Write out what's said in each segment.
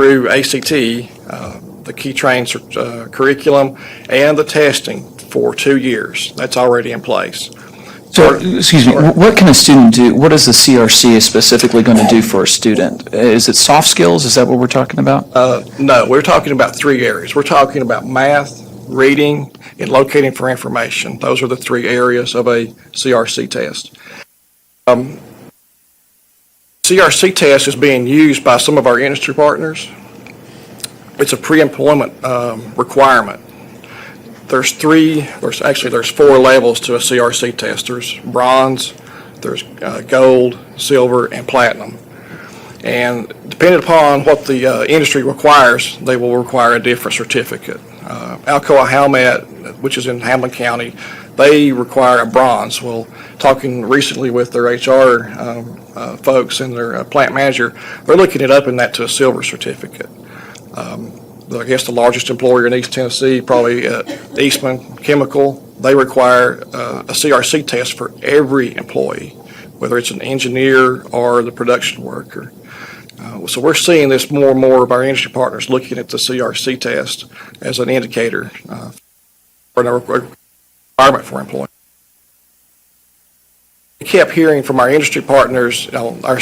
through ACT, the key trains curriculum, and the testing for 2 years. That's already in place. So, excuse me, what can a student do? What is the CRC specifically going to do for a student? Is it soft skills? Is that what we're talking about? No, we're talking about 3 areas. We're talking about math, reading, and locating for information. Those are the 3 areas of a CRC test. CRC test is being used by some of our industry partners. It's a pre-employment requirement. There's 4 levels to a CRC test. There's bronze, there's gold, silver, and platinum. And depending upon what the industry requires, they will require a different certificate. Alcoa Howmet, which is in Hamlin County, they require a bronze. Well, talking recently with their HR folks and their plant manager, they're looking it up in that to a silver certificate. I guess the largest employer in East Tennessee, probably Eastman Chemical, they require a CRC test for every employee, whether it's an engineer or the production worker. So we're seeing this more and more of our industry partners looking at the CRC test as an indicator for a requirement for employees. We kept hearing from our industry partners, our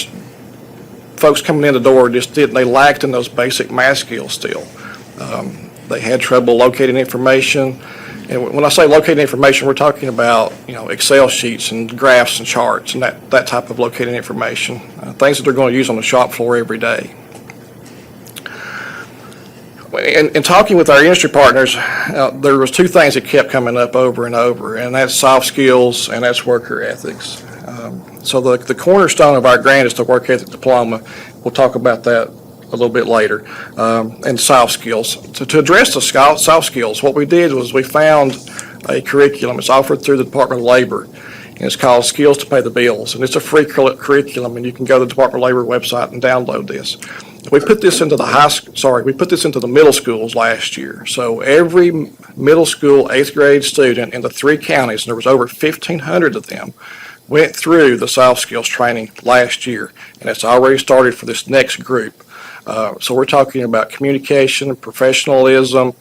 folks coming in the door they lacked in those basic math skills still. They had trouble locating information. And when I say locating information, we're talking about, Excel sheets and graphs and charts and that type of locating information, things that they're going to use on the shop floor every day. In talking with our industry partners, there was 2 things that kept coming up over and over, and that's soft skills and that's worker ethics. So the cornerstone of our grant is the work ethic diploma. We'll talk about that a little bit later, and soft skills. To address the soft skills, what we did was we found a curriculum. It's offered through the Department of Labor, and it's called Skills to Pay the Bills, and it's a free curriculum, and you can go to the Department of Labor website and download this. We put this into the middle schools last year. So every middle school 8th grade student in the 3 counties, and there was over 1,500 of them, went through the soft skills training last year, and it's already started for this next group. So we're talking about communication, professionalism,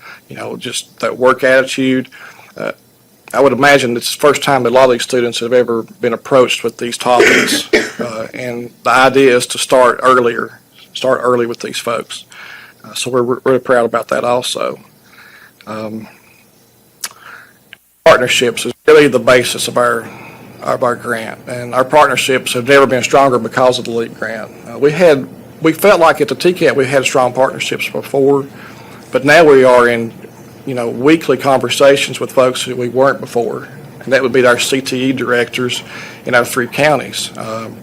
just that work attitude. I would imagine it's the first time that a lot of these students have ever been approached with these topics, and the idea is to start early with these folks. So we're really proud about that also. Partnerships is really the basis of our grant, and our partnerships have never been stronger because of the LEAP grant. We felt like at the TCAT we had strong partnerships before, but now we are in, weekly conversations with folks who we weren't before, and that would be our CTE directors in our 3 counties, the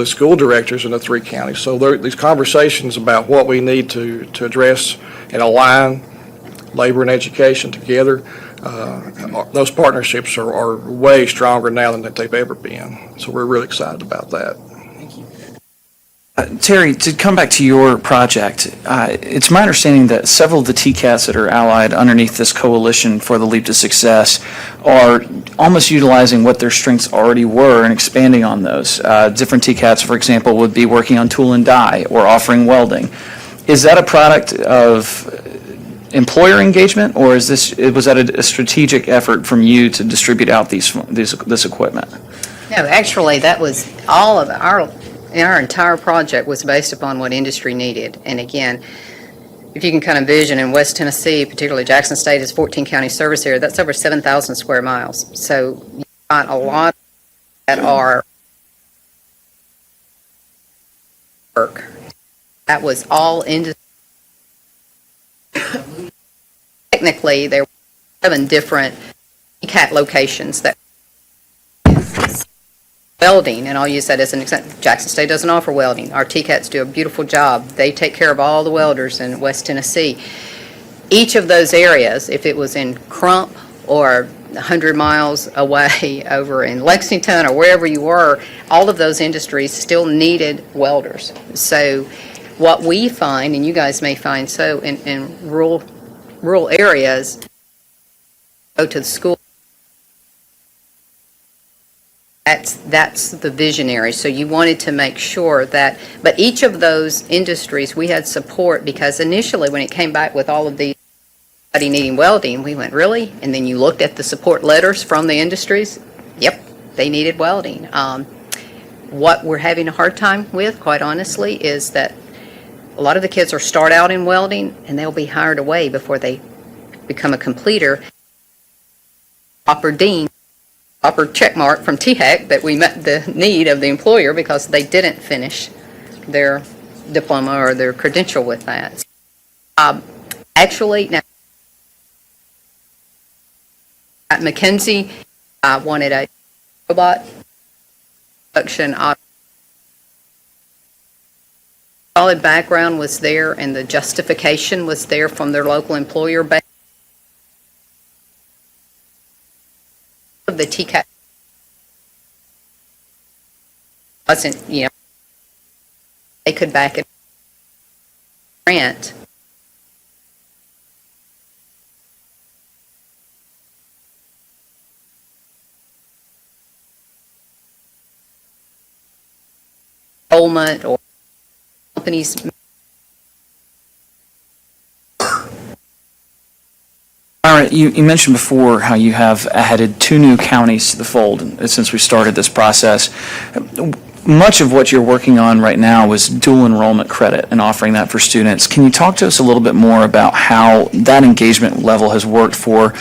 school directors in the 3 counties. So these conversations about what we need to address and align labor and education together, those partnerships are way stronger now than they've ever been. So we're really excited about that. Terry, to come back to your project, it's my understanding that several of the TCATs that are allied underneath this coalition for the Leap to Success are almost utilizing what their strengths already were and expanding on those. Different TCATs, for example, would be working on tool and die or offering welding. Is that a product of employer engagement, or was that a strategic effort from you to distribute out this equipment? No, actually, that was all of our entire project was based upon what industry needed. And again, if you can kind of envision in West Tennessee, particularly Jackson State is 14 county service area, that's over 7,000 square miles. So you've got a lot that are work. That was all industry. Technically, there were 7 different TCAT locations that welding, and I'll use that as an example. Jackson State doesn't offer welding. Our TCATs do a beautiful job. They take care of all the welders in West Tennessee. Each of those areas, if it was in Crump or 100 miles away over in Lexington or wherever you were, all of those industries still needed welders. So what we find, and you guys may find so in rural areas, go to the school, That's the visionary. So you wanted to make sure that, but each of those industries, we had support, because initially when it came back with all of these needing welding, we went, really? And then you looked at the support letters from the industries. Yep, they needed welding. What we're having a hard time with, quite honestly, is that a lot of the kids start out in welding and they'll be hired away before they become a completer. Proper check mark from THEC that we met the need of the employer because they didn't finish their diploma or their credential with that. Actually, now, at McKinsey, I wanted a robot production. Solid background was there, and the justification was there from their local employer. But the TCAT wasn't, they could back it grant. Enrollment or companies. All right, you mentioned before how you have added 2 new counties to the fold since we started this process. Much of what you're working on right now is dual enrollment credit and offering that for students. Can you talk to us a little bit more about how that engagement level has worked for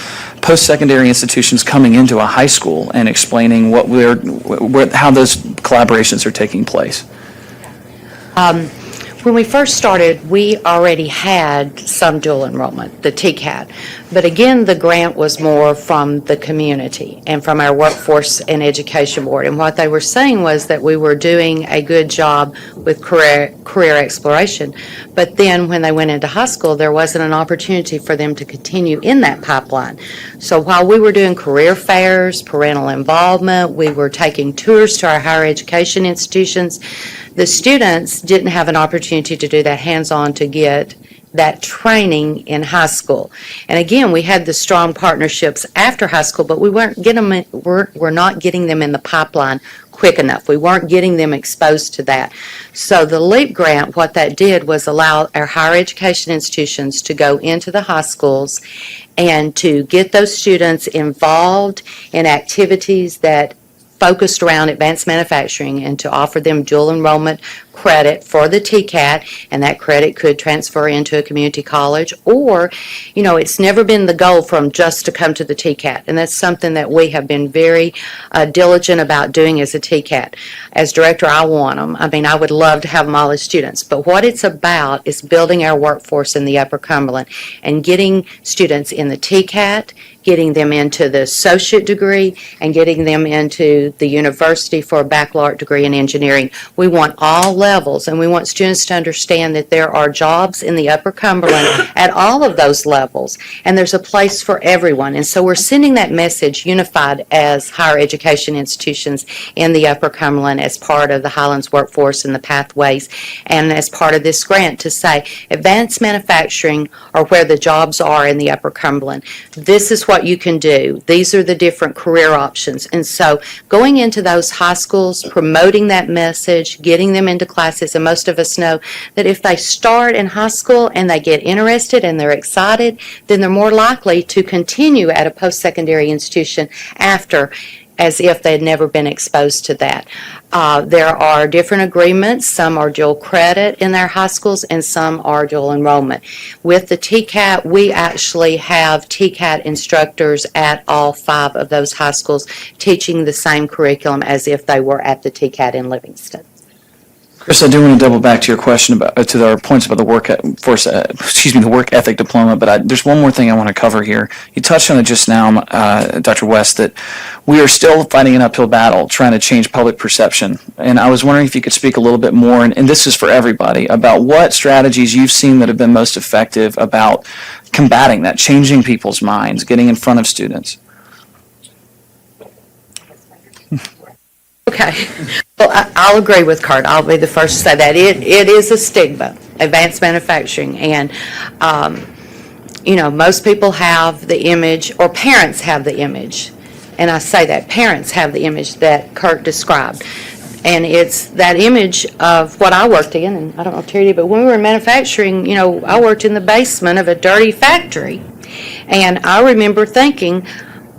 post-secondary institutions coming into a high school and explaining how those collaborations are taking place? When we first started, we already had some dual enrollment, the TCAT. But again, the grant was more from the community and from our Workforce and Education Board. And what they were saying was that we were doing a good job with career exploration. But then when they went into high school, there wasn't an opportunity for them to continue in that pipeline. So while we were doing career fairs, parental involvement, we were taking tours to our higher education institutions, the students didn't have an opportunity to do that hands-on to get that training in high school. And again, we had the strong partnerships after high school, but we're not getting them in the pipeline quick enough. We weren't getting them exposed to that. So the LEAP grant, what that did was allow our higher education institutions to go into the high schools and to get those students involved in activities that focused around advanced manufacturing and to offer them dual enrollment credit for the TCAT, and that credit could transfer into a community college, or, it's never been the goal for them just to come to the TCAT, and that's something that we have been very diligent about doing as a TCAT. As director, I want them. I would love to have them all as students, but what it's about is building our workforce in the Upper Cumberland and getting students in the TCAT, getting them into the associate degree, and getting them into the university for a baccalaureate degree in engineering. We want all levels, and we want students to understand that there are jobs in the Upper Cumberland at all of those levels, and there's a place for everyone. And so we're sending that message unified as higher education institutions in the Upper Cumberland as part of the Highlands Workforce and the Pathways, and as part of this grant to say, advanced manufacturing are where the jobs are in the Upper Cumberland. This is what you can do. These are the different career options. And so going into those high schools, promoting that message, getting them into classes, and most of us know that if they start in high school and they get interested and they're excited, then they're more likely to continue at a post-secondary institution after, as if they'd never been exposed to that. There are different agreements. Some are dual credit in their high schools and some are dual enrollment. With the TCAT, we actually have TCAT instructors at all 5 of those high schools teaching the same curriculum as if they were at the TCAT in Livingston. Chris, I do want to double back to your question to our points about the the work ethic diploma, but there's one more thing I want to cover here. You touched on it just now, Dr. West, that we are still fighting an uphill battle trying to change public perception. And I was wondering if you could speak a little bit more, and this is for everybody, about what strategies you've seen that have been most effective about combating that, changing people's minds, getting in front of students. Okay. Well, I'll agree with Kurt. I'll be the first to say that. It is a stigma, advanced manufacturing. And, most people have the image, or parents have the image, And I say that, parents have the image that Kurt described. And it's that image of what I worked in, and I don't know if Terry did, but when we were in manufacturing, I worked in the basement of a dirty factory. And I remember thinking,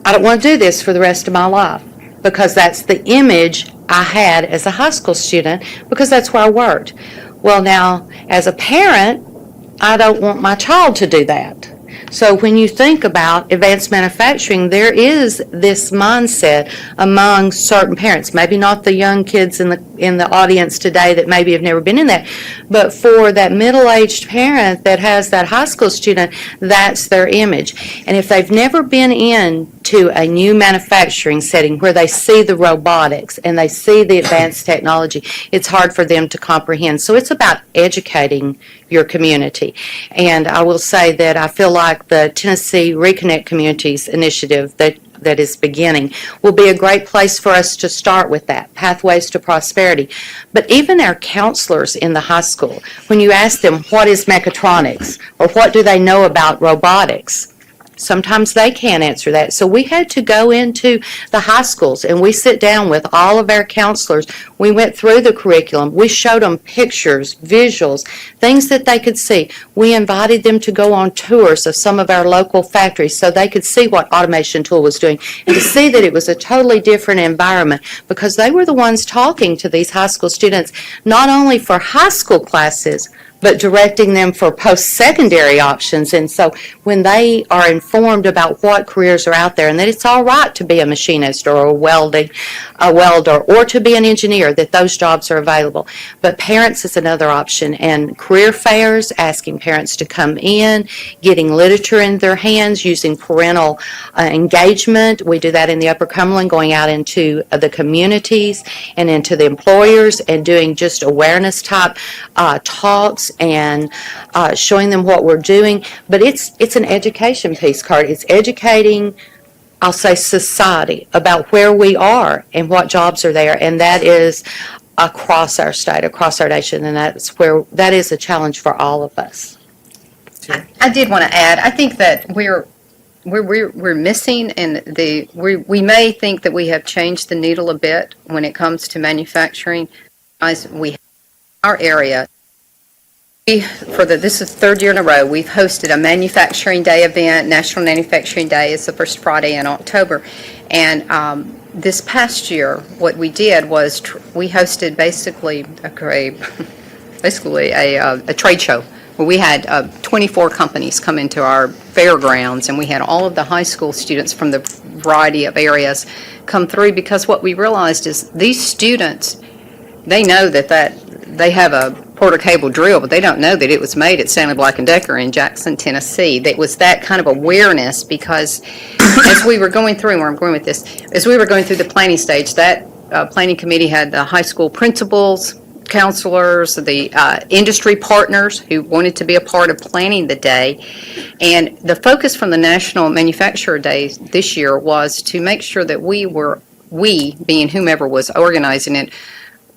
I don't want to do this for the rest of my life, because that's the image I had as a high school student, because that's where I worked. Well, now, as a parent, I don't want my child to do that. So when you think about advanced manufacturing, there is this mindset among certain parents, maybe not the young kids in the audience today that maybe have never been in that, but for that middle-aged parent that has that high school student, that's their image. And if they've never been into a new manufacturing setting where they see the robotics and they see the advanced technology, it's hard for them to comprehend. So it's about educating your community. And I will say that I feel like the Tennessee Reconnect Communities initiative that is beginning will be a great place for us to start with that, Pathways to Prosperity. But even our counselors in the high school, when you ask them what is mechatronics or what do they know about robotics, sometimes they can't answer that. So we had to go into the high schools and we sit down with all of our counselors. We went through the curriculum. We showed them pictures, visuals, things that they could see. We invited them to go on tours of some of our local factories so they could see what automation tool was doing and to see that it was a totally different environment, because they were the ones talking to these high school students, not only for high school classes, but directing them for post-secondary options. And so when they are informed about what careers are out there and that it's all right to be a machinist or a welder or to be an engineer, that those jobs are available. But parents is another option, and career fairs, asking parents to come in, getting literature in their hands, using parental engagement. We do that in the Upper Cumberland, going out into the communities and into the employers and doing just awareness type talks and showing them what we're doing. But it's an education piece, Kurt. It's educating, I'll say, society about where we are and what jobs are there, and that is across our state, across our nation, and that is a challenge for all of us. I did want to add, I think that we're missing, and we may think that we have changed the needle a bit when it comes to manufacturing. Our area, this is the third year in a row, we've hosted a Manufacturing Day event. National Manufacturing Day is the first Friday in October. And this past year, what we did was we hosted basically a trade show where we had 24 companies come into our fairgrounds, and we had all of the high school students from the variety of areas come through, because what we realized is these students, they know that they have a Porter Cable drill, but they don't know that it was made at Stanley Black & Decker in Jackson, Tennessee. That was that kind of awareness, because as we were going through, and where I'm going with this, as we were going through the planning stage, that planning committee had the high school principals, counselors, the industry partners who wanted to be a part of planning the day. And the focus from the National Manufacturer Day this year was to make sure that we, being whomever was organizing it,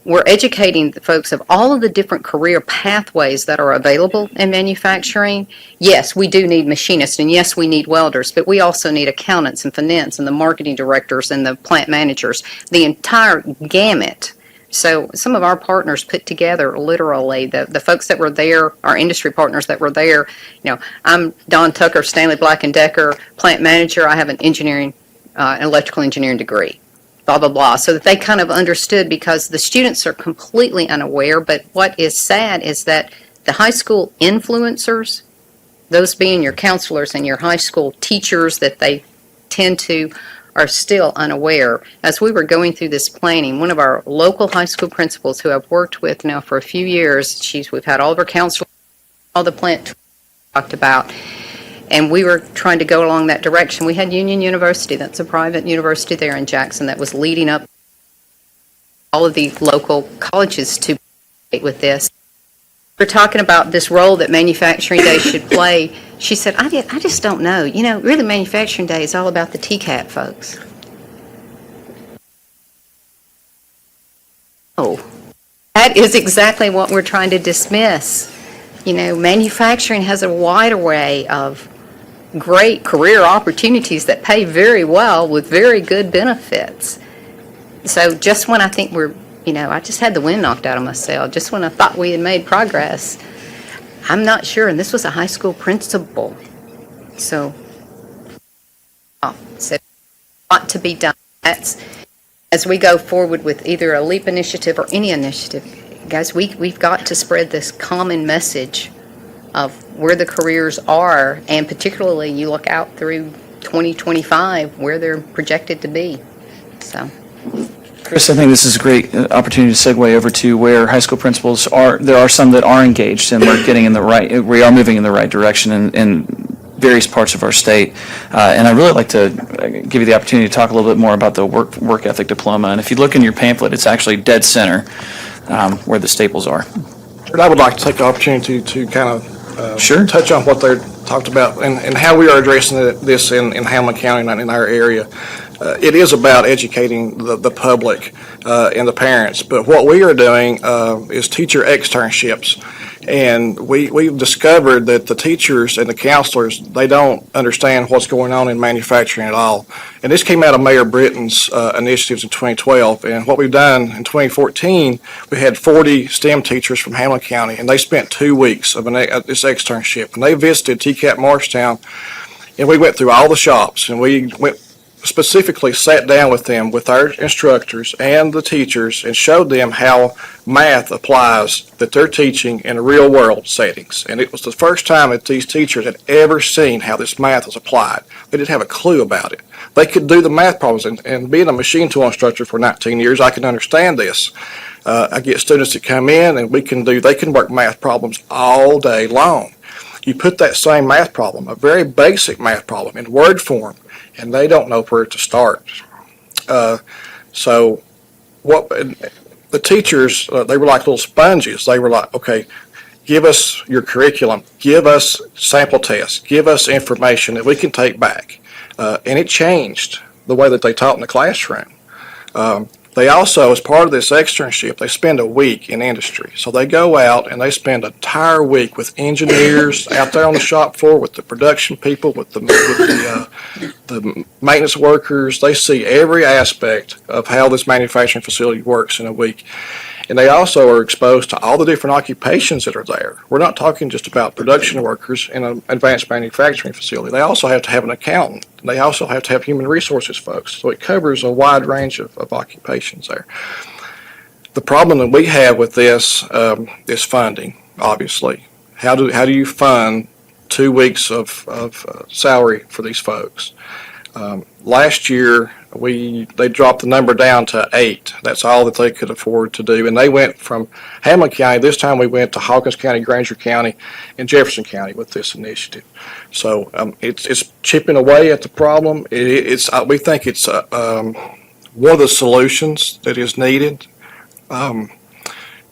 we're educating the folks of all of the different career pathways that are available in manufacturing. Yes, we do need machinists, and yes, we need welders, but we also need accountants and finance and the marketing directors and the plant managers, the entire gamut. So some of our partners put together, literally, the folks that were there, our industry partners that were there. I'm Don Tucker, Stanley Black & Decker, plant manager. I have an electrical engineering degree. Blah, blah, blah, so that they kind of understood, because the students are completely unaware. But what is sad is that the high school influencers, those being your counselors and your high school teachers that they tend to, are still unaware. As we were going through this planning, one of our local high school principals who I've worked with now for a few years, we've had all of our counselors, all the plant talked about, and we were trying to go along that direction. We had Union University, that's a private university there in Jackson, that was leading up all of the local colleges to with this. We're talking about this role that Manufacturing Day should play. She said, I just don't know. Really Manufacturing Day is all about the TCAT folks. Oh, that is exactly what we're trying to dismiss. Manufacturing has a wide array of great career opportunities that pay very well with very good benefits. So just when I think I just had the wind knocked out of my sail, just when I thought we had made progress, I'm not sure, and this was a high school principal. So, want to be done. That's, as we go forward with either a LEAP initiative or any initiative, guys, we've got to spread this common message of where the careers are, and particularly you look out through 2025, where they're projected to be. So. Chris, I think this is a great opportunity to segue over to where high school principals there are some that are engaged, and we are moving in the right direction in various parts of our state. And I'd really like to give you the opportunity to talk a little bit more about the work ethic diploma. And if you look in your pamphlet, it's actually dead center where the staples are. I would like to take the opportunity to kind of Sure. touch on what they talked about and how we are addressing this in Hamlin County and in our area. It is about educating the public and the parents, but what we are doing is teacher externships. And we've discovered that the teachers and the counselors, they don't understand what's going on in manufacturing at all. And this came out of Mayor Britton's initiatives in 2012. And what we've done in 2014, we had 40 STEM teachers from Hamlin County, and they spent 2 weeks of this externship. And they visited TCAP Morristown, and we went through all the shops, and we specifically sat down with them, with our instructors and the teachers, and showed them how math applies that they're teaching in real world settings. And it was the first time that these teachers had ever seen how this math was applied. They didn't have a clue about it. They could do the math problems, and being a machine tool instructor for 19 years, I can understand this. I get students that come in, and they can work math problems all day long. You put that same math problem, a very basic math problem, in word form, and they don't know where to start. So what the teachers, they were like little sponges. They were like, okay, give us your curriculum, give us sample tests, give us information that we can take back. And it changed the way that they taught in the classroom. They also, as part of this externship, they spend a week in industry. So they go out and they spend an entire week with engineers out there on the shop floor, with the production people, with the maintenance workers. They see every aspect of how this manufacturing facility works in a week. And they also are exposed to all the different occupations that are there. We're not talking just about production workers in an advanced manufacturing facility. They also have to have an accountant. They also have to have human resources folks. So it covers a wide range of occupations there. The problem that we have with this is funding, obviously. How do you fund 2 weeks of salary for these folks? Last year, they dropped the number down to 8. That's all that they could afford to do. And they went from Hamlin County, this time we went to Hawkins County, Granger County, and Jefferson County with this initiative. So it's chipping away at the problem. We think it's one of the solutions that is needed.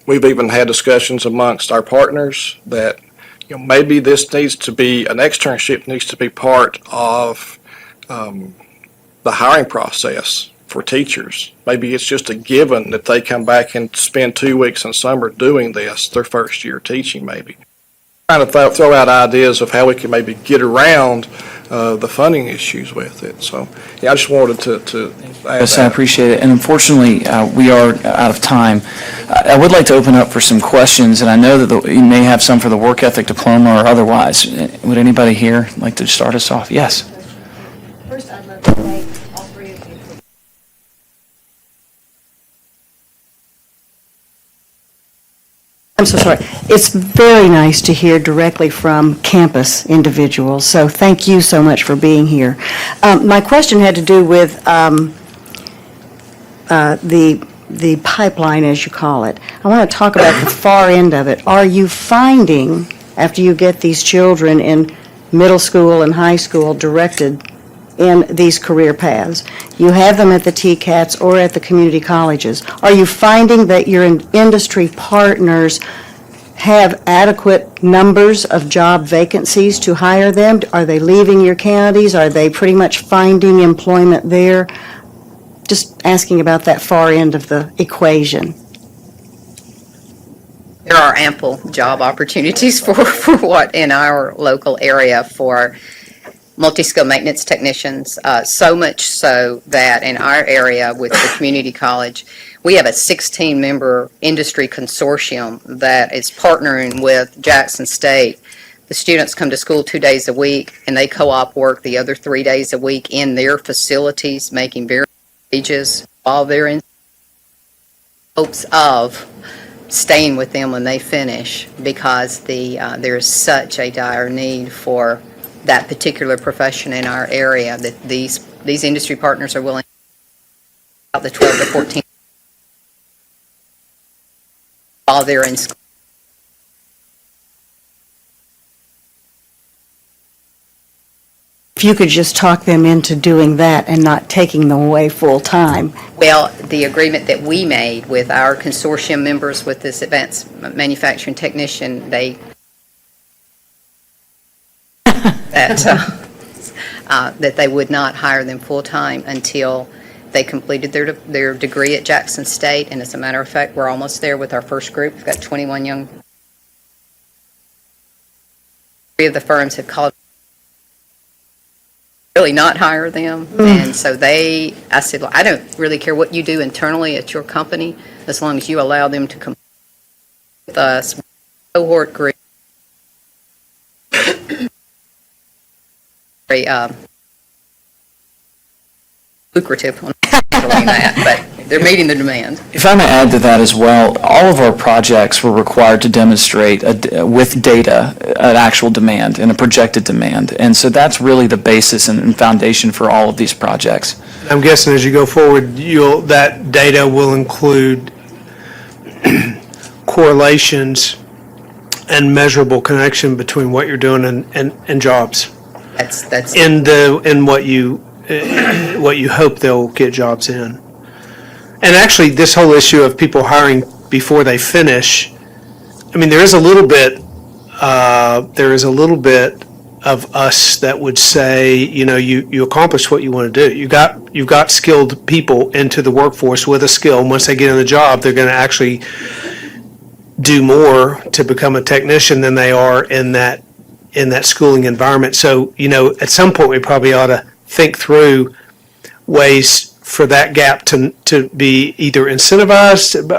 We've even had discussions amongst our partners that maybe this needs to be, an externship needs to be part of the hiring process for teachers. Maybe it's just a given that they come back and spend 2 weeks in summer doing this, their first year teaching maybe. Trying to throw out ideas of how we can maybe get around the funding issues with it. So, yeah, I just wanted to add Yes, that. I appreciate it. And unfortunately, we are out of time. I would like to open up for some questions, and I know that you may have some for the work ethic diploma or otherwise. Would anybody here like to start us off? Yes. First, I'd love to thank all three of you for I'm so sorry. It's very nice to hear directly from campus individuals, so thank you so much for being here. My question had to do with the pipeline, as you call it. I want to talk about the far end of it. Are you finding, after you get these children in middle school and high school directed in these career paths, you have them at the TCATs or at the community colleges, are you finding that your industry partners have adequate numbers of job vacancies to hire them? Are they leaving your counties? Are they pretty much finding employment there? Just asking about that far end of the equation. There are ample job opportunities for what in our local area for multi-skill maintenance technicians, so much so that in our area with the community college, we have a 16-member industry consortium that is partnering with Jackson State. The students come to school 2 days a week, and they co-op work the other 3 days a week in their facilities, making various wages while they're in hopes of staying with them when they finish, because there is such a dire need for that particular profession in our area that these industry partners are willing about the 12 to 14 while they're in school. If you could just talk them into doing that and not taking them away full-time. Well, the agreement that we made with our consortium members with this advanced manufacturing technician, that they would not hire them full-time until they completed their degree at Jackson State. And as a matter of fact, we're almost there with our first group. We've got 21 young. 3 of the firms have called really not hire them. And so I said, well, I don't really care what you do internally at your company, as long as you allow them to come with us, cohort group. Very lucrative on doing that, but they're meeting the demand. If I may add to that as well, all of our projects were required to demonstrate with data an actual demand and a projected demand. And so that's really the basis and foundation for all of these projects. I'm guessing as you go forward, that data will include correlations and measurable connection between what you're doing and jobs. That's In what you hope they'll get jobs in. And actually, this whole issue of people hiring before they finish, I mean, there is a little bit of us that would say, you accomplished what you want to do. You've got skilled people into the workforce with a skill, and once they get in the job, they're going to actually do more to become a technician than they are in that schooling environment. So, at some point, we probably ought to think through ways for that gap to be either incentivized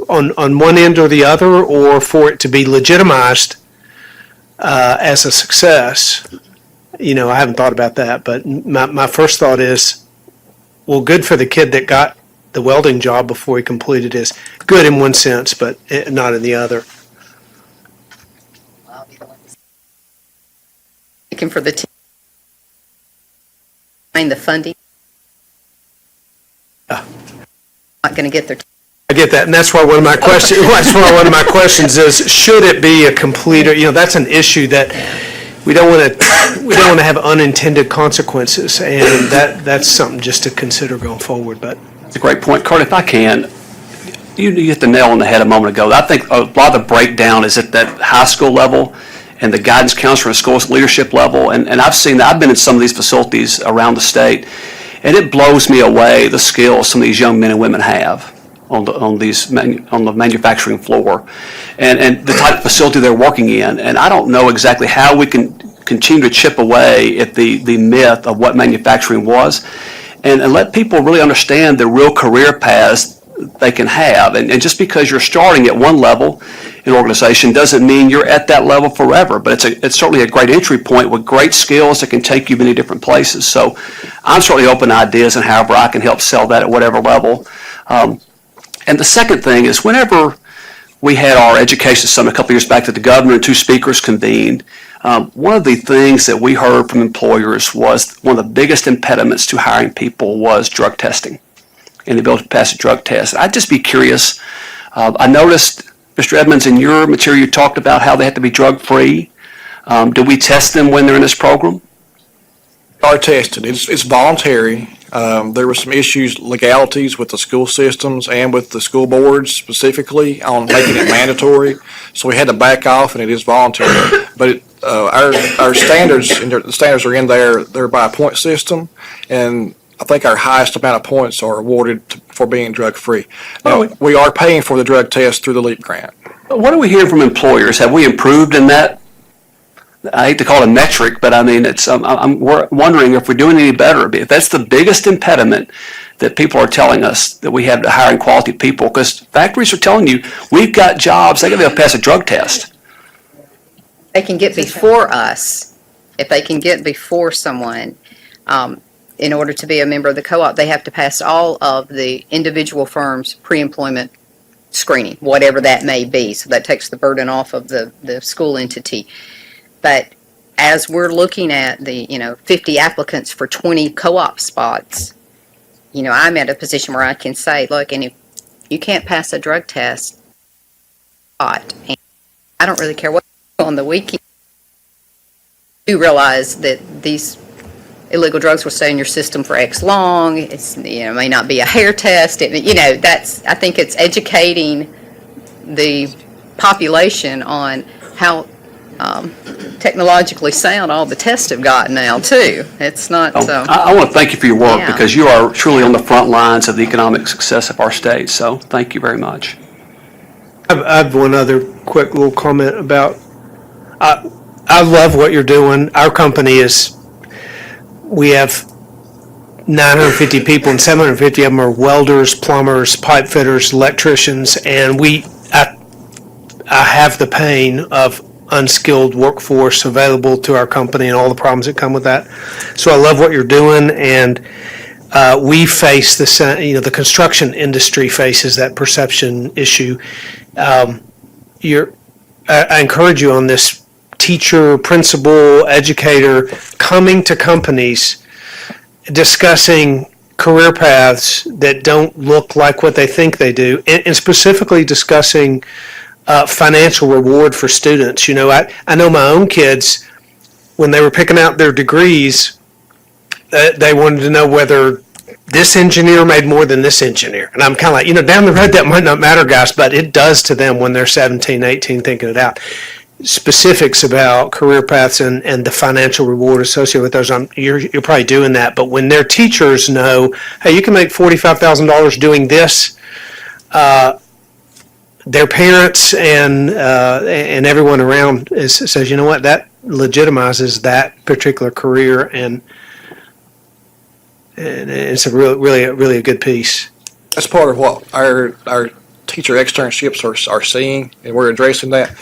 on one end or the other, or for it to be legitimized as a success. I haven't thought about that, but my first thought is, well, good for the kid that got the welding job before he completed his. Good in one sense, but not in the other. looking for the find the funding. Not going to get their. I get that, and that's why one of my questions is, should it be a complete, that's an issue that we don't want to have unintended consequences, and that's something just to consider going forward. But That's a great point. Kurt, if I can, you hit the nail on the head a moment ago. I think a lot of the breakdown is at that high school level and the guidance counselor and school leadership level, and I've seen that. I've been in some of these facilities around the state, and it blows me away the skills some of these young men and women have on the manufacturing floor, and the type of facility they're working in. And I don't know exactly how we can continue to chip away at the myth of what manufacturing was, and let people really understand the real career paths they can have. And just because you're starting at one level in organization doesn't mean you're at that level forever, but it's certainly a great entry point with great skills that can take you many different places. So I'm certainly open to ideas and however I can help sell that at whatever level. And the second thing is, whenever we had our education summit a couple years back that the governor and two speakers convened, one of the things that we heard from employers was one of the biggest impediments to hiring people was drug testing and the ability to pass a drug test. I'd just be curious. I noticed, Mr. Edmonds, in your material you talked about how they have to be drug-free. Do we test them when they're in this program? Are tested. It's voluntary. There were some issues, legalities with the school systems and with the school boards specifically on making it mandatory. So we had to back off, and it is voluntary. But our standards, and the standards are in there. They're by a point system, and I think our highest amount of points are awarded for being drug-free. Now, we are paying for the drug test through the LEAP grant. What are we hearing from employers? Have we improved in that I hate to call it a metric, but I mean, it's, I'm wondering if we're doing any better. If that's the biggest impediment that people are telling us that we have to hiring quality people, because factories are telling you, we've got jobs, they got to be able to pass a drug test. They can get before us, if they can get before someone, in order to be a member of the co-op, they have to pass all of the individual firms' pre-employment screening, whatever that may be. So that takes the burden off of the school entity. But as we're looking at the, 50 applicants for 20 co-op spots, I'm at a position where I can say, look, and if you can't pass a drug test, and I don't really care what on the weekend, you realize that these illegal drugs will stay in your system for X long. It's, may not be a hair test. I think it's educating the population on how technologically sound all the tests have gotten now, too. It's not. I want to thank you for your work, Yeah. because you are truly on the front lines of the economic success of our state. So thank you very much. I have one other quick little comment about, I love what you're doing. Our company we have 950 people, and 750 of them are welders, plumbers, pipe fitters, electricians, and I have the pain of unskilled workforce available to our company and all the problems that come with that. So I love what you're doing, and we face the construction industry faces that perception issue. I encourage you on this: teacher, principal, educator, coming to companies, discussing career paths that don't look like what they think they do, and specifically discussing financial reward for students. I know my own kids, when they were picking out their degrees, they wanted to know whether this engineer made more than this engineer. And I'm kind of like, down the road that might not matter, guys, but it does to them when they're 17, 18, thinking it out. Specifics about career paths and the financial reward associated with those, you're probably doing that. But when their teachers know, hey, you can make $45,000 doing this, their parents and everyone around says, you know what, that legitimizes that particular career, and it's a really a good piece. That's part of what our teacher externships are seeing, and we're addressing that.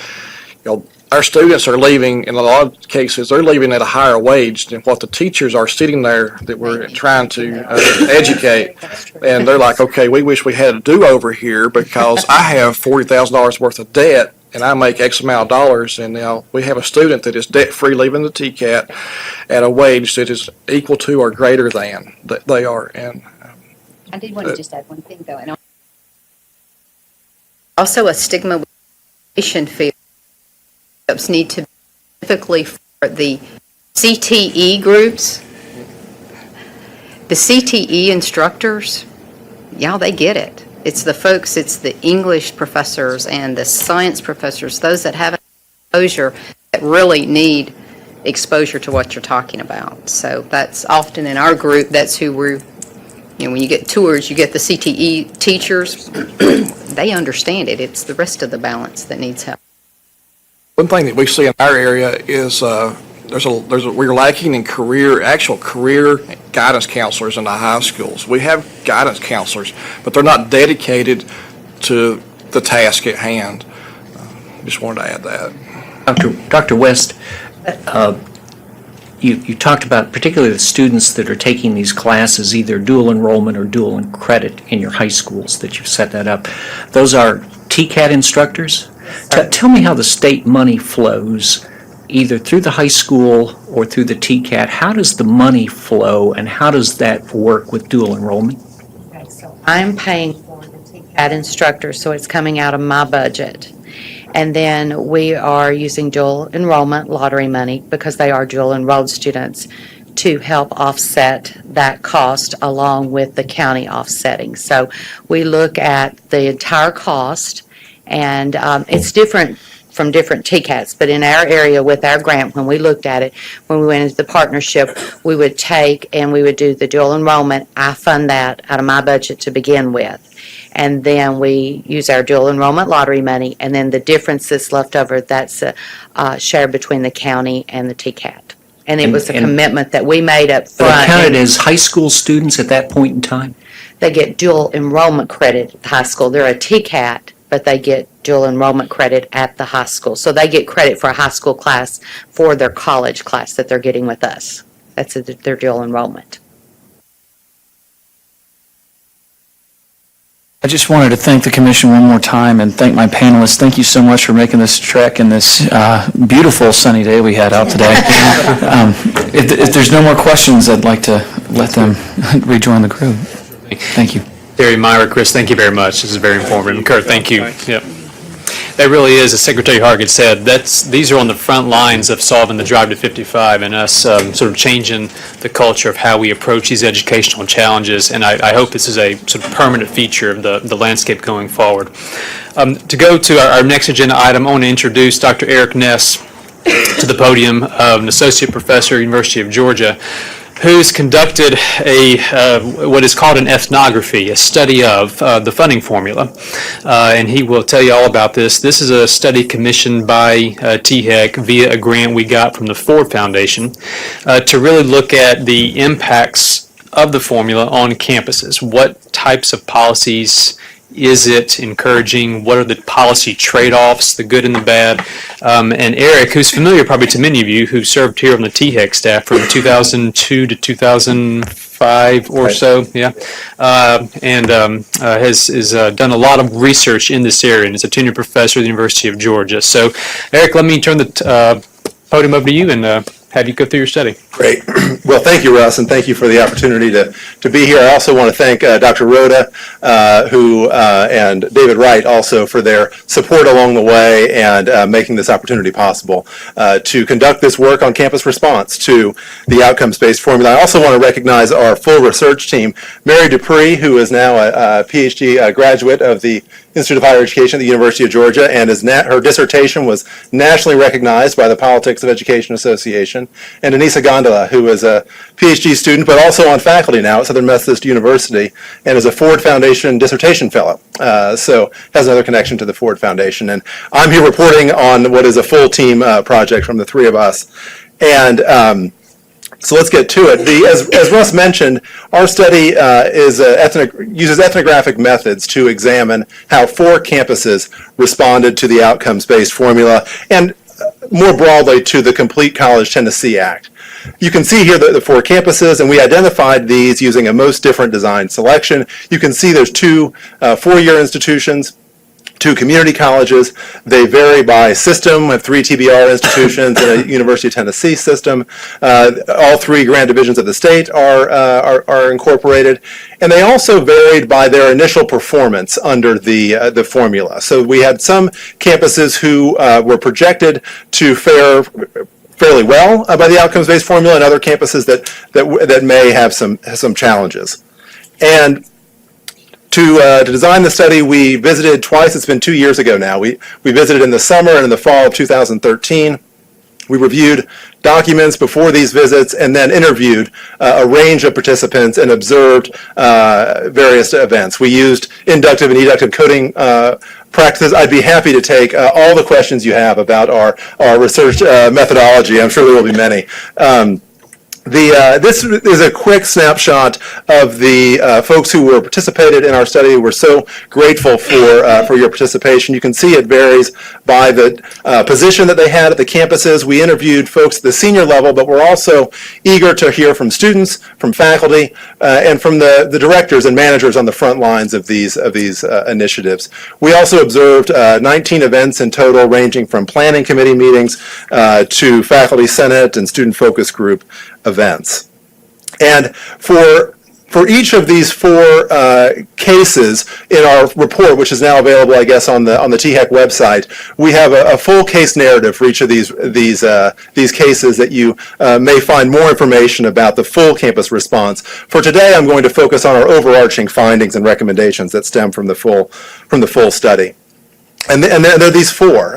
Our students are leaving, in a lot of cases, they're leaving at a higher wage than what the teachers are sitting there that we're trying to educate. And they're like, okay, we wish we had a do-over here, because I have $40,000 worth of debt and I make X amount of dollars, and now we have a student that is debt-free leaving the TCAT at a wage that is equal to or greater than they are. And I did want to just add one thing, though. And also a stigma with field need to be specifically for the CTE groups. The CTE instructors, they get it. It's the folks, it's the English professors and the science professors, those that have exposure, that really need exposure to what you're talking about. So that's often in our group, that's who we're, when you get tours, you get the CTE teachers, they understand it. It's the rest of the balance that needs help. one thing that we see in our area is we're lacking in actual career guidance counselors in the high schools. We have guidance counselors, but they're not dedicated to the task at hand. Just wanted to add that. Dr. West, you talked about particularly the students that are taking these classes, either dual enrollment or dual credit in your high schools that you've set that up. Those are TCAT instructors. Tell me how the state money flows, either through the high school or through the TCAT. How does the money flow, and how does that work with dual enrollment? Okay, so I'm paying for the TCAT instructor, so it's coming out of my budget. And then we are using dual enrollment lottery money, because they are dual enrolled students, to help offset that cost along with the county offsetting. So we look at the entire cost, and it's different from different TCATs, but in our area with our grant, when we looked at it, when we went into the partnership, we would take and we would do the dual enrollment. I fund that out of my budget to begin with. And then we use our dual enrollment lottery money, and then the difference that's left over, that's shared between the county and the TCAT. And it was a And- commitment that we made up They're front. counted as high school students at that point in time? They get dual enrollment credit at the high school. They're a TCAT, but they get dual enrollment credit at the high school. So they get credit for a high school class for their college class that they're getting with us. That's their dual enrollment. I just wanted to thank the commission one more time and thank my panelists. Thank you so much for making this trek and this beautiful sunny day we had out today. If there's no more questions, I'd like to let them rejoin the group. Thank you. Terry, Myra, Chris, thank you very much. This is very informative. Kurt, thank you. Yep. That really is, as Secretary Hargett said, these are on the front lines of solving the drive to 55 and us sort of changing the culture of how we approach these educational challenges. And I hope this is a sort of permanent feature of the landscape going forward. To go to our next agenda item, I want to introduce Dr. Eric Ness to the podium, an associate professor at the University of Georgia, who's conducted what is called an ethnography, a study of the funding formula. And he will tell you all about this. This is a study commissioned by THEC via a grant we got from the Ford Foundation to really look at the impacts of the formula on campuses. What types of policies is it encouraging? What are the policy trade-offs, the good and the bad? And Eric, who's familiar probably to many of you who served here on the THEC staff from 2002 to 2005 or so, yeah, and has done a lot of research in this area and is a tenured professor at the University of Georgia. So, Eric, let me turn the podium over to you and have you go through your study. Great. Well, thank you, Russ, and thank you for the opportunity to be here. I also want to thank Dr. Rhoda and David Wright also for their support along the way and making this opportunity possible to conduct this work on campus response to the outcomes-based formula. I also want to recognize our full research team, Mary Dupree, who is now a PhD graduate of the Institute of Higher Education at the University of Georgia, and her dissertation was nationally recognized by the Politics of Education Association, and Anissa Gondola, who is a PhD student, but also on faculty now at Southern Methodist University, and is a Ford Foundation dissertation fellow, so has another connection to the Ford Foundation. And I'm here reporting on what is a full team project from the three of us. And so let's get to it. As Russ mentioned, our study uses ethnographic methods to examine how 4 campuses responded to the outcomes-based formula and more broadly to the Complete College Tennessee Act. You can see here the 4 campuses, and we identified these using a most different design selection. You can see there's 2 four-year institutions, 2 community colleges. They vary by system. We have 3 TBR institutions and a University of Tennessee system. All 3 grand divisions of the state are incorporated. And they also varied by their initial performance under the formula. So we had some campuses who were projected to fare fairly well by the outcomes-based formula, and other campuses that may have some challenges. And to design the study, we visited twice. It's been 2 years ago now. We visited in the summer and in the fall of 2013. We reviewed documents before these visits and then interviewed a range of participants and observed various events. We used inductive and deductive coding practices. I'd be happy to take all the questions you have about our research methodology. I'm sure there will be many. This is a quick snapshot of the folks who were participated in our study. We're so grateful for your participation. You can see it varies by the position that they had at the campuses. We interviewed folks at the senior level, but we're also eager to hear from students, from faculty, and from the directors and managers on the front lines of these initiatives. We also observed 19 events in total, ranging from planning committee meetings to faculty senate and student focus group events. And for each of these 4 cases in our report, which is now available, I guess, on the THEC website, we have a full case narrative for each of these cases that you may find more information about the full campus response. For today, I'm going to focus on our overarching findings and recommendations that stem from the full study. And there are these four.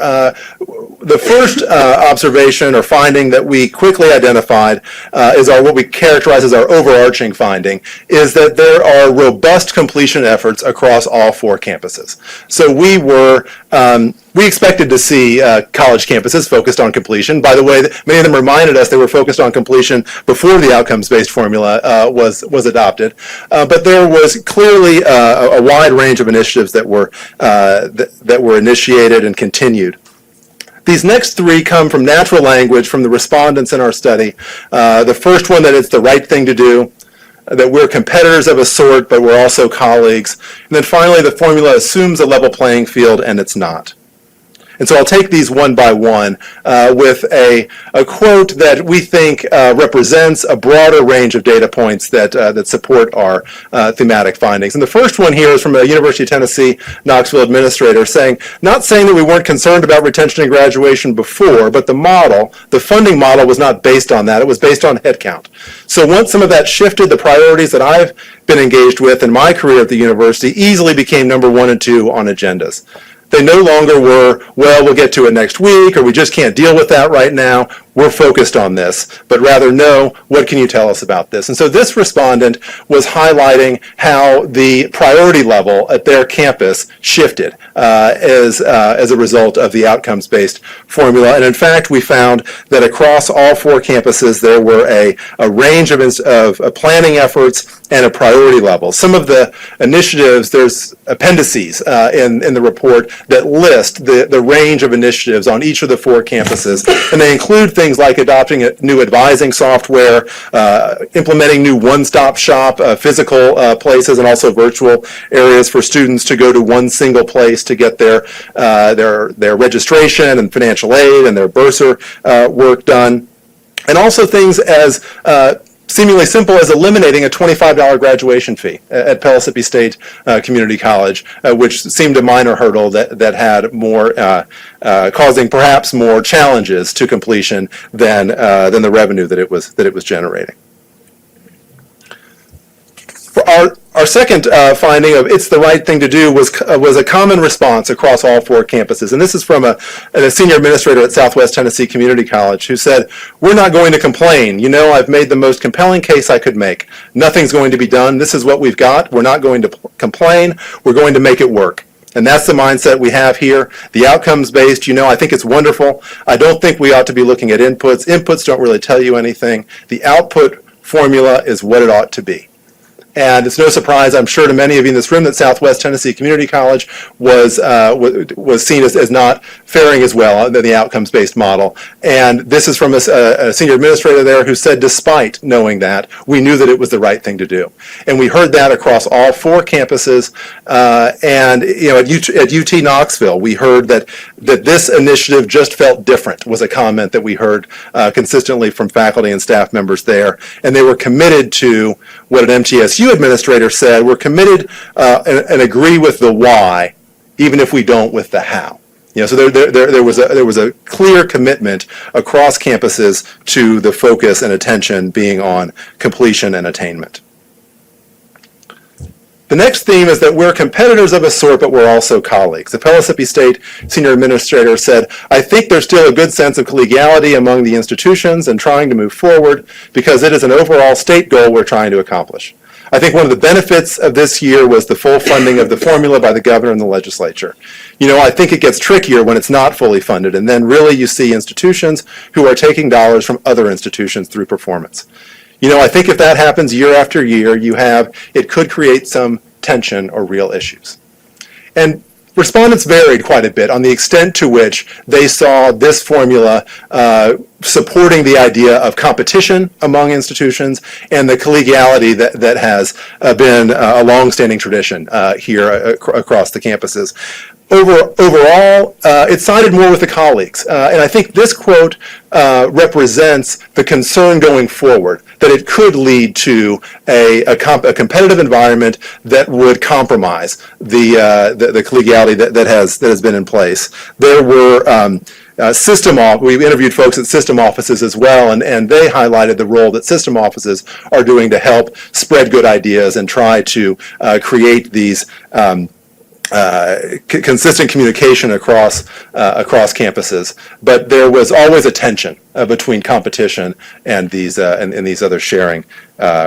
The first observation or finding that we quickly identified is what we characterize as our overarching finding, is that there are robust completion efforts across all four campuses. So we expected to see college campuses focused on completion. By the way, many of them reminded us they were focused on completion before the outcomes-based formula was adopted. But there was clearly a wide range of initiatives that were initiated and continued. These next three come from natural language from the respondents in our study. The first one, that it's the right thing to do, that we're competitors of a sort, but we're also colleagues. And then finally, the formula assumes a level playing field, and it's not. And so I'll take these one by one with a quote that we think represents a broader range of data points that support our thematic findings. And the first one here is from a University of Tennessee Knoxville administrator not saying that we weren't concerned about retention and graduation before, but the funding model was not based on that. It was based on headcount. So once some of that shifted, the priorities that I've been engaged with in my career at the university easily became number 1 and 2 on agendas. They no longer were, well, we'll get to it next week, or we just can't deal with that right now. We're focused on this, but rather, no, what can you tell us about this? And so this respondent was highlighting how the priority level at their campus shifted as a result of the outcomes-based formula. And in fact, we found that across all 4 campuses, there were a range of planning efforts and a priority level. Some of the initiatives, there's appendices in the report that list the range of initiatives on each of the 4 campuses, and they include things like adopting a new advising software, implementing new one-stop shop physical places and also virtual areas for students to go to one single place to get their registration and financial aid and their bursar work done, and also things as seemingly simple as eliminating a $25 graduation fee at Pellissippi State Community College, which seemed a minor hurdle that had more, causing perhaps more challenges to completion than the revenue that it was generating. For our second finding of it's the right thing to do was a common response across all 4 campuses. And this is from a senior administrator at Southwest Tennessee Community College who said, we're not going to complain. You know, I've made the most compelling case I could make. Nothing's going to be done. This is what we've got. We're not going to complain. We're going to make it work. And that's the mindset we have here. The outcomes-based, I think it's wonderful. I don't think we ought to be looking at inputs. Inputs don't really tell you anything. The output formula is what it ought to be. And it's no surprise, I'm sure, to many of you in this room that Southwest Tennessee Community College was seen as not faring as well than the outcomes-based model. And this is from a senior administrator there who said, despite knowing that, we knew that it was the right thing to do. And we heard that across all 4 campuses. And at UT Knoxville, we heard that this initiative just felt different, was a comment that we heard consistently from faculty and staff members there. And they were committed to what an MTSU administrator said, we're committed and agree with the why, even if we don't with the how. So there was a clear commitment across campuses to the focus and attention being on completion and attainment. The next theme is that we're competitors of a sort, but we're also colleagues. The Pellissippi State Senior Administrator said, I think there's still a good sense of collegiality among the institutions and trying to move forward because it is an overall state goal we're trying to accomplish. I think one of the benefits of this year was the full funding of the formula by the governor and the legislature. I think it gets trickier when it's not fully funded, and then really you see institutions who are taking dollars from other institutions through performance. I think if that happens year after year, it could create some tension or real issues. And respondents varied quite a bit on the extent to which they saw this formula supporting the idea of competition among institutions and the collegiality that has been a longstanding tradition here across the campuses. Overall, it sided more with the colleagues. And I think this quote represents the concern going forward, that it could lead to a competitive environment that would compromise the collegiality that has been in place. There were we interviewed folks at system offices as well, and they highlighted the role that system offices are doing to help spread good ideas and try to create these consistent communication across campuses, but there was always a tension between competition and these other sharing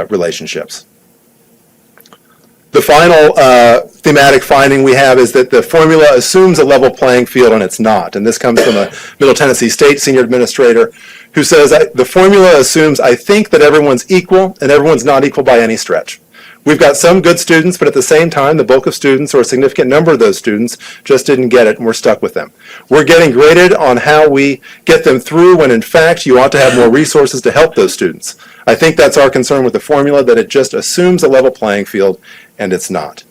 relationships. The final thematic finding we have is that the formula assumes a level playing field, and it's not. And this comes from a Middle Tennessee State senior administrator who says, the formula assumes, I think, that everyone's equal, and everyone's not equal by any stretch. We've got some good students, but at the same time, the bulk of students, or a significant number of those students, just didn't get it, and we're stuck with them. We're getting graded on how we get them through, when in fact, you ought to have more resources to help those students. I think that's our concern with the formula, that it just assumes a level playing field, and it's not.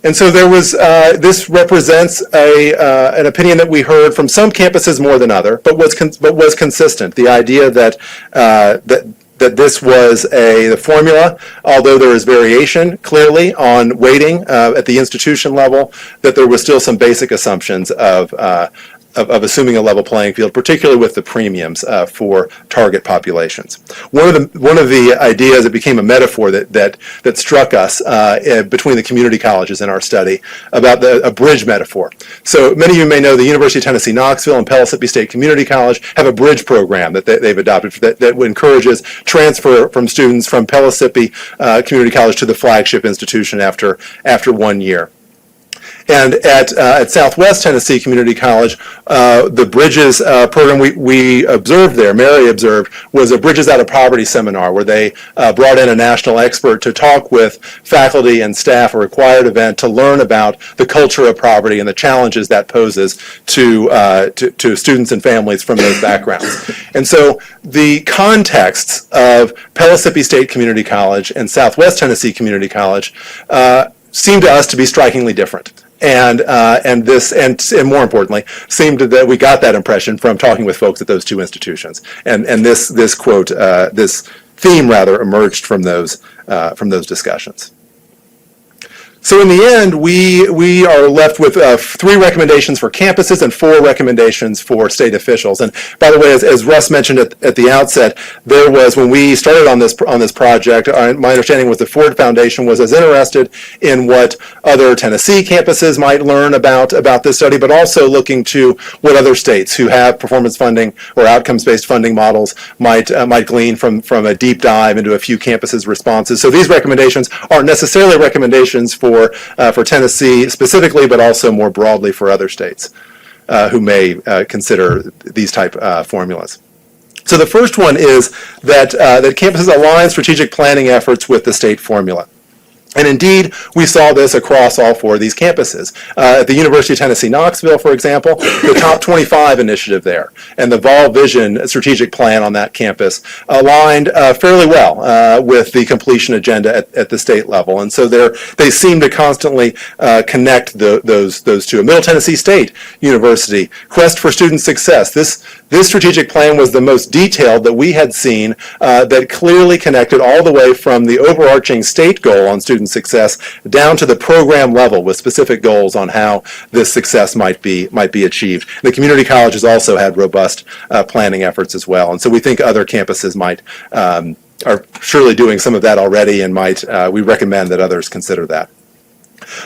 And so there was, this represents an opinion that we heard from some campuses more than other, but was consistent. The idea that that this was the formula, although there is variation clearly on weighting at the institution level, that there was still some basic assumptions of assuming a level playing field, particularly with the premiums for target populations. One of the ideas that became a metaphor that struck us between the community colleges in our study about a bridge metaphor. So many of you may know the University of Tennessee Knoxville and Pellissippi State Community College have a bridge program that they've adopted that encourages transfer from students from Pellissippi Community College to the flagship institution after 1 year. And at Southwest Tennessee Community College, the Bridges program we observed there, Mary observed, was a Bridges Out of Poverty seminar where they brought in a national expert to talk with faculty and staff, a required event, to learn about the culture of poverty and the challenges that poses to students and families from those backgrounds. And so the contexts of Pellissippi State Community College and Southwest Tennessee Community College seemed to us to be strikingly different. And more importantly, seemed that we got that impression from talking with folks at those two institutions. And this quote, this theme rather, emerged from those discussions. So in the end, we are left with 3 recommendations for campuses and 4 recommendations for state officials. And by the way, as Russ mentioned at the outset, there was, when we started on this project, my understanding was the Ford Foundation was as interested in what other Tennessee campuses might learn about this study, but also looking to what other states who have performance funding or outcomes-based funding models might glean from a deep dive into a few campuses' responses. So these recommendations aren't necessarily recommendations for Tennessee specifically, but also more broadly for other states who may consider these type formulas. So the first one is that campuses align strategic planning efforts with the state formula. And indeed, we saw this across all 4 of these campuses. At the University of Tennessee Knoxville, for example, the Top 25 initiative there and the Vol Vision strategic plan on that campus aligned fairly well with the completion agenda at the state level. And so they seem to constantly connect those two. Middle Tennessee State University, Quest for Student Success. This strategic plan was the most detailed that we had seen that clearly connected all the way from the overarching state goal on student success down to the program level with specific goals on how this success might be achieved. The community colleges also had robust planning efforts as well. And so we think other campuses are surely doing some of that already, and we recommend that others consider that.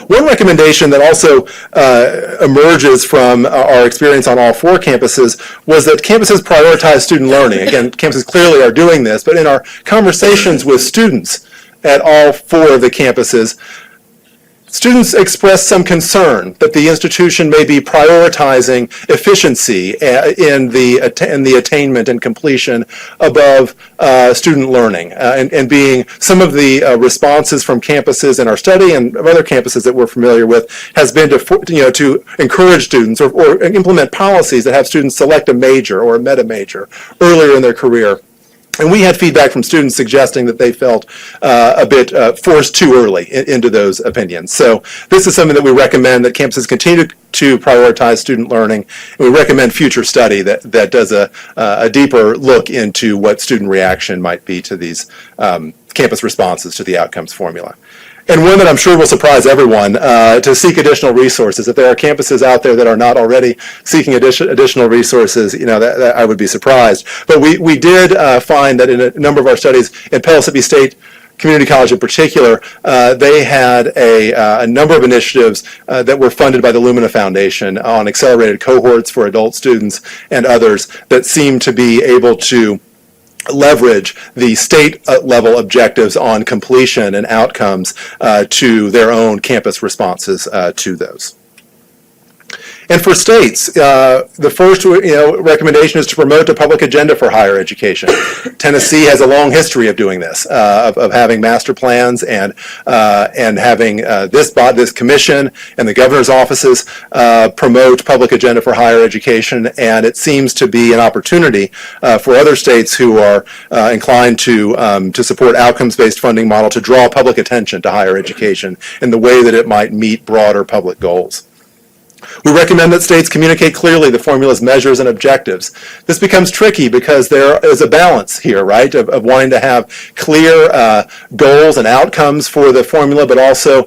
One recommendation that also emerges from our experience on all 4 campuses was that campuses prioritize student learning. Again, campuses clearly are doing this, but in our conversations with students at all 4 of the campuses, students expressed some concern that the institution may be prioritizing efficiency in the attainment and completion above student learning, and being some of the responses from campuses in our study and of other campuses that we're familiar with has been to encourage students or implement policies that have students select a major or a meta major earlier in their career. And we had feedback from students suggesting that they felt a bit forced too early into those opinions. So this is something that we recommend that campuses continue to prioritize student learning. And we recommend future study that does a deeper look into what student reaction might be to these campus responses to the outcomes formula. And one that I'm sure will surprise everyone, to seek additional resources. If there are campuses out there that are not already seeking additional resources, that I would be surprised. But we did find that in a number of our studies in Pellissippi State community college in particular, they had a number of initiatives that were funded by the Lumina Foundation on accelerated cohorts for adult students and others that seem to be able to leverage the state level objectives on completion and outcomes to their own campus responses to those. And for states, the first recommendation is to promote a public agenda for higher education. Tennessee has a long history of doing this, of having master plans and having this commission and the governor's offices promote public agenda for higher education. And it seems to be an opportunity for other states who are inclined to support outcomes-based funding model to draw public attention to higher education in the way that it might meet broader public goals. We recommend that states communicate clearly the formula's measures and objectives. This becomes tricky because there is a balance here, right, of wanting to have clear goals and outcomes for the formula, but also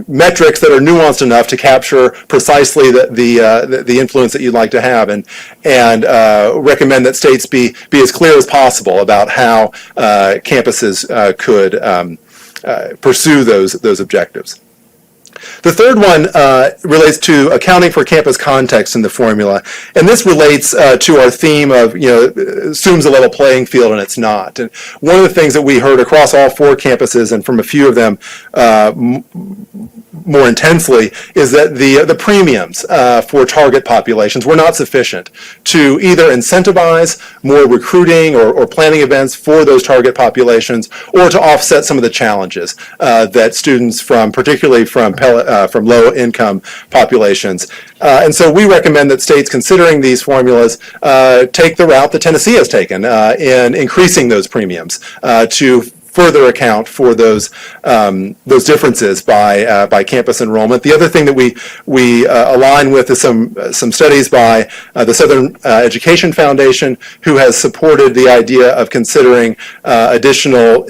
metrics that are nuanced enough to capture precisely the influence that you'd like to have, and recommend that states be as clear as possible about how campuses could pursue those objectives. The third one relates to accounting for campus context in the formula, and this relates to our theme of, assumes a level playing field, and it's not. And one of the things that we heard across all 4 campuses, and from a few of them more intensely, is that the premiums for target populations were not sufficient to either incentivize more recruiting or planning events for those target populations, or to offset some of the challenges that students particularly from low-income populations. And so we recommend that states considering these formulas take the route that Tennessee has taken in increasing those premiums to further account for those differences by campus enrollment. The other thing that we align with is some studies by the Southern Education Foundation, who has supported the idea of considering additional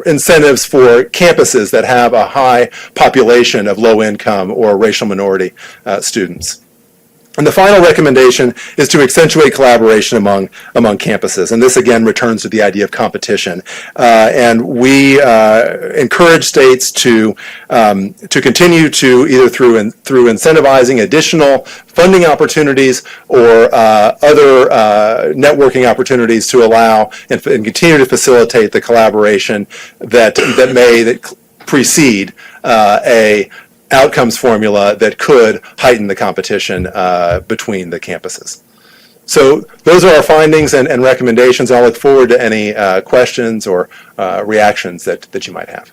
incentives for campuses that have a high population of low-income or racial minority students. And the final recommendation is to accentuate collaboration among campuses, and this again returns to the idea of competition. And we encourage states to continue to either through incentivizing additional funding opportunities or other networking opportunities to allow and continue to facilitate the collaboration that precede a outcomes formula that could heighten the competition between the campuses. So those are our findings and recommendations. I'll look forward to any questions or reactions that you might have.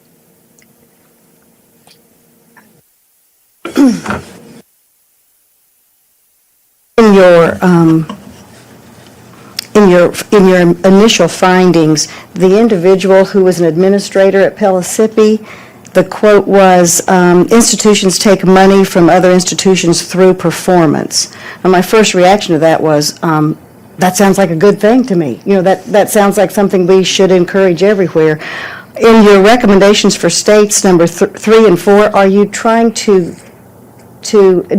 In your initial findings, the individual who was an administrator at Pellissippi, the quote was, institutions take money from other institutions through performance. And my first reaction to that was, that sounds like a good thing to me. That sounds like something we should encourage everywhere. In your recommendations for states, number 3 and 4, are you trying to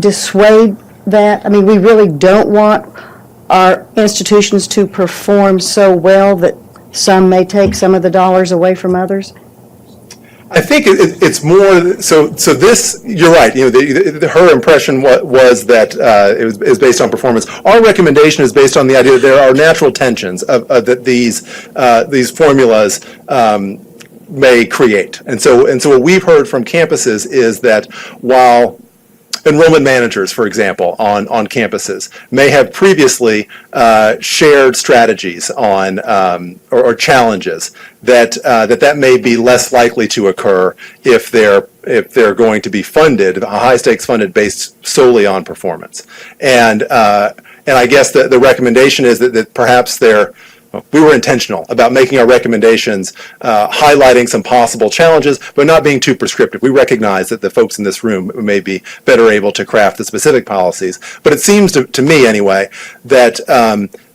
dissuade that? I mean, we really don't want our institutions to perform so well that some may take some of the dollars away from others? I think it's more, so this, you're right, her impression was that it was based on performance. Our recommendation is based on the idea that there are natural tensions that these formulas may create. And so what we've heard from campuses is that while enrollment managers, for example, on campuses may have previously shared strategies on or challenges that may be less likely to occur if they're going to be funded, high stakes funded based solely on performance. And I guess the recommendation is that perhaps we were intentional about making our recommendations, highlighting some possible challenges, but not being too prescriptive. We recognize that the folks in this room may be better able to craft the specific policies, but it seems to me anyway that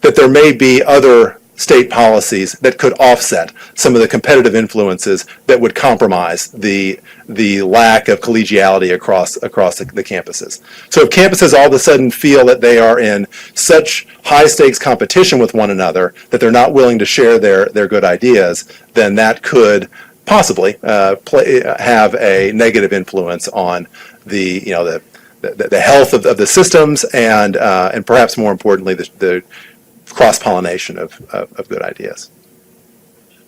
there may be other state policies that could offset some of the competitive influences that would compromise the lack of collegiality across the campuses. So if campuses all of a sudden feel that they are in such high stakes competition with one another that they're not willing to share their good ideas, then that could possibly have a negative influence on the health of the systems and perhaps more importantly the cross-pollination of good ideas.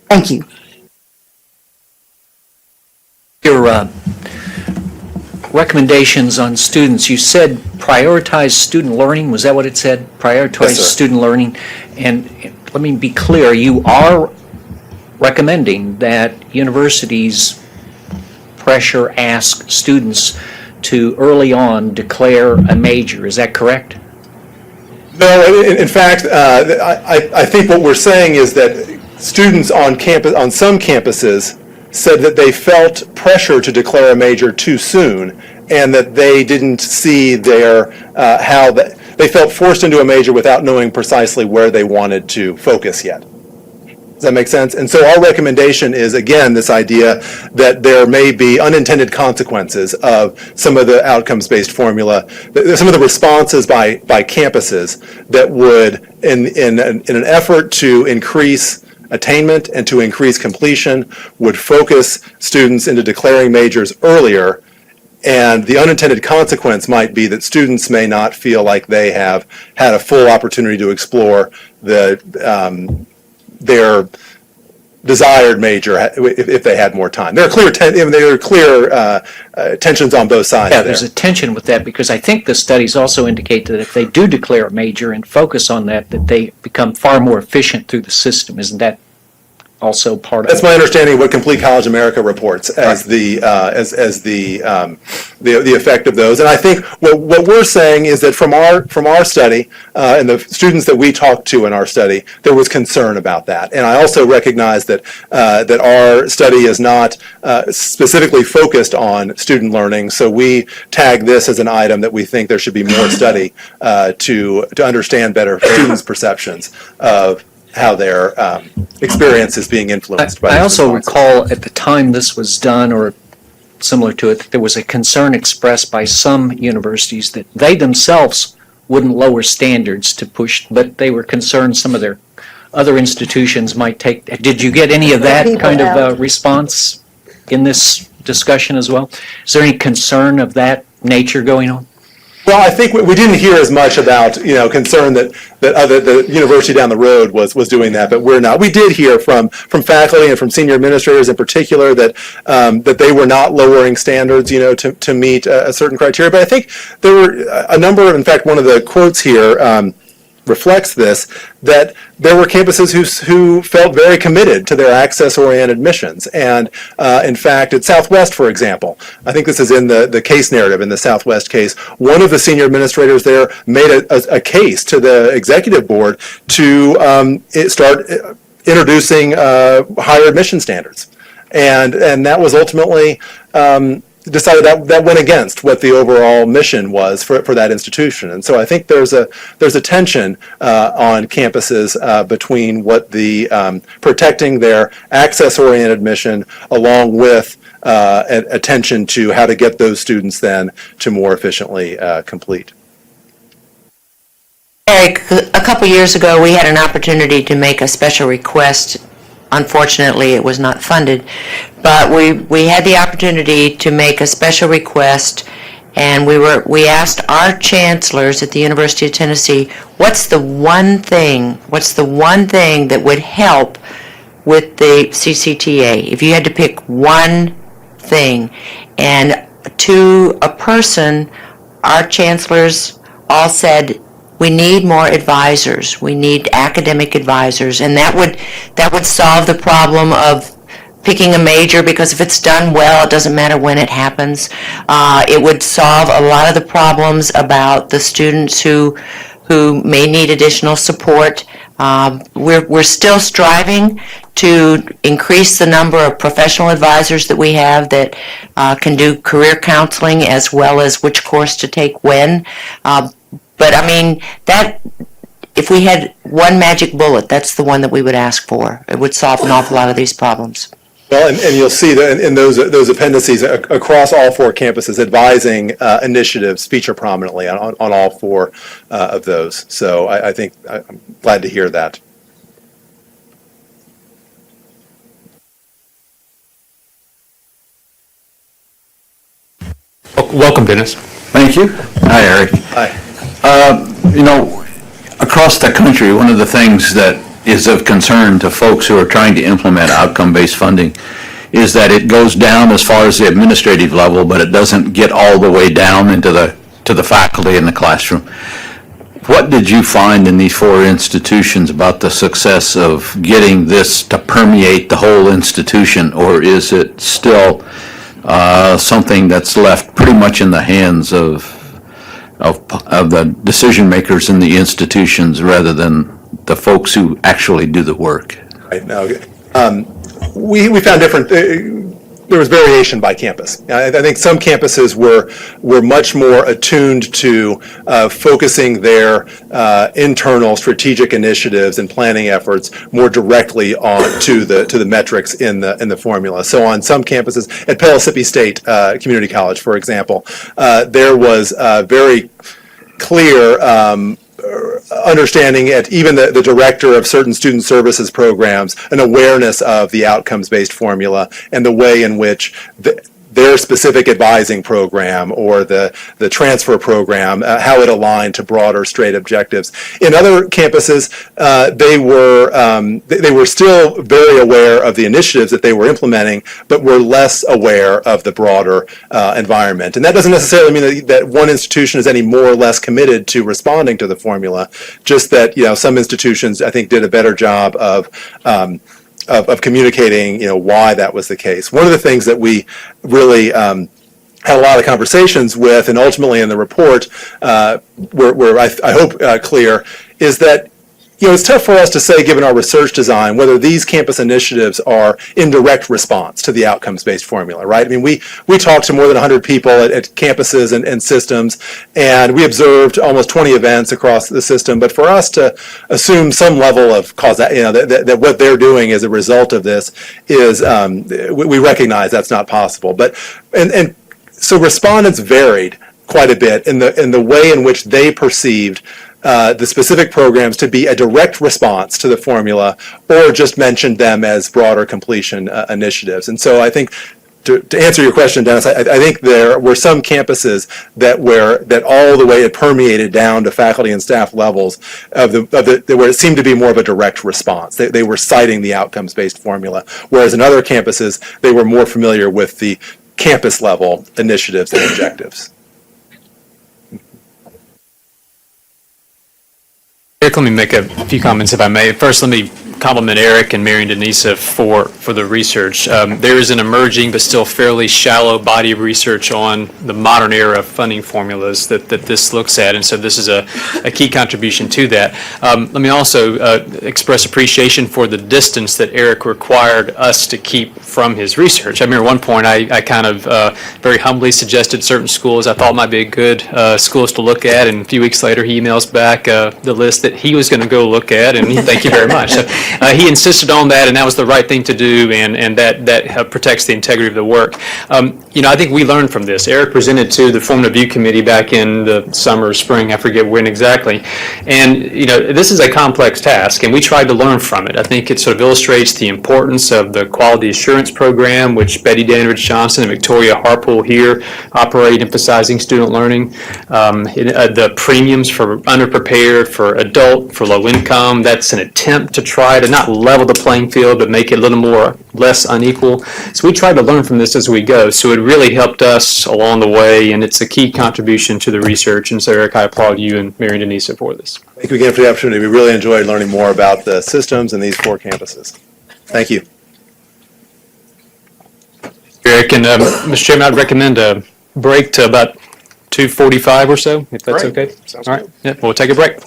Thank you. Your recommendations on students, you said prioritize student learning. Was that what it said? Prioritize Yes, sir. student learning. And let me be clear, you are recommending that universities ask students to early on declare a major. Is that correct? No, in fact, I think what we're saying is that students on some campuses said that they felt pressure to declare a major too soon, and that they didn't see they felt forced into a major without knowing precisely where they wanted to focus yet. Does that make sense? And so our recommendation is, again, this idea that there may be unintended consequences of some of the outcomes-based formula, some of the responses by campuses that would, in an effort to increase attainment and to increase completion, would focus students into declaring majors earlier. And the unintended consequence might be that students may not feel like they have had a full opportunity to explore their desired major if they had more time. There are clear tensions on both sides. Yeah, there's a tension with that because I think the studies also indicate that if they do declare a major and focus on that they become far more efficient through the system. Isn't that also part of it? That's my understanding of what Complete College America reports as the effect of those. And I think what we're saying is that from our study and the students that we talked to in our study, there was concern about that. And I also recognize that our study is not specifically focused on student learning, so we tag this as an item that we think there should be more study to understand better students' perceptions of how their experience is being influenced by I these also responses. recall at the time this was done, or similar to it, that there was a concern expressed by some universities that they themselves wouldn't lower standards to push, but they were concerned some of their other institutions might take. Did you get any of that kind of response in this discussion as well? Is there any concern of that nature going on? Well, I think we didn't hear as much about, concern that the university down the road was doing that, but we're not. We did hear from faculty and from senior administrators in particular that they were not lowering standards, to meet a certain criteria. But I think there were a number of, in fact, one of the quotes here reflects this, that there were campuses who felt very committed to their access-oriented missions. And in fact, at Southwest, for example, I think this is in the case narrative in the Southwest case, one of the senior administrators there made a case to the executive board to start introducing higher admission standards. And that was ultimately decided that went against what the overall mission was for that institution. And so I think there's a tension on campuses between what the protecting their access-oriented mission along with attention to how to get those students then to more efficiently complete. Eric, a couple years ago, we had an opportunity to make a special request. Unfortunately, it was not funded, but we had the opportunity to make a special request, and we asked our chancellors at the University of Tennessee, what's the one thing that would help with the CCTA? If you had to pick one thing, and to a person, our chancellors all said, we need more advisors. We need academic advisors, and that would solve the problem of picking a major, because if it's done well, it doesn't matter when it happens. It would solve a lot of the problems about the students who may need additional support. We're still striving to increase the number of professional advisors that we have that can do career counseling as well as which course to take when. But I mean, that if we had one magic bullet, that's the one that we would ask for. It would solve an awful lot of these problems. Well, and you'll see that in those appendices across all 4 campuses, advising initiatives feature prominently on all 4 of those. So I think I'm glad to hear that. Welcome, Dennis. Thank you. Hi, Eric. Hi. You know, across the country, one of the things that is of concern to folks who are trying to implement outcome-based funding is that it goes down as far as the administrative level, but it doesn't get all the way down into the faculty in the classroom. What did you find in these 4 institutions about the success of getting this to permeate the whole institution, or is it still something that's left pretty much in the hands of the decision makers in the institutions rather than the folks who actually do the work? Right. Now, we found different. There was variation by campus. I think some campuses were much more attuned to focusing their internal strategic initiatives and planning efforts more directly on to the metrics in the formula. So on some campuses, at Pellissippi State Community College, for example, there was very clear understanding at even the director of certain student services programs, an awareness of the outcomes-based formula and the way in which their specific advising program or the transfer program, how it aligned to broader straight objectives. In other campuses, they were still very aware of the initiatives that they were implementing, but were less aware of the broader environment. And that doesn't necessarily mean that one institution is any more or less committed to responding to the formula, just that, some institutions, I think, did a better job of communicating, why that was the case. One of the things that we really had a lot of conversations with, and ultimately in the report, were I hope clear, is that it's tough for us to say, given our research design, whether these campus initiatives are in direct response to the outcomes-based formula, right? I mean, we talked to more than 100 people at campuses and systems, and we observed almost 20 events across the system. But for us to assume some level of cause, that what they're doing as a result of this is, we recognize that's not possible. But and so respondents varied quite a bit in the way in which they perceived the specific programs to be a direct response to the formula, or just mentioned them as broader completion initiatives. And so I think, to answer your question, Dennis, I think there were some campuses that all the way it permeated down to faculty and staff levels where it seemed to be more of a direct response. They were citing the outcomes-based formula, whereas in other campuses, they were more familiar with the campus level initiatives and objectives. Eric, let me make a few comments if I may. First, let me compliment Eric and Mary and Denisa for the research. There is an emerging but still fairly shallow body of research on the modern era funding formulas that this looks at, and so this is a key contribution to that. Let me also express appreciation for the distance that Eric required us to keep from his research. I remember at one point I kind of very humbly suggested certain schools I thought might be a good schools to look at, and a few weeks later he emails back the list that he was going to go look at, and thank you very much. So, he insisted on that, and that was the right thing to do, and that protects the integrity of the work. I think we learned from this. Eric presented to the Formative View Committee back in the summer or spring, I forget when exactly, and this is a complex task, and we tried to learn from it. I think it sort of illustrates the importance of the Quality Assurance Program, which Betty Dandridge Johnson and Victoria Harpool here operate, emphasizing student learning. The premiums for underprepared, for adult, for low income, that's an attempt to try to not level the playing field, but make it a little less unequal. So we try to learn from this as we go. So it really helped us along the way, and it's a key contribution to the research. And so, Eric, I applaud you and Mary and Denisa for this. Thank you again for the opportunity. We really enjoyed learning more about the systems and these 4 campuses. Thank you. Eric, and Mr. Chairman, I'd recommend a break to about 2:45 or so, if that's Great. okay. Sounds All right, good. yeah, we'll take a break.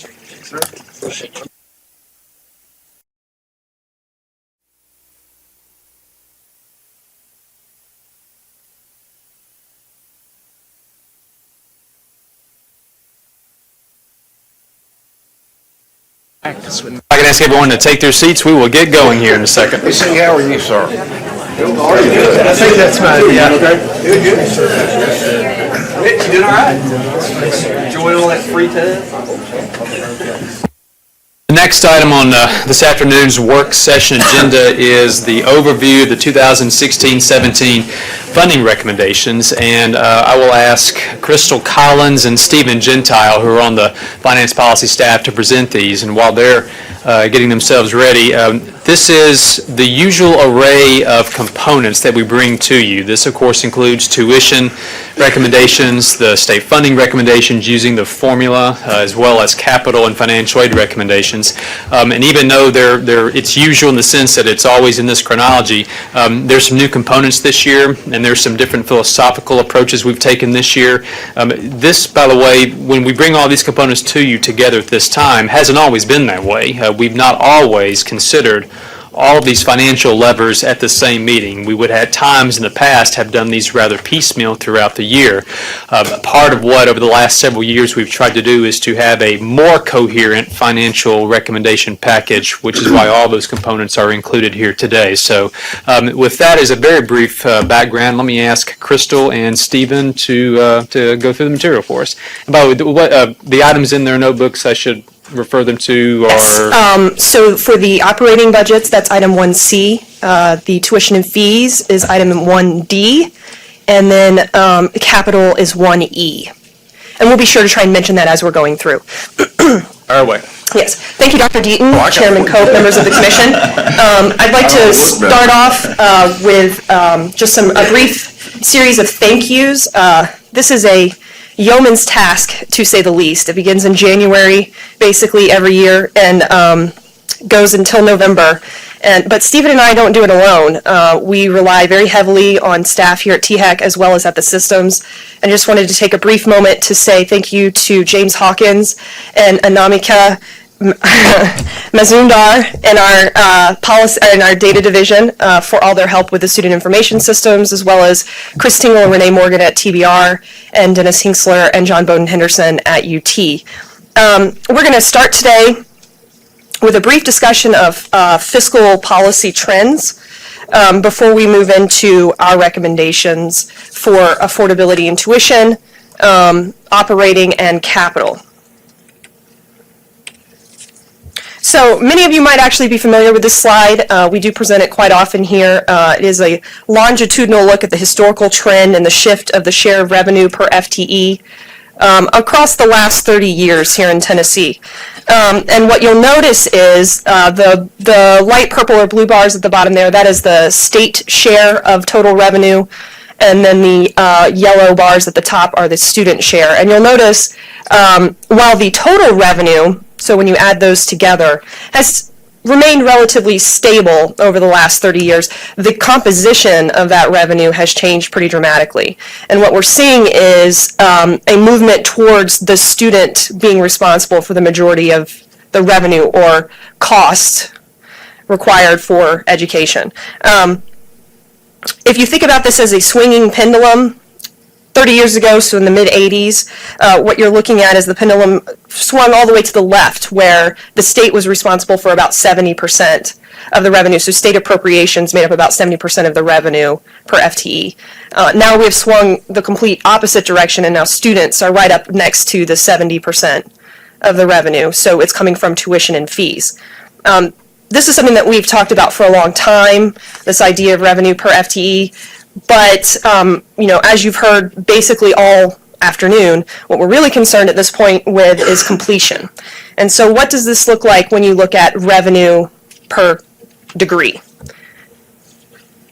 I can ask everyone to take their seats. We will get going here in a second. Hey, say, how are you, sir? I think that's fine, yeah. You doing all right? Enjoying all that free time? The next item on this afternoon's work session agenda is the overview of the 2016-17 funding recommendations, and I will ask Crystal Collins and Stephen Gentile, who are on the finance policy staff, to present these. And while they're getting themselves ready, this is the usual array of components that we bring to you. This, of course, includes tuition recommendations, the state funding recommendations using the formula, as well as capital and financial aid recommendations. And even though it's usual in the sense that it's always in this chronology, there's some new components this year, and there's some different philosophical approaches we've taken this year. This, by the way, when we bring all these components to you together at this time, hasn't always been that way. We've not always considered all of these financial levers at the same meeting. We would at times in the past have done these rather piecemeal throughout the year. Part of what over the last several years we've tried to do is to have a more coherent financial recommendation package, which is why all those components are included here today. So with that as a very brief background, let me ask Crystal and Stephen to go through the material for us. And by the way, the items in their notebooks I should refer them to? Or Yes. So for the operating budgets, that's item 1C. The tuition and fees is item 1D. And then capital is 1E. And we'll be sure to try and mention that as we're going through. our way. Yes. Thank you, Dr. Deaton, Chairman Cope, members of the commission. I'd like to start off with just a brief series of thank yous. This is a yeoman's task, to say the least. It begins in January, basically every year, and goes until November. But Stephen and I don't do it alone. We rely very heavily on staff here at THEC as well as at the systems. And just wanted to take a brief moment to say thank you to James Hawkins and Anamika Mazumdar in our policy in our data division for all their help with the student information systems, as well as Chris Tingle and Renee Morgan at TBR, and Dennis Hinksler and John Bowden Henderson at UT. We're going to start today with a brief discussion of fiscal policy trends before we move into our recommendations for affordability and tuition, operating, and capital. So many of you might actually be familiar with this slide. We do present it quite often here. It is a longitudinal look at the historical trend and the shift of the share of revenue per FTE across the last 30 years here in Tennessee. And what you'll notice is the light purple or blue bars at the bottom there, that is the state share of total revenue. And then the yellow bars at the top are the student share. And you'll notice while the total revenue, so when you add those together, has remained relatively stable over the last 30 years, the composition of that revenue has changed pretty dramatically. And what we're seeing is a movement towards the student being responsible for the majority of the revenue or cost required for education. If you think about this as a swinging pendulum, 30 years ago, so in the mid-'80s, what you're looking at is the pendulum swung all the way to the left, where the state was responsible for about 70% of the revenue. So state appropriations made up about 70% of the revenue per FTE. Now we have swung the complete opposite direction, and now students are right up next to the 70% of the revenue. So it's coming from tuition and fees. This is something that we've talked about for a long time, this idea of revenue per FTE. But, as you've heard basically all afternoon, what we're really concerned at this point with is completion. And so what does this look like when you look at revenue per degree?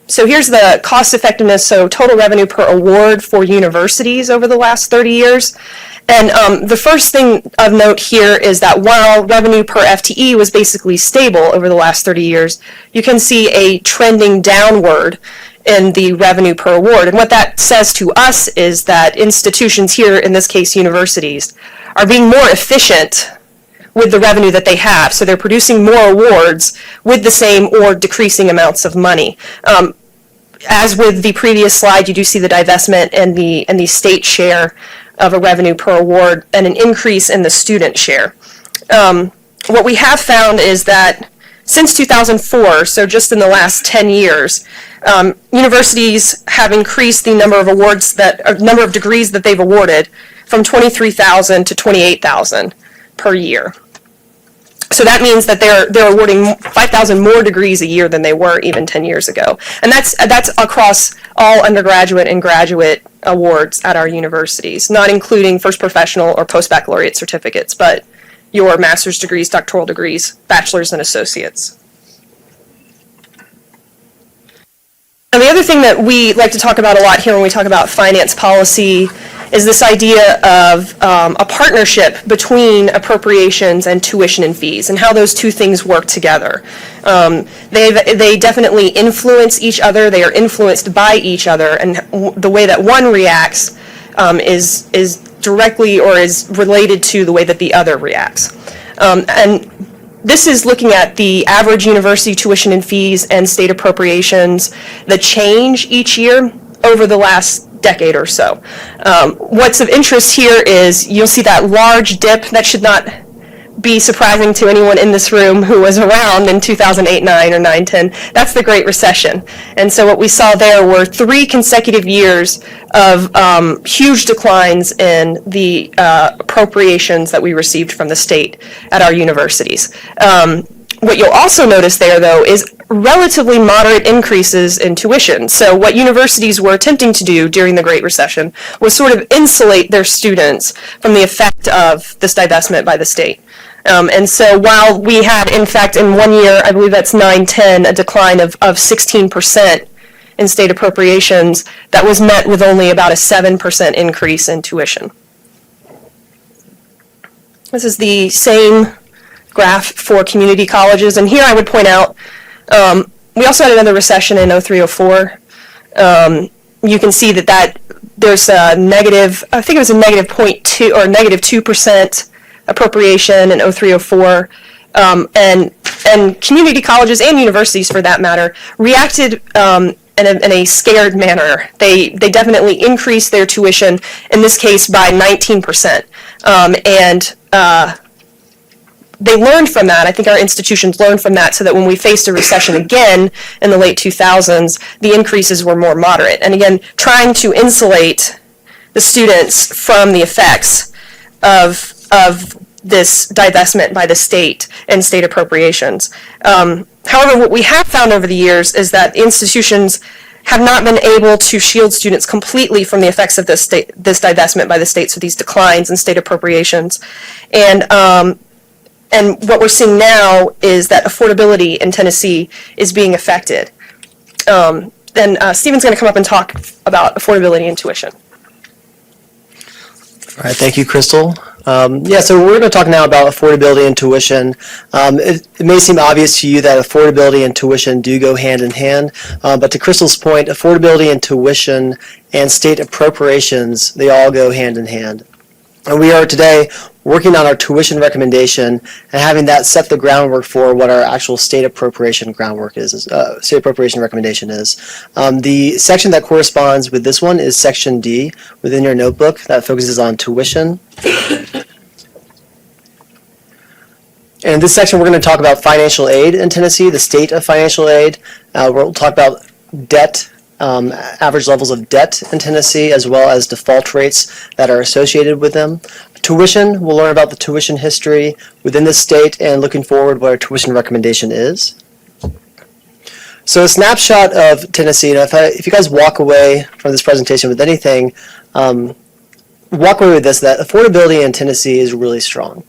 So here's the cost effectiveness, so total revenue per award for universities over the last 30 years. And the first thing of note here is that while revenue per FTE was basically stable over the last 30 years, you can see a trending downward in the revenue per award. And what that says to us is that institutions here, in this case universities, are being more efficient with the revenue that they have. So they're producing more awards with the same or decreasing amounts of money. As with the previous slide, you do see the divestment and the state share of a revenue per award and an increase in the student share. what we have found is that since 2004, so just in the last 10 years, universities have increased the number of number of degrees that they've awarded from 23,000 to 28,000 per year. So that means that they're awarding 5,000 more degrees a year than they were even 10 years ago. And that's across all undergraduate and graduate awards at our universities, not including first professional or post-baccalaureate certificates, but your master's degrees, doctoral degrees, bachelor's and associates. And the other thing that we like to talk about a lot here when we talk about finance policy is this idea of a partnership between appropriations and tuition and fees, and how those two things work together. They definitely influence each other. They are influenced by each other, and the way that one reacts is directly or is related to the way that the other reacts. And this is looking at the average university tuition and fees and state appropriations, the change each year over the last decade or so. What's of interest here is you'll see that large dip. That should not be surprising to anyone in this room who was around in 2008, 9, or 9, 10. That's the Great Recession. And so what we saw there were 3 consecutive years of huge declines in the appropriations that we received from the state at our universities. What you'll also notice there, though, is relatively moderate increases in tuition. So what universities were attempting to do during the Great Recession was sort of insulate their students from the effect of this divestment by the state. And so while we had, in fact, in one year, I believe that's 9-10, a decline of 16% in state appropriations, that was met with only about a 7% increase in tuition. This is the same graph for community colleges, and here I would point out, we also had another recession in 03-04. You can see that there's a negative, I think it was a negative 0.2 or negative 2% appropriation in 03-04, and community colleges and universities, for that matter, reacted in a scared manner. They definitely increased their tuition, in this case by 19%, and they learned from that. I think our institutions learned from that, so that when we faced a recession again in the late 2000s, the increases were more moderate. And again, trying to insulate the students from the effects of this divestment by the state and state appropriations. However, what we have found over the years is that institutions have not been able to shield students completely from the effects of this divestment by the state, so these declines in state appropriations. And what we're seeing now is that affordability in Tennessee is being affected. Then Stephen's going to come up and talk about affordability and tuition. All right, thank you, Crystal. So we're going to talk now about affordability and tuition. It may seem obvious to you that affordability and tuition do go hand in hand, but to Crystal's point, affordability and tuition and state appropriations, they all go hand in hand. And we are today working on our tuition recommendation and having that set the groundwork for what our actual state appropriation groundwork is, state appropriation recommendation is. The section that corresponds with this one is Section D within your notebook that focuses on tuition. And in this section, we're going to talk about financial aid in Tennessee, the state of financial aid. We'll talk about debt, average levels of debt in Tennessee, as well as default rates that are associated with them. Tuition, we'll learn about the tuition history within the state and looking forward what our tuition recommendation is. So a snapshot of Tennessee, if you guys walk away from this presentation with anything, walk away with this, that affordability in Tennessee is really strong.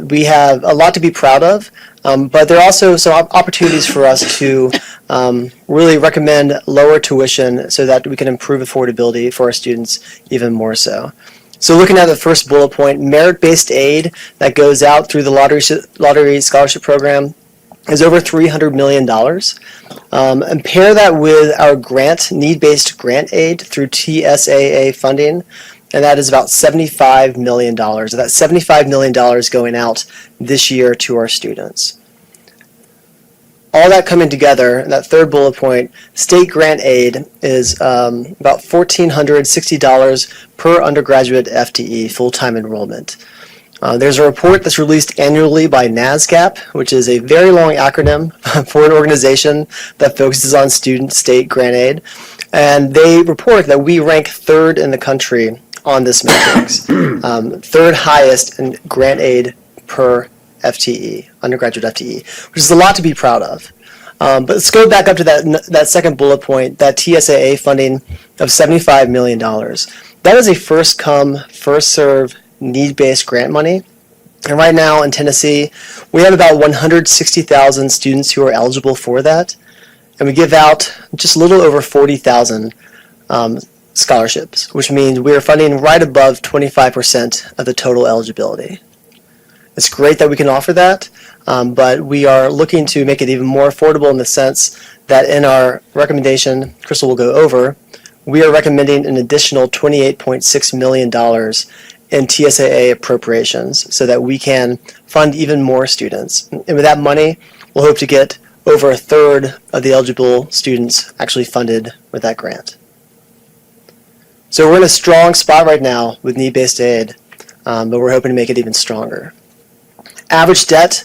We have a lot to be proud of, but there are also some opportunities for us to really recommend lower tuition so that we can improve affordability for our students even more so. So looking at the first bullet point, merit-based aid that goes out through the lottery scholarship program is over $300 million. And pair that with our need-based grant aid through TSAA funding, and that is about $75 million. That's $75 million going out this year to our students. All that coming together, and that third bullet point, state grant aid is about $1,460 per undergraduate FTE, full-time enrollment. There's a report that's released annually by NASGAP, which is a very long acronym for an organization that focuses on student state grant aid. And they report that we rank third in the country on this metrics, third highest in grant aid per FTE, undergraduate FTE, which is a lot to be proud of. But let's go back up to that second bullet point, that TSAA funding of $75 million. That is a first come, first serve, need-based grant money. And right now in Tennessee, we have about 160,000 students who are eligible for that. And we give out just a little over 40,000 scholarships, which means we are funding right above 25% of the total eligibility. It's great that we can offer that, but we are looking to make it even more affordable in the sense that in our recommendation, Crystal will go over, we are recommending an additional $28.6 million in TSAA appropriations so that we can fund even more students. And with that money, we'll hope to get over a third of the eligible students actually funded with that grant. So we're in a strong spot right now with need-based aid, but we're hoping to make it even stronger. Average debt,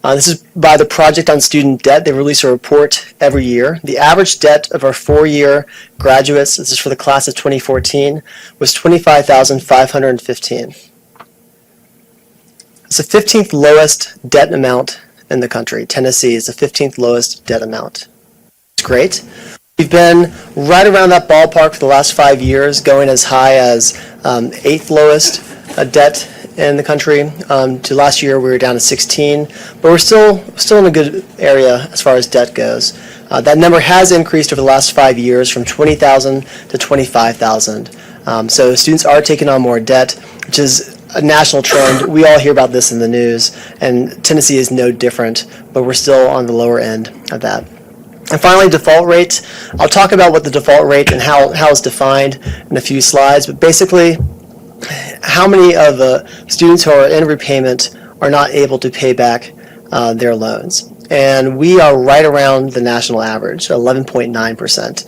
this is by the Project on Student Debt. They release a report every year. The average debt of our four-year graduates, this is for the class of 2014, was $25,515. It's the 15th lowest debt amount in the country. Tennessee is the 15th lowest debt amount. It's great. We've been right around that ballpark for the last 5 years, going as high as 8th lowest debt in the country. To last year, we were down to 16, but we're still in a good area as far as debt goes. That number has increased over the last 5 years from 20,000 to 25,000. So students are taking on more debt, which is a national trend. We all hear about this in the news, and Tennessee is no different, but we're still on the lower end of that. And finally, default rate. I'll talk about what the default rate and how it's defined in a few slides, but basically, how many of the students who are in repayment are not able to pay back their loans. And we are right around the national average, 11.9%.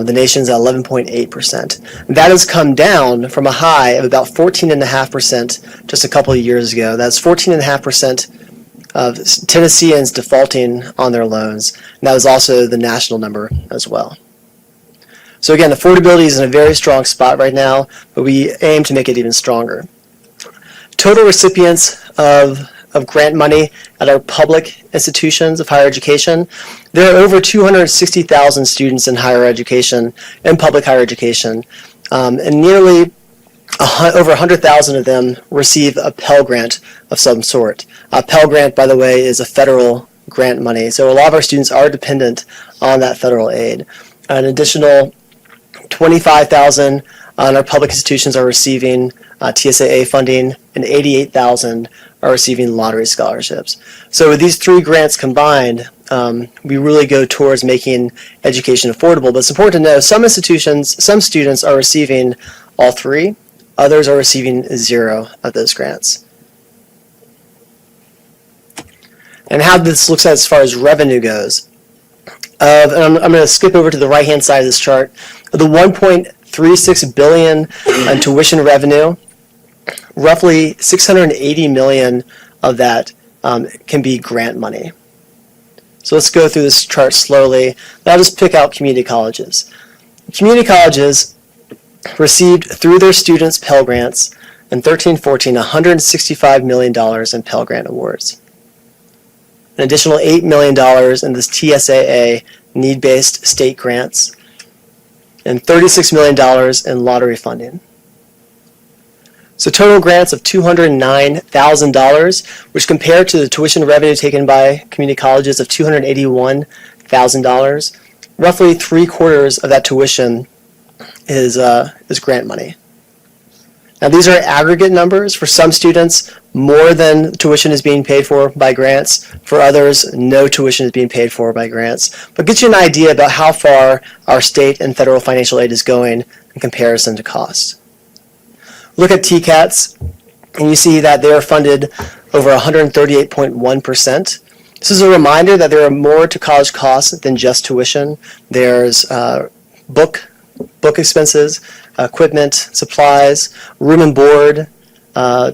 The nation's at 11.8%. That has come down from a high of about 14.5% just a couple of years ago. That's 14.5% of Tennesseans defaulting on their loans. And that was also the national number as well. So again, affordability is in a very strong spot right now, but we aim to make it even stronger. Total recipients of grant money at our public institutions of higher education, there are over 260,000 students in higher education, in public higher education, and nearly over 100,000 of them receive a Pell Grant of some sort. A Pell Grant, by the way, is a federal grant money, so a lot of our students are dependent on that federal aid. An additional 25,000 on our public institutions are receiving TSAA funding, and 88,000 are receiving lottery scholarships. So with these three grants combined, we really go towards making education affordable. But it's important to know some institutions, some students are receiving all three, others are receiving 0 of those grants. And how this looks at as far as revenue goes. And I'm going to skip over to the right-hand side of this chart. The $1.36 billion in tuition revenue, roughly $680 million of that can be grant money. So let's go through this chart slowly. I'll just pick out community colleges. Community colleges received through their students' Pell Grants in 13-14 $165 million in Pell Grant awards. An additional $8 million in this TSAA need-based state grants, and $36 million in lottery funding. So total grants of $209,000, which compared to the tuition revenue taken by community colleges of $281,000, roughly 3/4 of that tuition is grant money. Now these are aggregate numbers. For some students, more than tuition is being paid for by grants. For others, no tuition is being paid for by grants. But it gives you an idea about how far our state and federal financial aid is going in comparison to costs. Look at TCATs, and you see that they are funded over 138.1%. This is a reminder that there are more to college costs than just tuition. There's book expenses, equipment, supplies, room and board,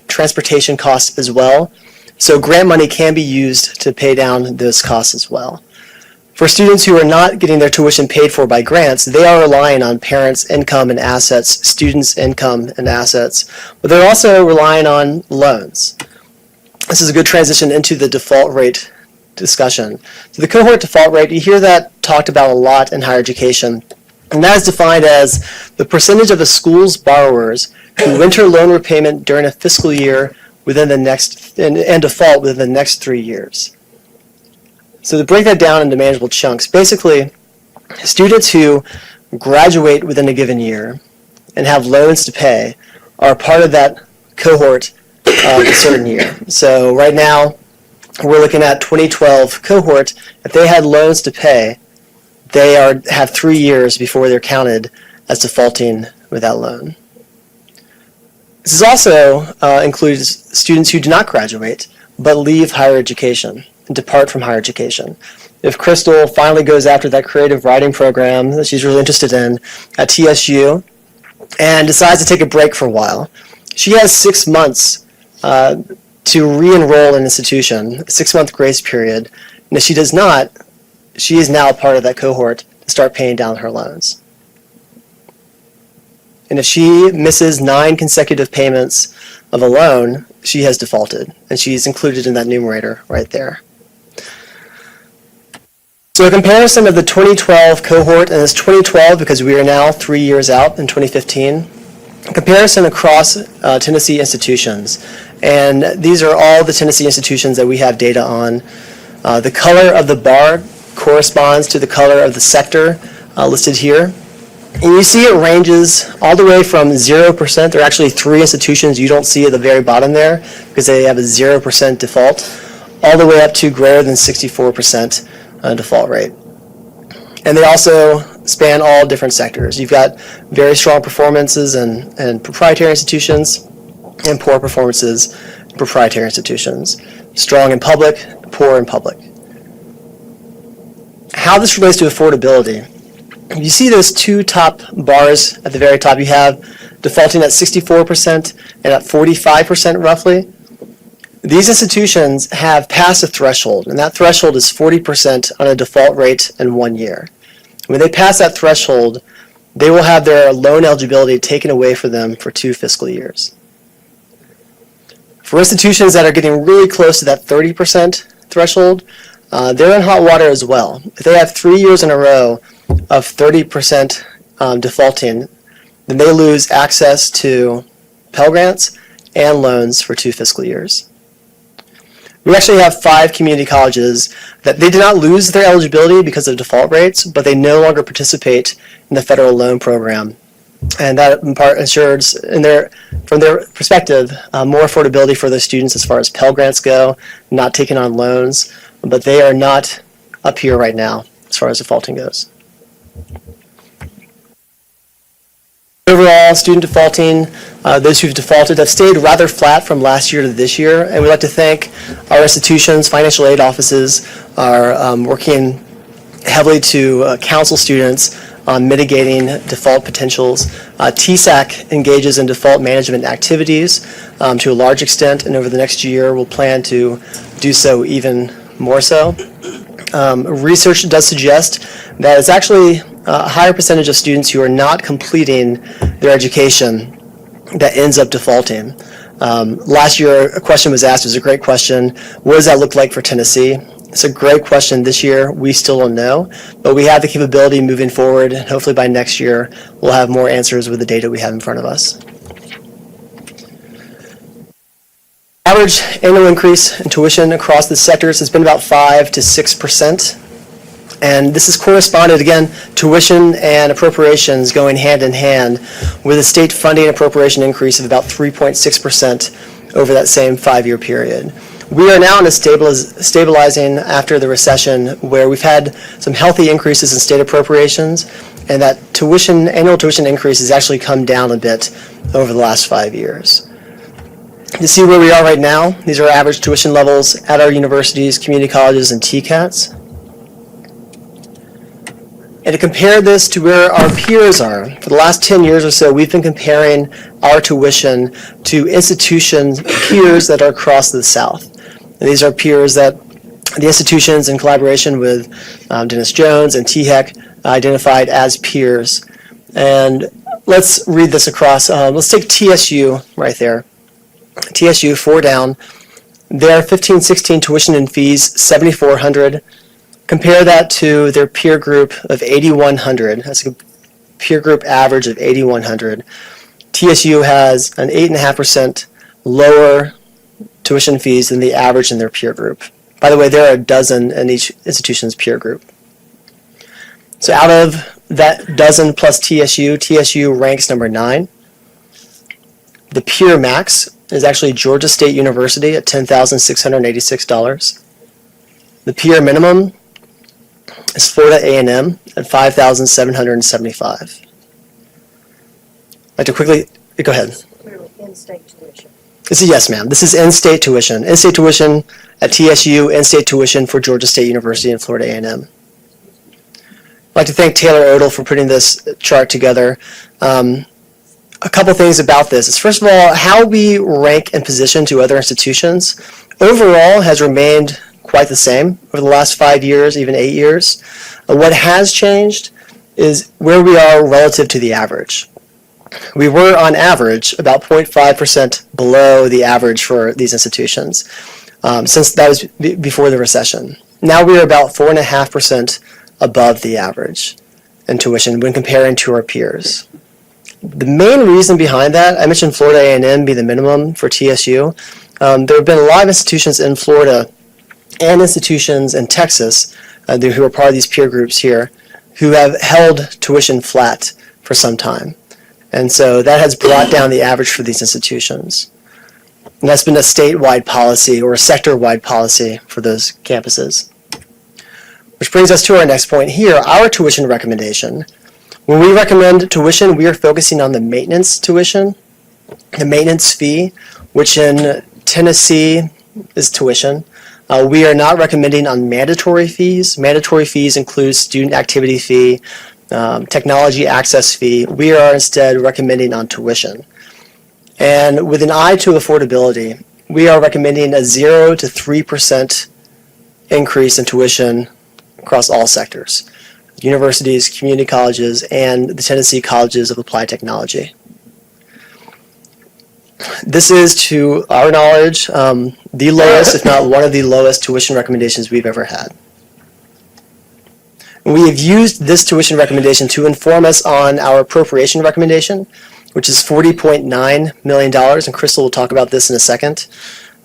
transportation costs as well. So grant money can be used to pay down those costs as well. For students who are not getting their tuition paid for by grants, they are relying on parents' income and assets, students' income and assets, but they're also relying on loans. This is a good transition into the default rate discussion. So the cohort default rate, you hear that talked about a lot in higher education, and that is defined as the percentage of the school's borrowers who enter loan repayment during a fiscal year within the next, and default within the next 3 years. So to break that down into manageable chunks, basically, students who graduate within a given year and have loans to pay are part of that cohort of a certain year. So right now, we're looking at 2012 cohort. If they had loans to pay, they have 3 years before they're counted as defaulting with that loan. This is also includes students who do not graduate but leave higher education and depart from higher education. If Crystal finally goes after that creative writing program that she's really interested in at TSU and decides to take a break for a while, she has 6 months to re-enroll in an institution, a 6-month grace period, and if she does not, she is now part of that cohort to start paying down her loans. And if she misses 9 consecutive payments of a loan, she has defaulted, and she's included in that numerator right there. So a comparison of the 2012 cohort, and it's 2012 because we are now 3 years out in 2015, a comparison across Tennessee institutions. And these are all the Tennessee institutions that we have data on. The color of the bar corresponds to the color of the sector listed here. And you see it ranges all the way from 0%. There are actually 3 institutions you don't see at the very bottom there because they have a 0% default, all the way up to greater than 64% default rate. And they also span all different sectors. You've got very strong performances in proprietary institutions and poor performances in proprietary institutions. Strong in public, poor in public. How this relates to affordability. You see those 2 top bars at the very top. You have defaulting at 64% and at 45% roughly. These institutions have passed a threshold, and that threshold is 40% on a default rate in 1 year. When they pass that threshold, they will have their loan eligibility taken away from them for 2 fiscal years. For institutions that are getting really close to that 30% threshold, they're in hot water as well. If they have 3 years in a row of 30% defaulting, then they lose access to Pell Grants and loans for 2 fiscal years. We actually have 5 community colleges that they did not lose their eligibility because of default rates, but they no longer participate in the federal loan program. And that in part ensures, from their perspective, more affordability for those students as far as Pell Grants go, not taking on loans, but they are not up here right now as far as defaulting goes. Overall, student defaulting, those who've defaulted have stayed rather flat from last year to this year, and we'd like to thank our institutions, financial aid offices are working heavily to counsel students on mitigating default potentials. THEC engages in default management activities to a large extent, and over the next year we'll plan to do so even more so. Research does suggest that it's actually a higher percentage of students who are not completing their education that ends up defaulting. Last year, a question was asked, it was a great question, what does that look like for Tennessee? It's a great question this year. We still don't know, but we have the capability moving forward, and hopefully by next year, we'll have more answers with the data we have in front of us. Average annual increase in tuition across the sectors has been about 5 to 6%. And this is corresponded, again, tuition and appropriations going hand in hand with a state funding appropriation increase of about 3.6% over that same 5-year period. We are now in a stabilizing after the recession where we've had some healthy increases in state appropriations, and that annual tuition increase has actually come down a bit over the last 5 years. You see where we are right now. These are average tuition levels at our universities, community colleges, and TCATs. And to compare this to where our peers are, for the last 10 years or so, we've been comparing our tuition to institutions, peers that are across the South. And these are peers that the institutions, in collaboration with Dennis Jones and THEC, identified as peers. And let's read this across. Let's take TSU right there. TSU, 4 down. Their 15-16 tuition and fees, $7,400. Compare that to their peer group of 8,100. That's a peer group average of 8,100. TSU has an 8.5% lower tuition fees than the average in their peer group. By the way, there are a dozen in each institution's peer group. So out of that dozen plus TSU ranks number 9. The peer max is actually Georgia State University at $10,686. The peer minimum is Florida A&M at $5,775. I'd like to quickly, go ahead. In-state tuition. This is, yes, ma'am. This is in-state tuition. In-state tuition at TSU, in-state tuition for Georgia State University and Florida A&M. I'd like to thank Taylor Odell for putting this chart together. A couple things about this is, first of all, how we rank and position to other institutions overall has remained quite the same over the last 5 years, even 8 years. What has changed is where we are relative to the average. We were, on average, about 0.5% below the average for these institutions, since that was before the recession. Now we are about 4.5% above the average in tuition when comparing to our peers. The main reason behind that, I mentioned Florida A&M be the minimum for TSU. There have been a lot of institutions in Florida and institutions in Texas who are part of these peer groups here who have held tuition flat for some time. And so that has brought down the average for these institutions. And that's been a statewide policy or a sector-wide policy for those campuses. Which brings us to our next point here, our tuition recommendation. When we recommend tuition, we are focusing on the maintenance tuition, the maintenance fee, which in Tennessee is tuition. We are not recommending on mandatory fees. Mandatory fees include student activity fee, technology access fee. We are instead recommending on tuition. And with an eye to affordability, we are recommending a 0 to 3% increase in tuition across all sectors: universities, community colleges, and the Tennessee Colleges of Applied Technology. This is, to our knowledge, the lowest, if not one of the lowest tuition recommendations we've ever had. We have used this tuition recommendation to inform us on our appropriation recommendation, which is $40.9 million, and Crystal will talk about this in a second.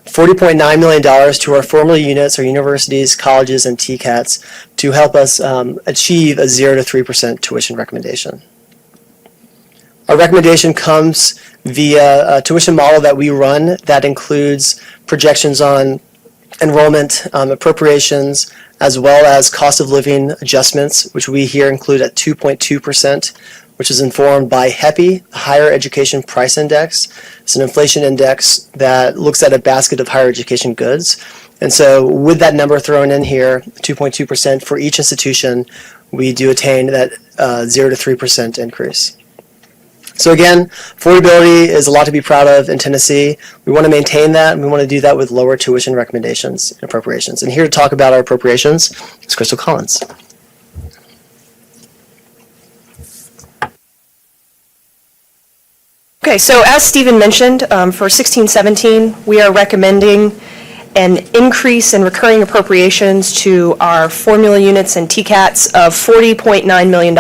$40.9 million to our formal units, our universities, colleges, and TCATs to help us achieve a 0 to 3% tuition recommendation. Our recommendation comes via a tuition model that we run that includes projections on enrollment, appropriations, as well as cost of living adjustments, which we here include at 2.2%, which is informed by HEPI, the Higher Education Price Index. It's an inflation index that looks at a basket of higher education goods. And so with that number thrown in here, 2.2% for each institution, we do attain that 0 to 3% increase. So again, affordability is a lot to be proud of in Tennessee. We want to maintain that, and we want to do that with lower tuition recommendations and appropriations. And here to talk about our appropriations is Crystal Collins. Okay, so as Stephen mentioned, for 16-17, we are recommending an increase in recurring appropriations to our formula units and TCATs of $40.9 million.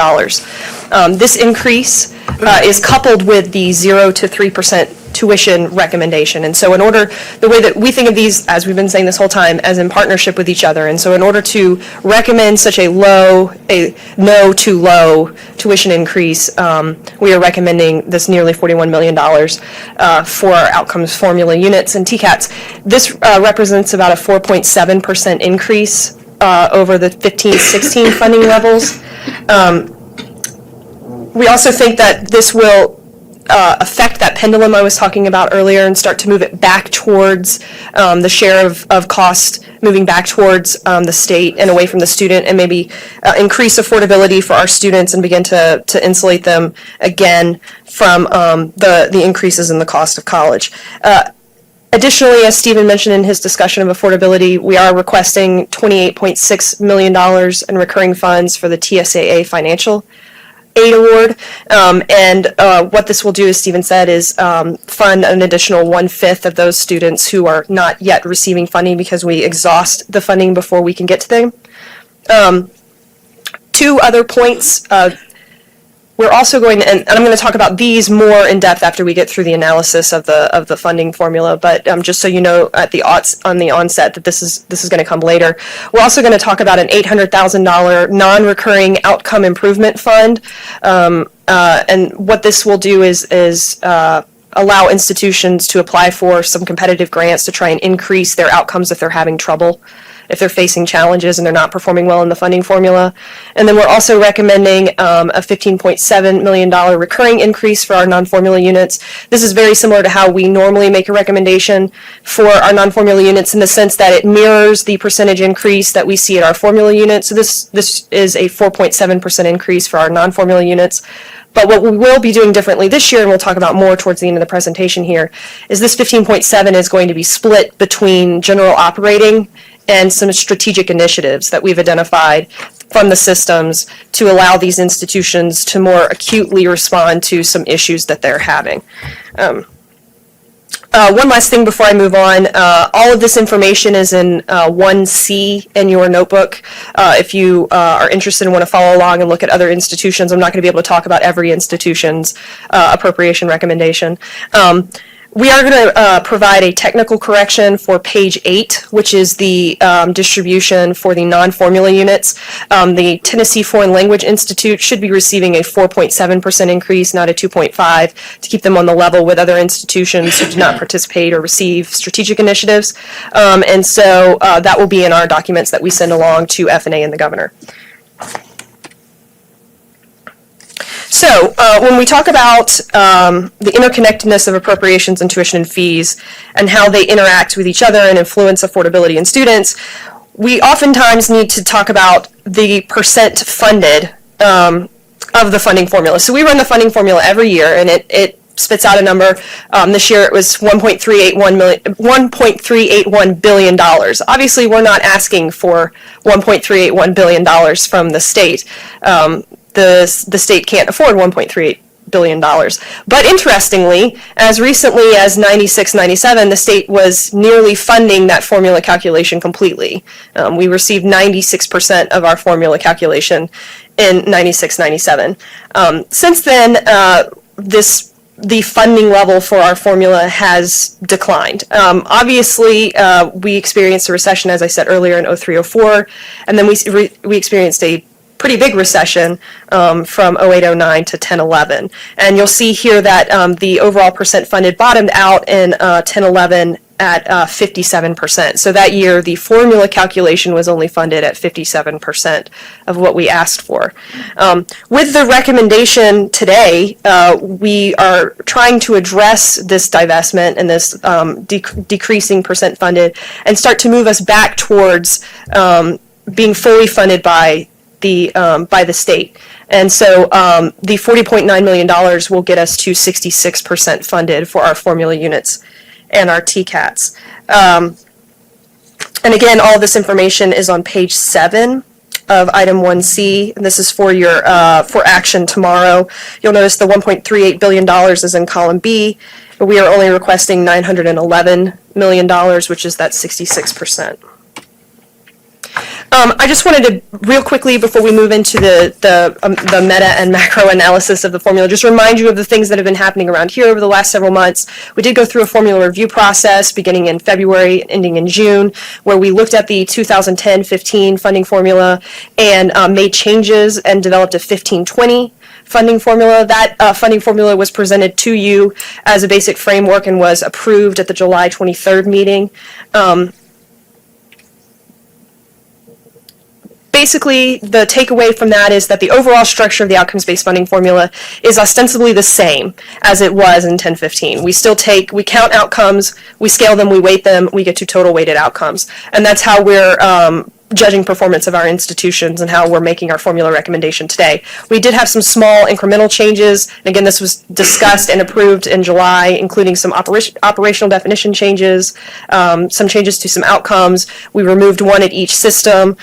This increase is coupled with the 0 to 3% tuition recommendation. And so the way that we think of these, as we've been saying this whole time, as in partnership with each other. And so in order to recommend such a no to low tuition increase, we are recommending this nearly $41 million for our outcomes formula units and TCATs. This represents about a 4.7% increase over the 15-16 funding levels. We also think that this will affect that pendulum I was talking about earlier and start to move it back towards the share of cost, moving back towards the state and away from the student, and maybe increase affordability for our students and begin to insulate them again from the increases in the cost of college. Additionally, as Stephen mentioned in his discussion of affordability, we are requesting $28.6 million in recurring funds for the TSAA financial aid award. And what this will do, as Stephen said, is fund an additional 1/5 of those students who are not yet receiving funding because we exhaust the funding before we can get to them. Two other points. We're also going to, and I'm going to talk about these more in depth after we get through the analysis of the funding formula, but just so you know at on the onset that this is going to come later. We're also going to talk about an $800,000 non-recurring outcome improvement fund, and what this will do is allow institutions to apply for some competitive grants to try and increase their outcomes if they're having trouble, if they're facing challenges and they're not performing well in the funding formula. And then we're also recommending a $15.7 million recurring increase for our non-formula units. This is very similar to how we normally make a recommendation for our non-formula units in the sense that it mirrors the percentage increase that we see at our formula units. So this is a 4.7% increase for our non-formula units. But what we will be doing differently this year, and we'll talk about more towards the end of the presentation here, is this 15.7 is going to be split between general operating and some strategic initiatives that we've identified from the systems to allow these institutions to more acutely respond to some issues that they're having. One last thing before I move on, all of this information is in 1C in your notebook. If you are interested and want to follow along and look at other institutions, I'm not going to be able to talk about every institution's appropriation recommendation. We are going to provide a technical correction for page 8, which is the distribution for the non-formula units. The Tennessee Foreign Language Institute should be receiving a 4.7% increase, not a 2.5%, to keep them on the level with other institutions who do not participate or receive strategic initiatives. And so that will be in our documents that we send along to F&A and the governor. So when we talk about the interconnectedness of appropriations and tuition and fees and how they interact with each other and influence affordability in students, we oftentimes need to talk about the percent funded of the funding formula. So we run the funding formula every year, and it spits out a number. This year it was $1.381 billion. Obviously, we're not asking for $1.381 billion from the state. The state can't afford $1.38 billion. But interestingly, as recently as 96-97, the state was nearly funding that formula calculation completely. We received 96% of our formula calculation in 96-97. Since then, the funding level for our formula has declined. Obviously, we experienced a recession, as I said earlier, in 03-04, and then we experienced a pretty big recession from 08-09 to 10-11. And you'll see here that the overall percent funded bottomed out in 10-11 at 57%. So that year, the formula calculation was only funded at 57% of what we asked for. With the recommendation today, we are trying to address this divestment and this decreasing percent funded and start to move us back towards being fully funded by the state. And so the $40.9 million will get us to 66% funded for our formula units and our TCATs. And again, all of this information is on page 7 of item 1C, and this is for your for action tomorrow. You'll notice the $1.38 billion is in column B, but we are only requesting $911 million, which is that 66%. I just wanted to, real quickly, before we move into the meta and macro analysis of the formula, just remind you of the things that have been happening around here over the last several months. We did go through a formula review process beginning in February, ending in June, where we looked at the 2010-15 funding formula and made changes and developed a 15-20 funding formula. That funding formula was presented to you as a basic framework and was approved at the July 23rd meeting. basically, the takeaway from that is that the overall structure of the outcomes-based funding formula is ostensibly the same as it was in 1015. We count outcomes, we scale them, we weight them, we get to total weighted outcomes. And that's how we're judging performance of our institutions and how we're making our formula recommendation today. We did have some small incremental changes. And again, this was discussed and approved in July, including some operational definition changes, some changes to some outcomes. We removed one at each system.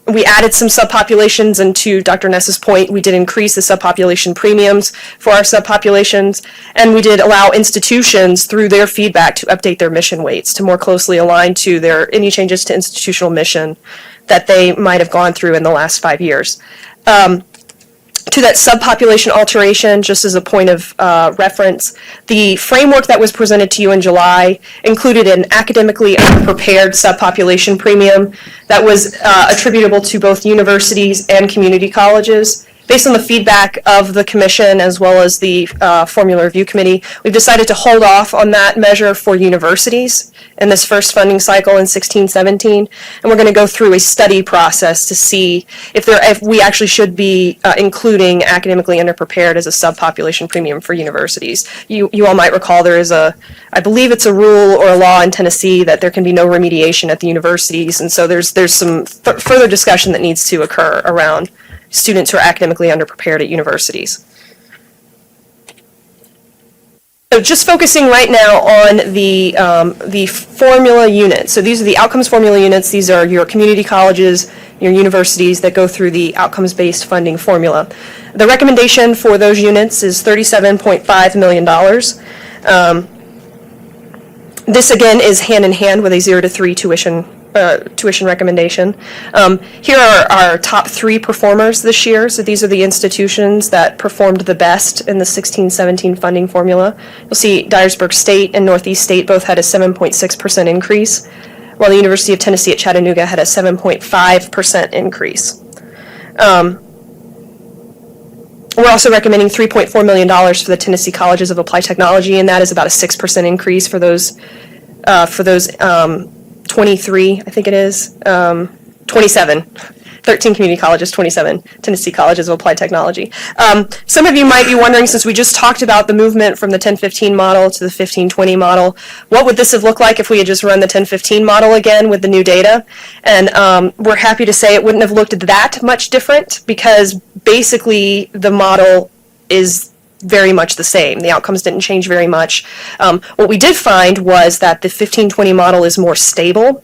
We added some subpopulations, and to Dr. Ness's point, we did increase the subpopulation premiums for our subpopulations, and we did allow institutions, through their feedback, to update their mission weights to more closely align to any changes to institutional mission that they might have gone through in the last 5 years. To that subpopulation alteration, just as a point of reference, the framework that was presented to you in July included an academically unprepared subpopulation premium that was attributable to both universities and community colleges. Based on the feedback of the commission as well as the Formula Review Committee, we've decided to hold off on that measure for universities in this first funding cycle in 16-17, and we're going to go through a study process to see if we actually should be including academically underprepared as a subpopulation premium for universities. You all might recall there is I believe it's a rule or a law in Tennessee that there can be no remediation at the universities, and so there's some further discussion that needs to occur around students who are academically underprepared at universities. So just focusing right now on the formula units. So these are the outcomes formula units. These are your community colleges, your universities that go through the outcomes-based funding formula. The recommendation for those units is $37.5 million. This again is hand in hand with a 0 to 3 tuition recommendation. Here are our top 3 performers this year. So these are the institutions that performed the best in the 16-17 funding formula. You'll see Dyersburg State and Northeast State both had a 7.6% increase, while the University of Tennessee at Chattanooga had a 7.5% increase. We're also recommending $3.4 million for the Tennessee Colleges of Applied Technology, and that is about a 6% increase for those 23, I think it is, 27, 13 community colleges, 27 Tennessee Colleges of Applied Technology. Some of you might be wondering, since we just talked about the movement from the 10-15 model to the 15-20 model, what would this have looked like if we had just run the 10-15 model again with the new data? And we're happy to say it wouldn't have looked that much different, because basically the model is very much the same. The outcomes didn't change very much. What we did find was that the 15-20 model is more stable.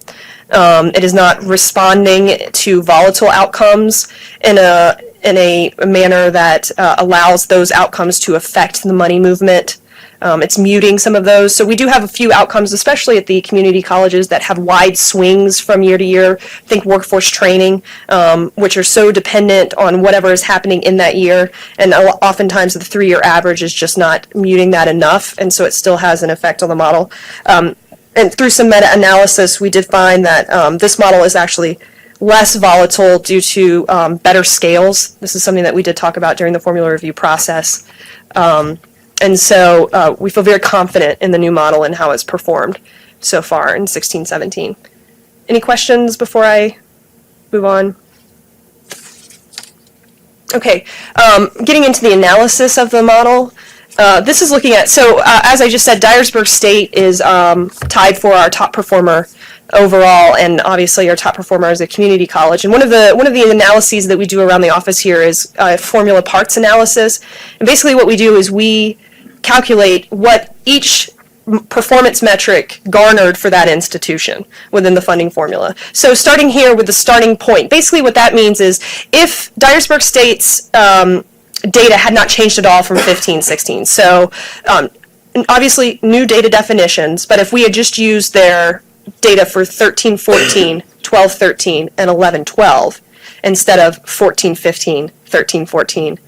It is not responding to volatile outcomes in a manner that allows those outcomes to affect the money movement. It's muting some of those. So we do have a few outcomes, especially at the community colleges, that have wide swings from year to year. Think workforce training, which are so dependent on whatever is happening in that year. And oftentimes the 3-year average is just not muting that enough. And so it still has an effect on the model. And through some meta-analysis, we did find that this model is actually less volatile due to better scales. This is something that we did talk about during the formula review process. And so we feel very confident in the new model and how it's performed so far in 16-17. Any questions before I move on? Okay, getting into the analysis of the model. This is looking at, as I just said, Dyersburg State is tied for our top performer overall, and obviously our top performer is a community college. And one of the analyses that we do around the office here is formula parts analysis. And basically what we do is we calculate what each performance metric garnered for that institution within the funding formula. So starting here with the starting point, basically what that means is if Dyersburg State's data had not changed at all from 15-16, so obviously new data definitions, but if we had just used their data for 13-14, 12-13, and 11-12 instead of 14-15, 13-14,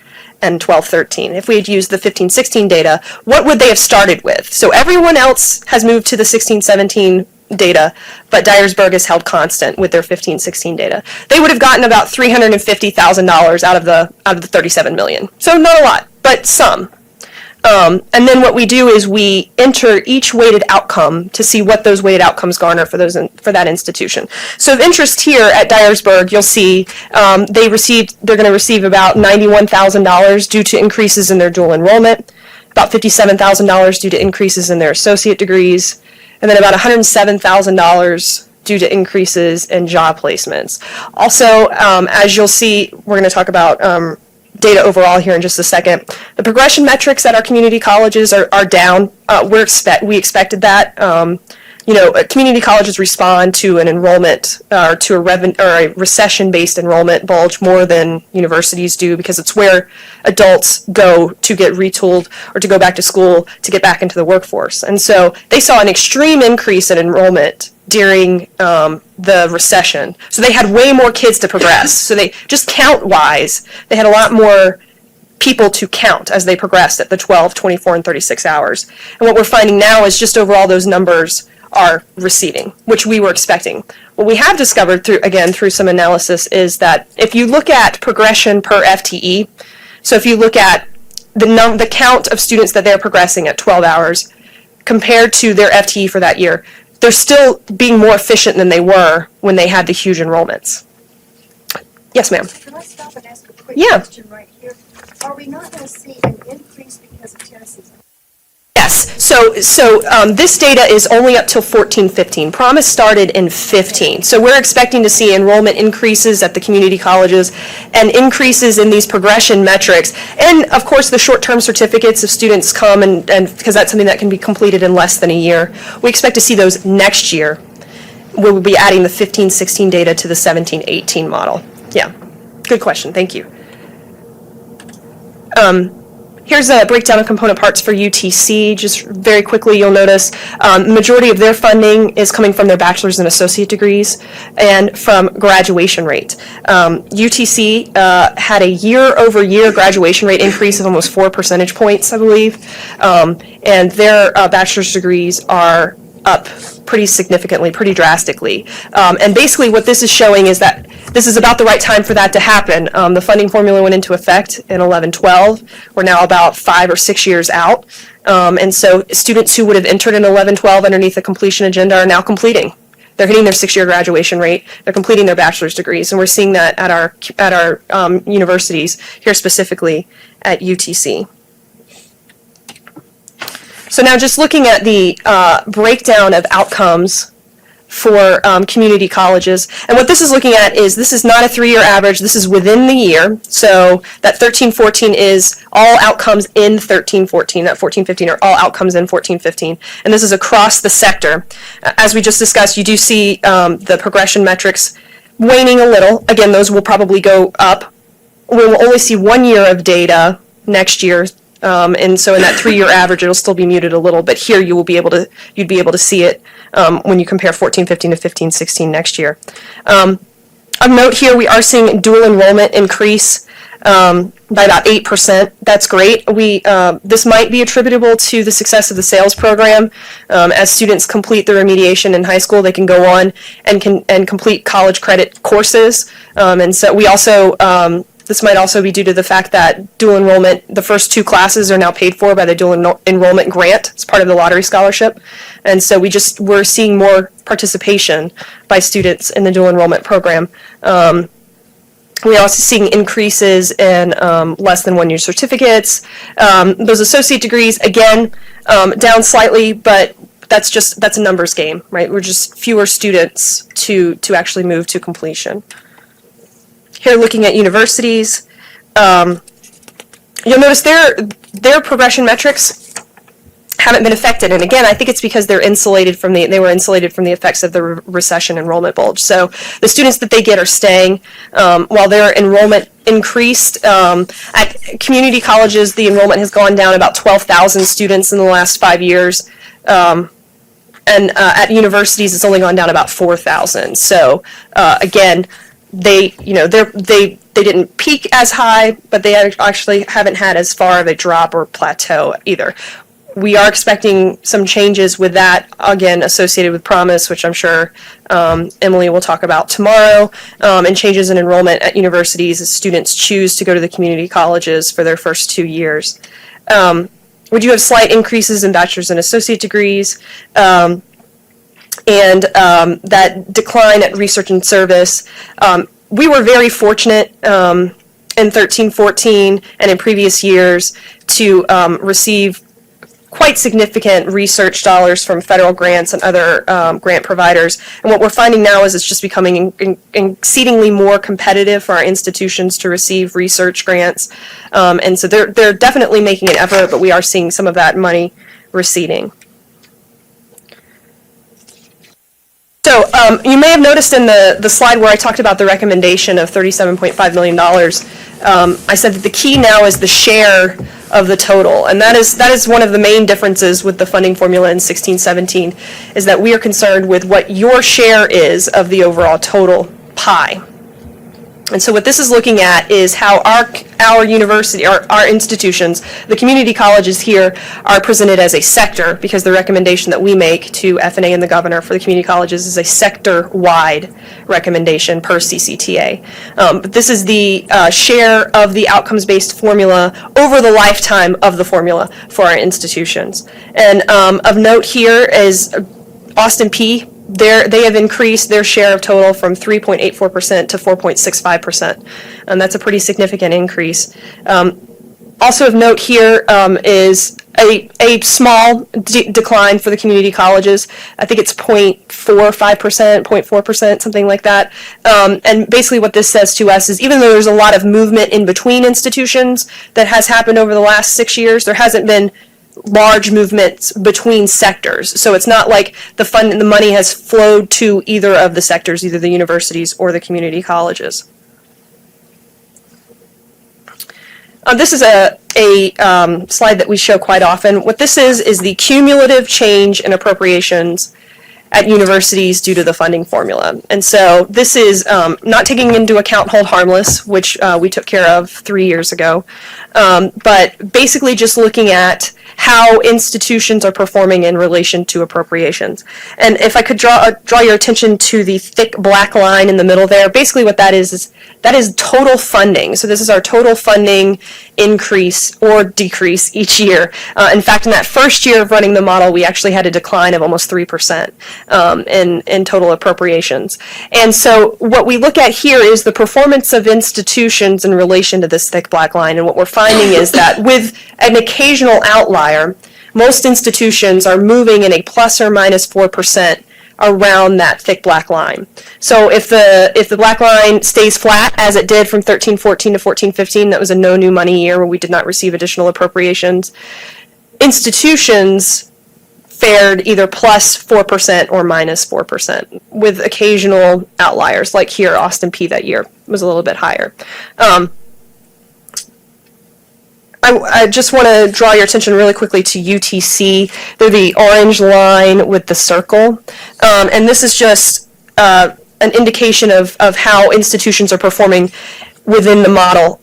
and 12-13. If we had used the 15-16 data, what would they have started with? So everyone else has moved to the 16-17 data, but Dyersburg is held constant with their 15-16 data. They would have gotten about $350,000 out of the $37 million. So not a lot, but some. And then what we do is we enter each weighted outcome to see what those weighted outcomes garner for for that institution. So of interest here at Dyersburg, you'll see they're going to receive about $91,000 due to increases in their dual enrollment, about $57,000 due to increases in their associate degrees, and then about $107,000 due to increases in job placements. Also, as you'll see, we're going to talk about data overall here in just a second. The progression metrics at our community colleges are down. We expected that. Community colleges respond to an enrollment or to a recession-based enrollment bulge more than universities do, because it's where adults go to get retooled or to go back to school to get back into the workforce. And so they saw an extreme increase in enrollment during the recession. So they had way more kids to progress. So they just count-wise, they had a lot more people to count as they progressed at the 12, 24, and 36 hours. And what we're finding now is just overall those numbers are receding, which we were expecting. What we have discovered through some analysis is that if you look at progression per FTE, so if you look at the count of students that they're progressing at 12 hours compared to their FTE for that year, they're still being more efficient than they were when they had the huge enrollments. Yes, ma'am. Can I stop and ask a quick question right here? Are we not going to see an increase because of Tennessee's? Yes. So this data is only up till 14-15. Promise started in 15. So we're expecting to see enrollment increases at the community colleges and increases in these progression metrics. And, of course, the short-term certificates if students come and because that's something that can be completed in less than a year. We expect to see those next year. We'll be adding the 15-16 data to the 17-18 model. Yeah. Good question. Thank you. Here's a breakdown of component parts for UTC. Just very quickly, you'll notice majority of their funding is coming from their bachelor's and associate degrees and from graduation rate. UTC had a year-over-year graduation rate increase of almost 4 percentage points, I believe, and their bachelor's degrees are up pretty significantly, pretty drastically. And basically what this is showing is that this is about the right time for that to happen. The funding formula went into effect in 11-12. We're now about 5 or 6 years out. And so students who would have entered in 11-12 underneath the completion agenda are now completing. They're hitting their 6-year graduation rate. They're completing their bachelor's degrees. And we're seeing that at our universities, here specifically at UTC. So now just looking at the breakdown of outcomes for community colleges. And what this is looking at is this is not a 3-year average. This is within the year. So that 13-14 is all outcomes in 13-14. That 14-15 are all outcomes in 14-15. And this is across the sector. As we just discussed, you do see the progression metrics waning a little. Again, those will probably go up. We will only see 1 year of data next year. And so in that 3-year average, it'll still be muted a little, but here you'd be able to see it when you compare 14-15 to 15-16 next year. Of note here, we are seeing dual enrollment increase by about 8%. That's great. This might be attributable to the success of the sales program. As students complete their remediation in high school, they can go on and complete college credit courses. And so we also this might also be due to the fact that dual enrollment, the first 2 classes are now paid for by the dual enrollment grant. It's part of the lottery scholarship. And so we're seeing more participation by students in the dual enrollment program. We're also seeing increases in less than 1-year certificates. Those associate degrees, again, down slightly, but that's a numbers game, right? We're just fewer students to actually move to completion. Here, looking at universities, you'll notice their progression metrics haven't been affected. And again, I think it's because they were insulated from the effects of the recession enrollment bulge. So the students that they get are staying. While their enrollment increased, at community colleges, the enrollment has gone down about 12,000 students in the last 5 years. And at universities, it's only gone down about 4,000. So again, they didn't peak as high, but they actually haven't had as far of a drop or plateau either. We are expecting some changes with that, again, associated with Promise, which I'm sure Emily will talk about tomorrow, and changes in enrollment at universities as students choose to go to the community colleges for their first 2 years. We do have slight increases in bachelor's and associate degrees, and that decline at research and service. We were very fortunate in 13-14 and in previous years to receive quite significant research dollars from federal grants and other grant providers. And what we're finding now is it's just becoming exceedingly more competitive for our institutions to receive research grants. And so they're definitely making an effort, but we are seeing some of that money receding. So you may have noticed in the slide where I talked about the recommendation of $37.5 million, I said that the key now is the share of the total. And that is one of the main differences with the funding formula in 16-17, is that we are concerned with what your share is of the overall total pie. And so what this is looking at is how our university, our institutions, the community colleges here are presented as a sector, because the recommendation that we make to FNA and the governor for the community colleges is a sector-wide recommendation per CCTA. But this is the share of the outcomes-based formula over the lifetime of the formula for our institutions. And of note here is Austin P. They have increased their share of total from 3.84% to 4.65%, and that's a pretty significant increase. Also of note here is a small decline for the community colleges. I think it's 0.45%, 0.4%, something like that. And basically what this says to us is, even though there's a lot of movement in between institutions that has happened over the last 6 years, there hasn't been large movements between sectors. So it's not like the money has flowed to either of the sectors, either the universities or the community colleges. This is a slide that we show quite often. What this is the cumulative change in appropriations at universities due to the funding formula. And so this is not taking into account hold harmless, which we took care of 3 years ago, but basically just looking at how institutions are performing in relation to appropriations. And if I could draw your attention to the thick black line in the middle there, basically what that is total funding. So this is our total funding increase or decrease each year. In fact, in that first year of running the model, we actually had a decline of almost 3% in total appropriations. And so what we look at here is the performance of institutions in relation to this thick black line. And what we're finding is that with an occasional outlier, most institutions are moving in a plus or minus 4% around that thick black line. So if the black line stays flat, as it did from 13-14 to 14-15, that was a no new money year where we did not receive additional appropriations, institutions fared either plus 4% or minus 4%, with occasional outliers, like here, Austin P that year was a little bit higher. I just want to draw your attention really quickly to UTC. They're the orange line with the circle. And this is just an indication of how institutions are performing within the model.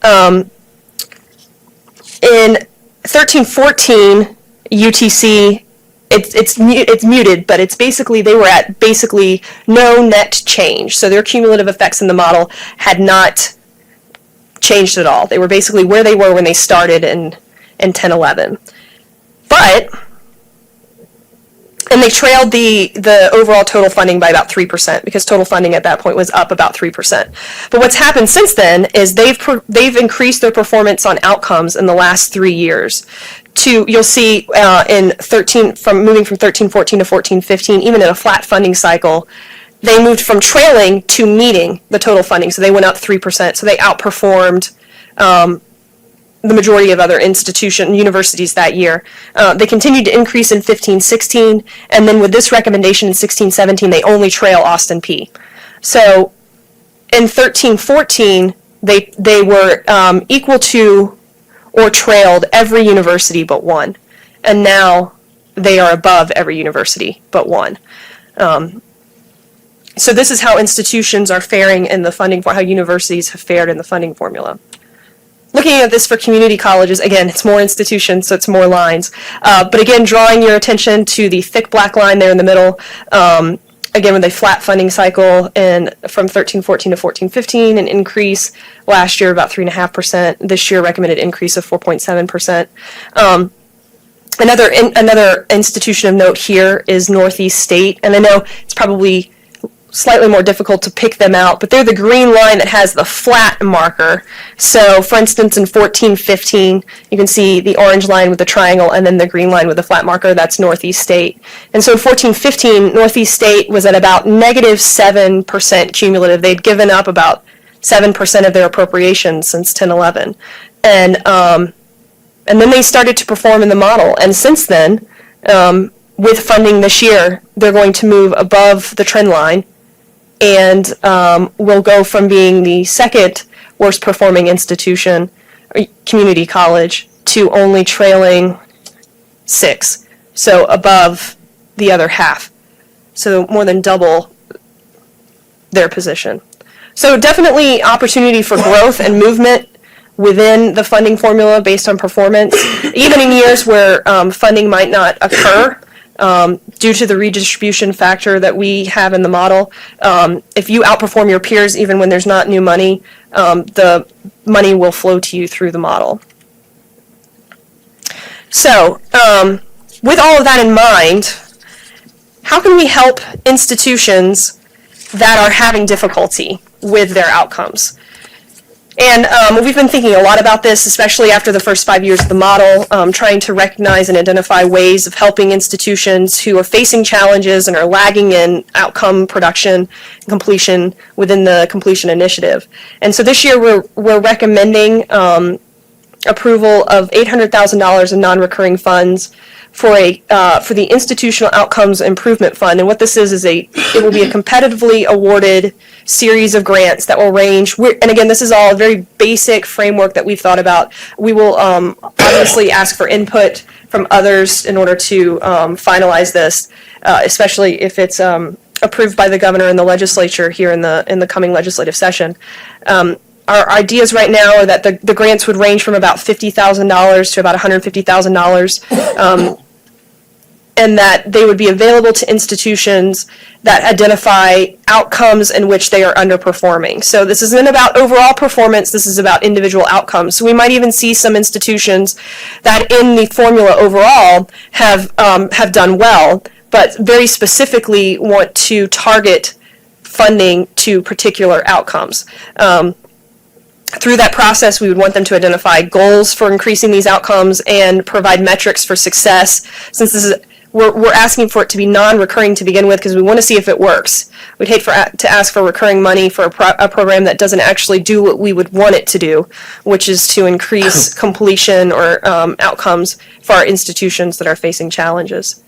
In 13-14, UTC, it's muted, but it's basically, they were at basically no net change. So their cumulative effects in the model had not changed at all. They were basically where they were when they started in 10-11. And they trailed the overall total funding by about 3%, because total funding at that point was up about 3%. But what's happened since then is they've increased their performance on outcomes in the last 3 years. You'll see moving from 13-14 to 14-15, even in a flat funding cycle, they moved from trailing to meeting the total funding. So they went up 3%. So they outperformed the majority of other universities that year. They continued to increase in 15-16, and then with this recommendation in 16-17, they only trail Austin P. So in 13-14, they were equal to or trailed every university but one. And now they are above every university but one. So this is how institutions are faring in the funding, how universities have fared in the funding formula. Looking at this for community colleges, again, it's more institutions, so it's more lines. But again, drawing your attention to the thick black line there in the middle, again, with a flat funding cycle, and from 13-14 to 14-15, an increase last year about 3.5%. This year, recommended increase of 4.7%. Another institution of note here is Northeast State, and I know it's probably slightly more difficult to pick them out, but they're the green line that has the flat marker. So, for instance, in 14-15, you can see the orange line with the triangle and then the green line with the flat marker. That's Northeast State. And so in 14-15, Northeast State was at about -7% cumulative. They'd given up about 7% of their appropriations since 10-11. And then they started to perform in the model. And since then, with funding this year, they're going to move above the trend line and will go from being the second worst performing institution, community college, to only trailing 6, so above the other half. So more than double their position. So definitely opportunity for growth and movement within the funding formula based on performance, even in years where funding might not occur. Due to the redistribution factor that we have in the model, if you outperform your peers even when there's not new money, the money will flow to you through the model. So, with all of that in mind, how can we help institutions that are having difficulty with their outcomes? And we've been thinking a lot about this, especially after the first 5 years of the model, trying to recognize and identify ways of helping institutions who are facing challenges and are lagging in outcome production and completion within the completion initiative. And so this year we're recommending approval of $800,000 in non-recurring funds for the Institutional Outcomes Improvement Fund. And what this is it will be a competitively awarded series of grants that will range, and again, this is all a very basic framework that we've thought about. We will obviously ask for input from others in order to finalize this, especially if it's approved by the governor and the legislature here in the coming legislative session. Our ideas right now are that the grants would range from about $50,000 to about $150,000, and that they would be available to institutions that identify outcomes in which they are underperforming. So this isn't about overall performance, this is about individual outcomes. So we might even see some institutions that in the formula overall have done well, but very specifically want to target funding to particular outcomes. Through that process, we would want them to identify goals for increasing these outcomes and provide metrics for success. Since this is, we're asking for it to be non-recurring to begin with because we want to see if it works. We'd hate to ask for recurring money for a program that doesn't actually do what we would want it to do, which is to increase completion or outcomes for our institutions that are facing challenges.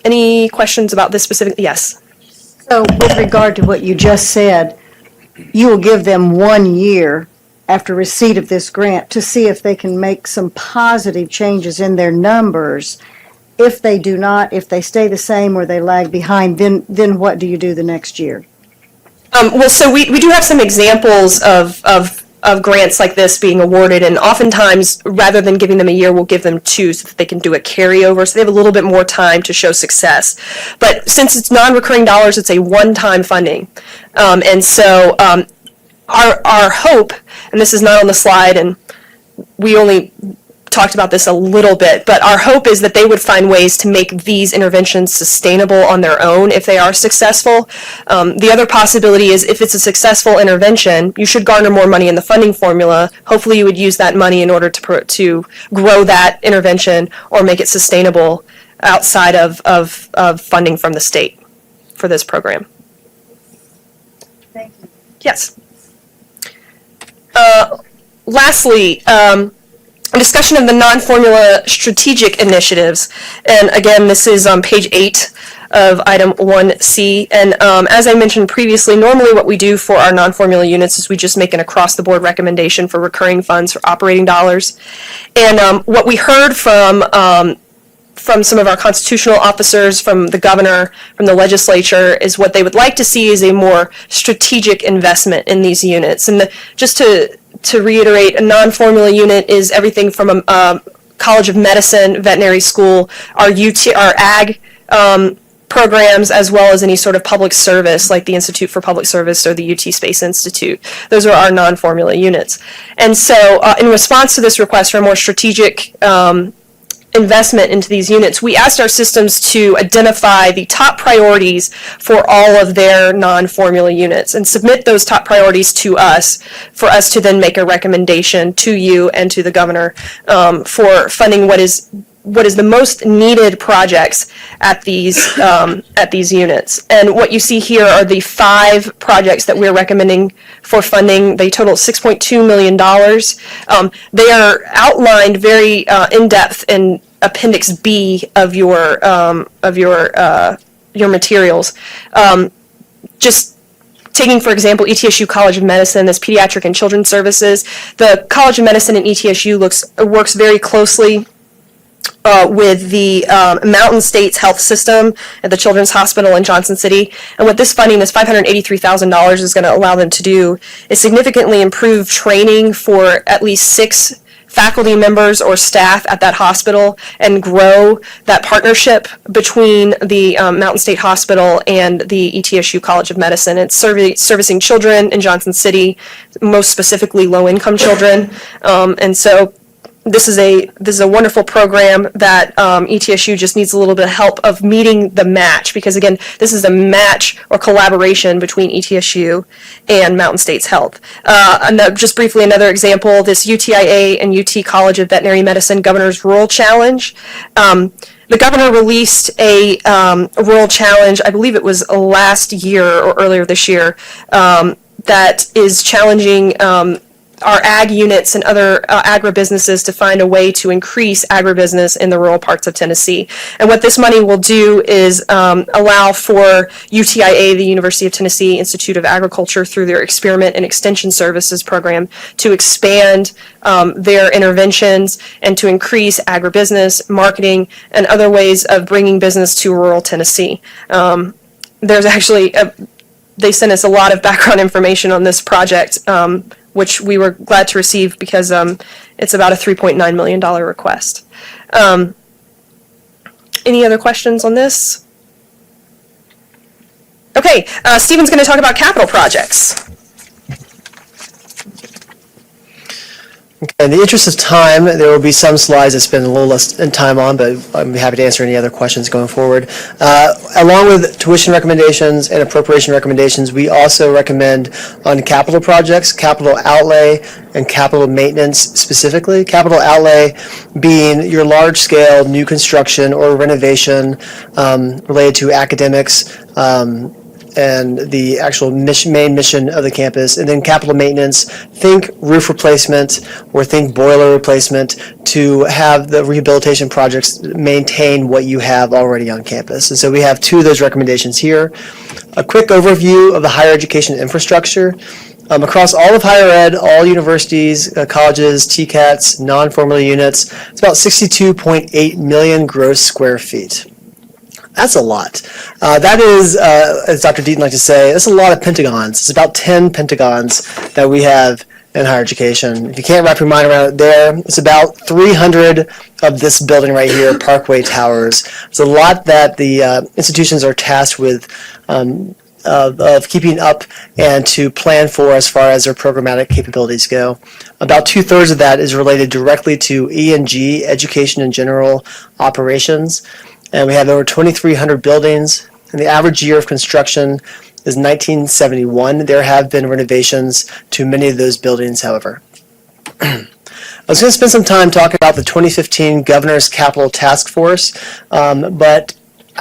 Any questions about this specific? Yes. So with regard to what you just said, you will give them 1 year after receipt of this grant to see if they can make some positive changes in their numbers. If they do not, if they stay the same or they lag behind, then what do you do the next year? Well, so we do have some examples of grants like this being awarded, and oftentimes, rather than giving them a year, we'll give them 2 so that they can do a carryover, so they have a little bit more time to show success. But since it's non-recurring dollars, it's a one-time funding. And so our hope, and this is not on the slide, and we only talked about this a little bit, but our hope is that they would find ways to make these interventions sustainable on their own if they are successful. The other possibility is if it's a successful intervention, you should garner more money in the funding formula. Hopefully you would use that money in order to grow that intervention or make it sustainable outside of funding from the state for this program. Thank you. Yes. Lastly, a discussion of the non-formula strategic initiatives. And again, this is on page 8 of item 1C. And as I mentioned previously, normally what we do for our non-formula units is we just make an across-the-board recommendation for recurring funds for operating dollars. And what we heard from some of our constitutional officers, from the governor, from the legislature, is what they would like to see is a more strategic investment in these units. And just to reiterate, a non-formula unit is everything from a College of Medicine, veterinary school, our ag programs, as well as any sort of public service like the Institute for Public Service or the UT Space Institute. Those are our non-formula units. And so in response to this request for a more strategic investment into these units, we asked our systems to identify the top priorities for all of their non-formula units and submit those top priorities to us for us to then make a recommendation to you and to the governor for funding what is the most needed projects at these units. And what you see here are the 5 projects that we're recommending for funding. They total $6.2 million. They are outlined very in depth in Appendix B of your materials. Just taking, for example, ETSU College of Medicine, this Pediatric and Children's Services. The College of Medicine and ETSU works very closely with the Mountain States Health System at the Children's Hospital in Johnson City. And what this funding, this $583,000, is going to allow them to do is significantly improve training for at least 6 faculty members or staff at that hospital and grow that partnership between the Mountain State Hospital and the ETSU College of Medicine. It's servicing children in Johnson City, most specifically low-income children. And so this is a wonderful program that ETSU just needs a little bit of help of meeting the match, because again, this is a match or collaboration between ETSU and Mountain States Health. And just briefly, another example, this UTIA and UT College of Veterinary Medicine Governor's Rural Challenge. The governor released a rural challenge, I believe it was last year or earlier this year, that is challenging our ag units and other agribusinesses to find a way to increase agribusiness in the rural parts of Tennessee. And what this money will do is allow for UTIA, the University of Tennessee Institute of Agriculture, through their Experiment and Extension Services program, to expand their interventions and to increase agribusiness, marketing, and other ways of bringing business to rural Tennessee. There's actually, they sent us a lot of background information on this project, which we were glad to receive because it's about a $3.9 million request. Any other questions on this? Okay, Stephen's going to talk about capital projects. Okay, in the interest of time, there will be some slides that spend a little less time on, but I'm happy to answer any other questions going forward. Along with tuition recommendations and appropriation recommendations, we also recommend on capital projects, capital outlay, and capital maintenance specifically. Capital outlay being your large-scale new construction or renovation related to academics, and the actual main mission of the campus. And then capital maintenance, think roof replacement or think boiler replacement to have the rehabilitation projects maintain what you have already on campus. And so we have 2 of those recommendations here. A quick overview of the higher education infrastructure. Across all of higher ed, all universities, colleges, TCATs, non-formula units, it's about 62.8 million gross square feet. That's a lot. That is, as Dr. Deaton likes to say, that's a lot of pentagons. It's about 10 pentagons that we have in higher education. If you can't wrap your mind around it there, it's about 300 of this building right here, Parkway Towers. It's a lot that the institutions are tasked with of keeping up and to plan for as far as their programmatic capabilities go. About 2/3 of that is related directly to E&G, education and general operations. And we have over 2,300 buildings, and the average year of construction is 1971. There have been renovations to many of those buildings, however. I was going to spend some time talking about the 2015 Governor's Capital Task Force, but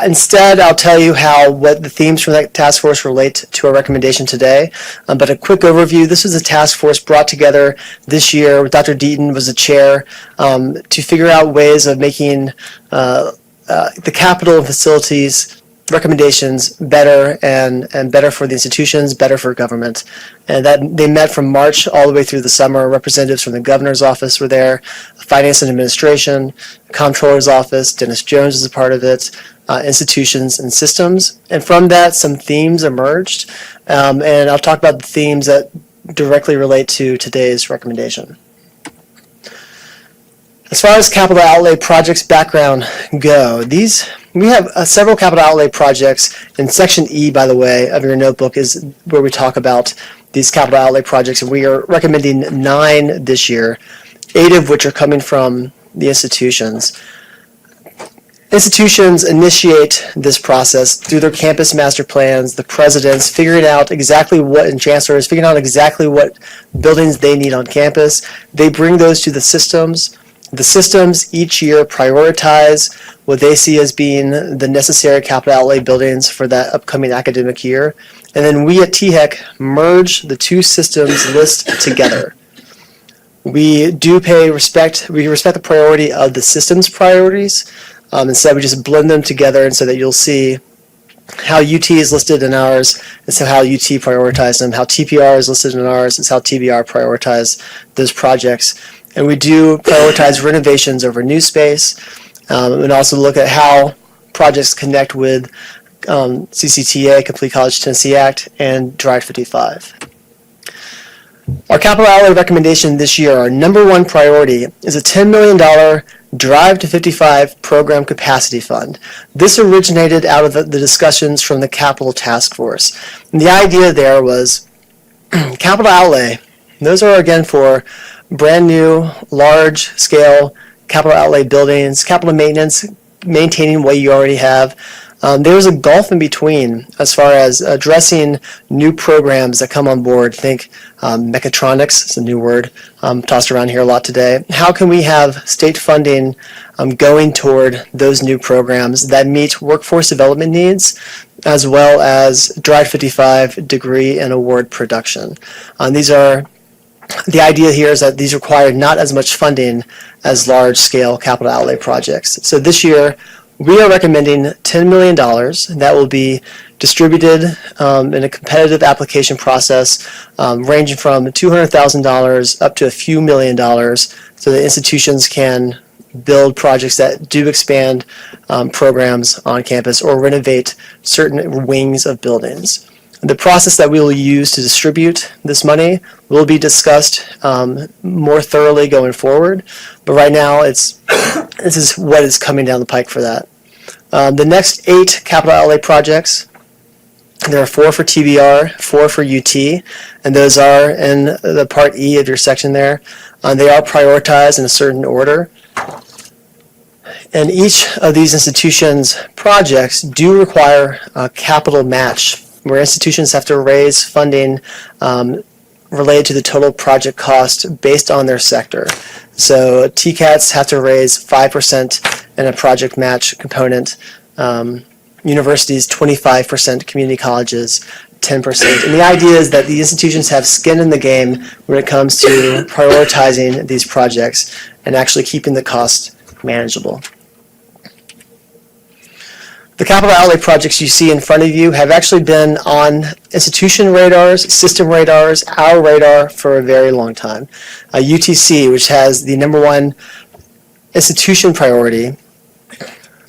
instead I'll tell you what the themes from that task force relate to our recommendation today. But a quick overview, this was a task force brought together this year. Dr. Deaton was the chair to figure out ways of making the capital and facilities recommendations better and better for the institutions, better for government. And that they met from March all the way through the summer. Representatives from the governor's office were there, finance and administration, comptroller's office, Dennis Jones is a part of it, institutions and systems. And from that, some themes emerged. And I'll talk about the themes that directly relate to today's recommendation. As far as capital outlay projects background go, we have several capital outlay projects. In section E, by the way, of your notebook is where we talk about these capital outlay projects, and we are recommending 9 this year, 8 of which are coming from the institutions. Institutions initiate this process through their campus master plans, the presidents figuring out exactly what, and chancellors figuring out exactly what buildings they need on campus. They bring those to the systems. The systems each year prioritize what they see as being the necessary capital outlay buildings for that upcoming academic year. And then we at THEC merge the two systems list together. We do respect the priority of the system's priorities. Instead, we just blend them together, and so that you'll see how UT is listed in ours, and so how UT prioritized them, how TPR is listed in ours, is how TBR prioritized those projects. And we do prioritize renovations over new space, and also look at how projects connect with CCTA, Complete College Tennessee Act, and Drive 55. Our capital outlay recommendation this year, our number one priority, is a $10 million Drive to 55 program capacity fund. This originated out of the discussions from the Capital Task Force. And the idea there was capital outlay. Those are again for brand new, large scale capital outlay buildings, capital maintenance, maintaining what you already have. There's a gulf in between as far as addressing new programs that come on board. Think mechatronics, it's a new word tossed around here a lot today. How can we have state funding going toward those new programs that meet workforce development needs, as well as Drive 55 degree and award production? The idea here is that these require not as much funding as large-scale capital outlay projects. So this year, we are recommending $10 million that will be distributed in a competitive application process ranging from $200,000 up to a few $1 million so that institutions can build projects that do expand programs on campus or renovate certain wings of buildings. The process that we will use to distribute this money will be discussed more thoroughly going forward, but right now this is what is coming down the pike for that. The next 8 capital outlay projects, there are 4 for TBR, 4 for UT, and those are in the Part E of your section there. They are prioritized in a certain order. And each of these institutions' projects do require a capital match, where institutions have to raise funding related to the total project cost based on their sector. So TCATs have to raise 5% in a project match component, universities 25%, community colleges 10%. And the idea is that the institutions have skin in the game when it comes to prioritizing these projects and actually keeping the cost manageable. The capital outlay projects you see in front of you have actually been on institution radars, system radars, our radar for a very long time. UTC, which has the number one institution priority,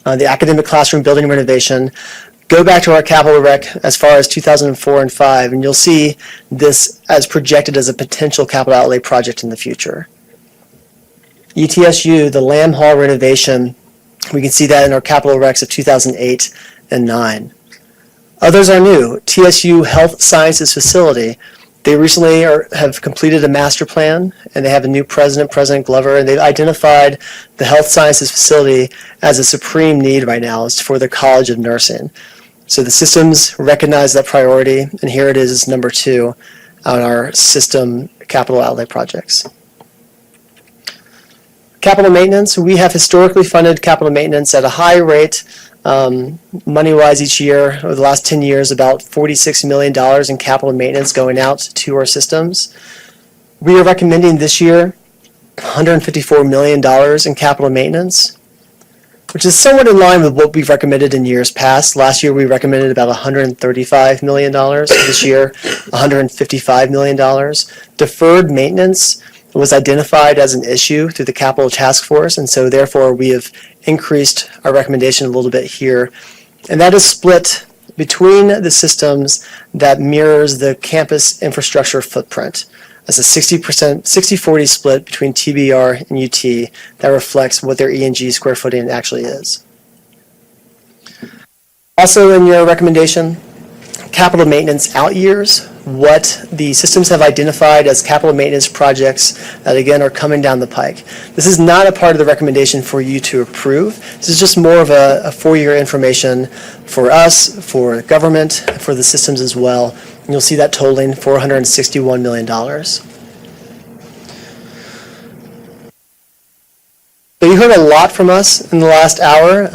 the academic classroom building renovation. Go back to our capital rec as far as 2004 and 5, and you'll see this as projected as a potential capital outlay project in the future. ETSU, the Lamb Hall renovation, we can see that in our capital recs of 2008 and 9. Others are new. TSU Health Sciences Facility, they recently have completed a master plan, and they have a new president, President Glover, and they've identified the health sciences facility as a supreme need right now for the College of Nursing. So the systems recognize that priority, and here it is, number 2 on our system capital outlay projects. Capital maintenance, we have historically funded capital maintenance at a high rate, money-wise each year, over the last 10 years, about $46 million in capital maintenance going out to our systems. We are recommending this year $154 million in capital maintenance, which is somewhat in line with what we've recommended in years past. Last year we recommended about $135 million. This year, $155 million. Deferred maintenance was identified as an issue through the Capital Task Force, and so therefore we have increased our recommendation a little bit here. And that is split between the systems that mirrors the campus infrastructure footprint. That's a 60-40 split between TBR and UT that reflects what their E&G square footing actually is. Also in your recommendation, capital maintenance out years, what the systems have identified as capital maintenance projects that, again, are coming down the pike. This is not a part of the recommendation for you to approve. This is just more of a four-year information for us, for government, for the systems as well. And you'll see that totaling $461 million. So you heard a lot from us in the last hour.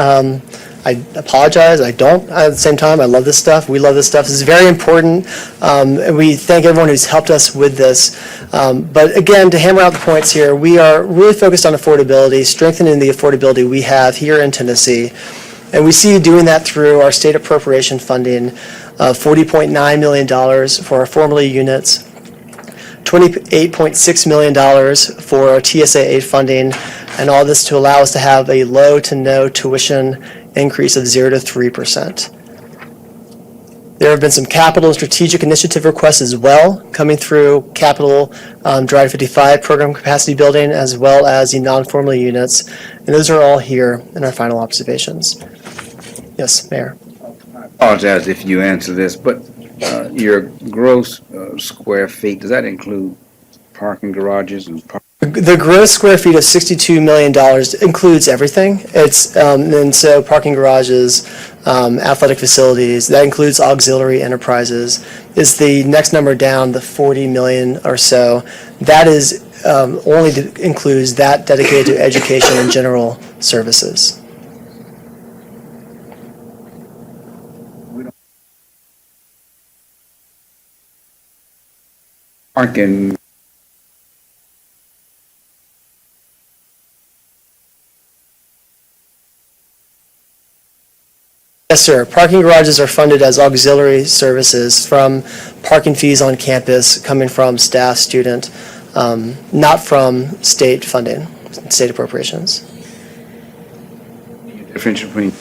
I apologize, I don't. At the same time, I love this stuff. We love this stuff. This is very important. And we thank everyone who's helped us with this. But again, to hammer out the points here, we are really focused on affordability, strengthening the affordability we have here in Tennessee. And we see doing that through our state appropriation funding of $40.9 million for our formerly units, $28.6 million for our TSA aid funding, and all this to allow us to have a low to no tuition increase of 0 to 3%. There have been some capital and strategic initiative requests as well coming through capital Drive 55 program capacity building, as well as the non-formally units, and those are all here in our final observations. Yes, Mayor. I apologize if you answer this, but your gross square feet, does that include parking garages and The gross square feet of $62 million includes everything. It's, and so parking garages, athletic facilities, that includes auxiliary enterprises, is the next number down, the 40 million or so. That is only includes that dedicated to education and general services. parking? Yes, sir. Parking garages are funded as auxiliary services from parking fees on campus coming from staff, student, not from state funding, state appropriations. Difference between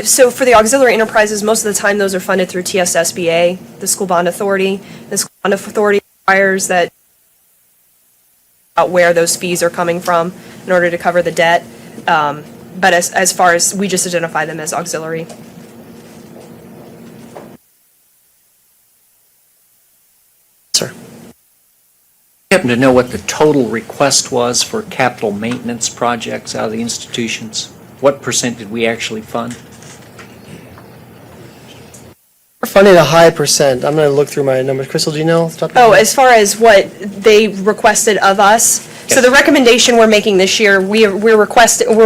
So for the auxiliary enterprises, most of the time those are funded through TSSBA, the School Bond Authority. The School Bond Authority requires that where those fees are coming from in order to cover the debt. But as far as, we just identify them as auxiliary. Sir. You happen to know what the total request was for capital maintenance projects out of the institutions? What percent did we actually fund? We're funding a high percent. I'm going to look through my numbers. Crystal, do you know? Oh, as far as what they requested of us? So the recommendation we're making this year, we're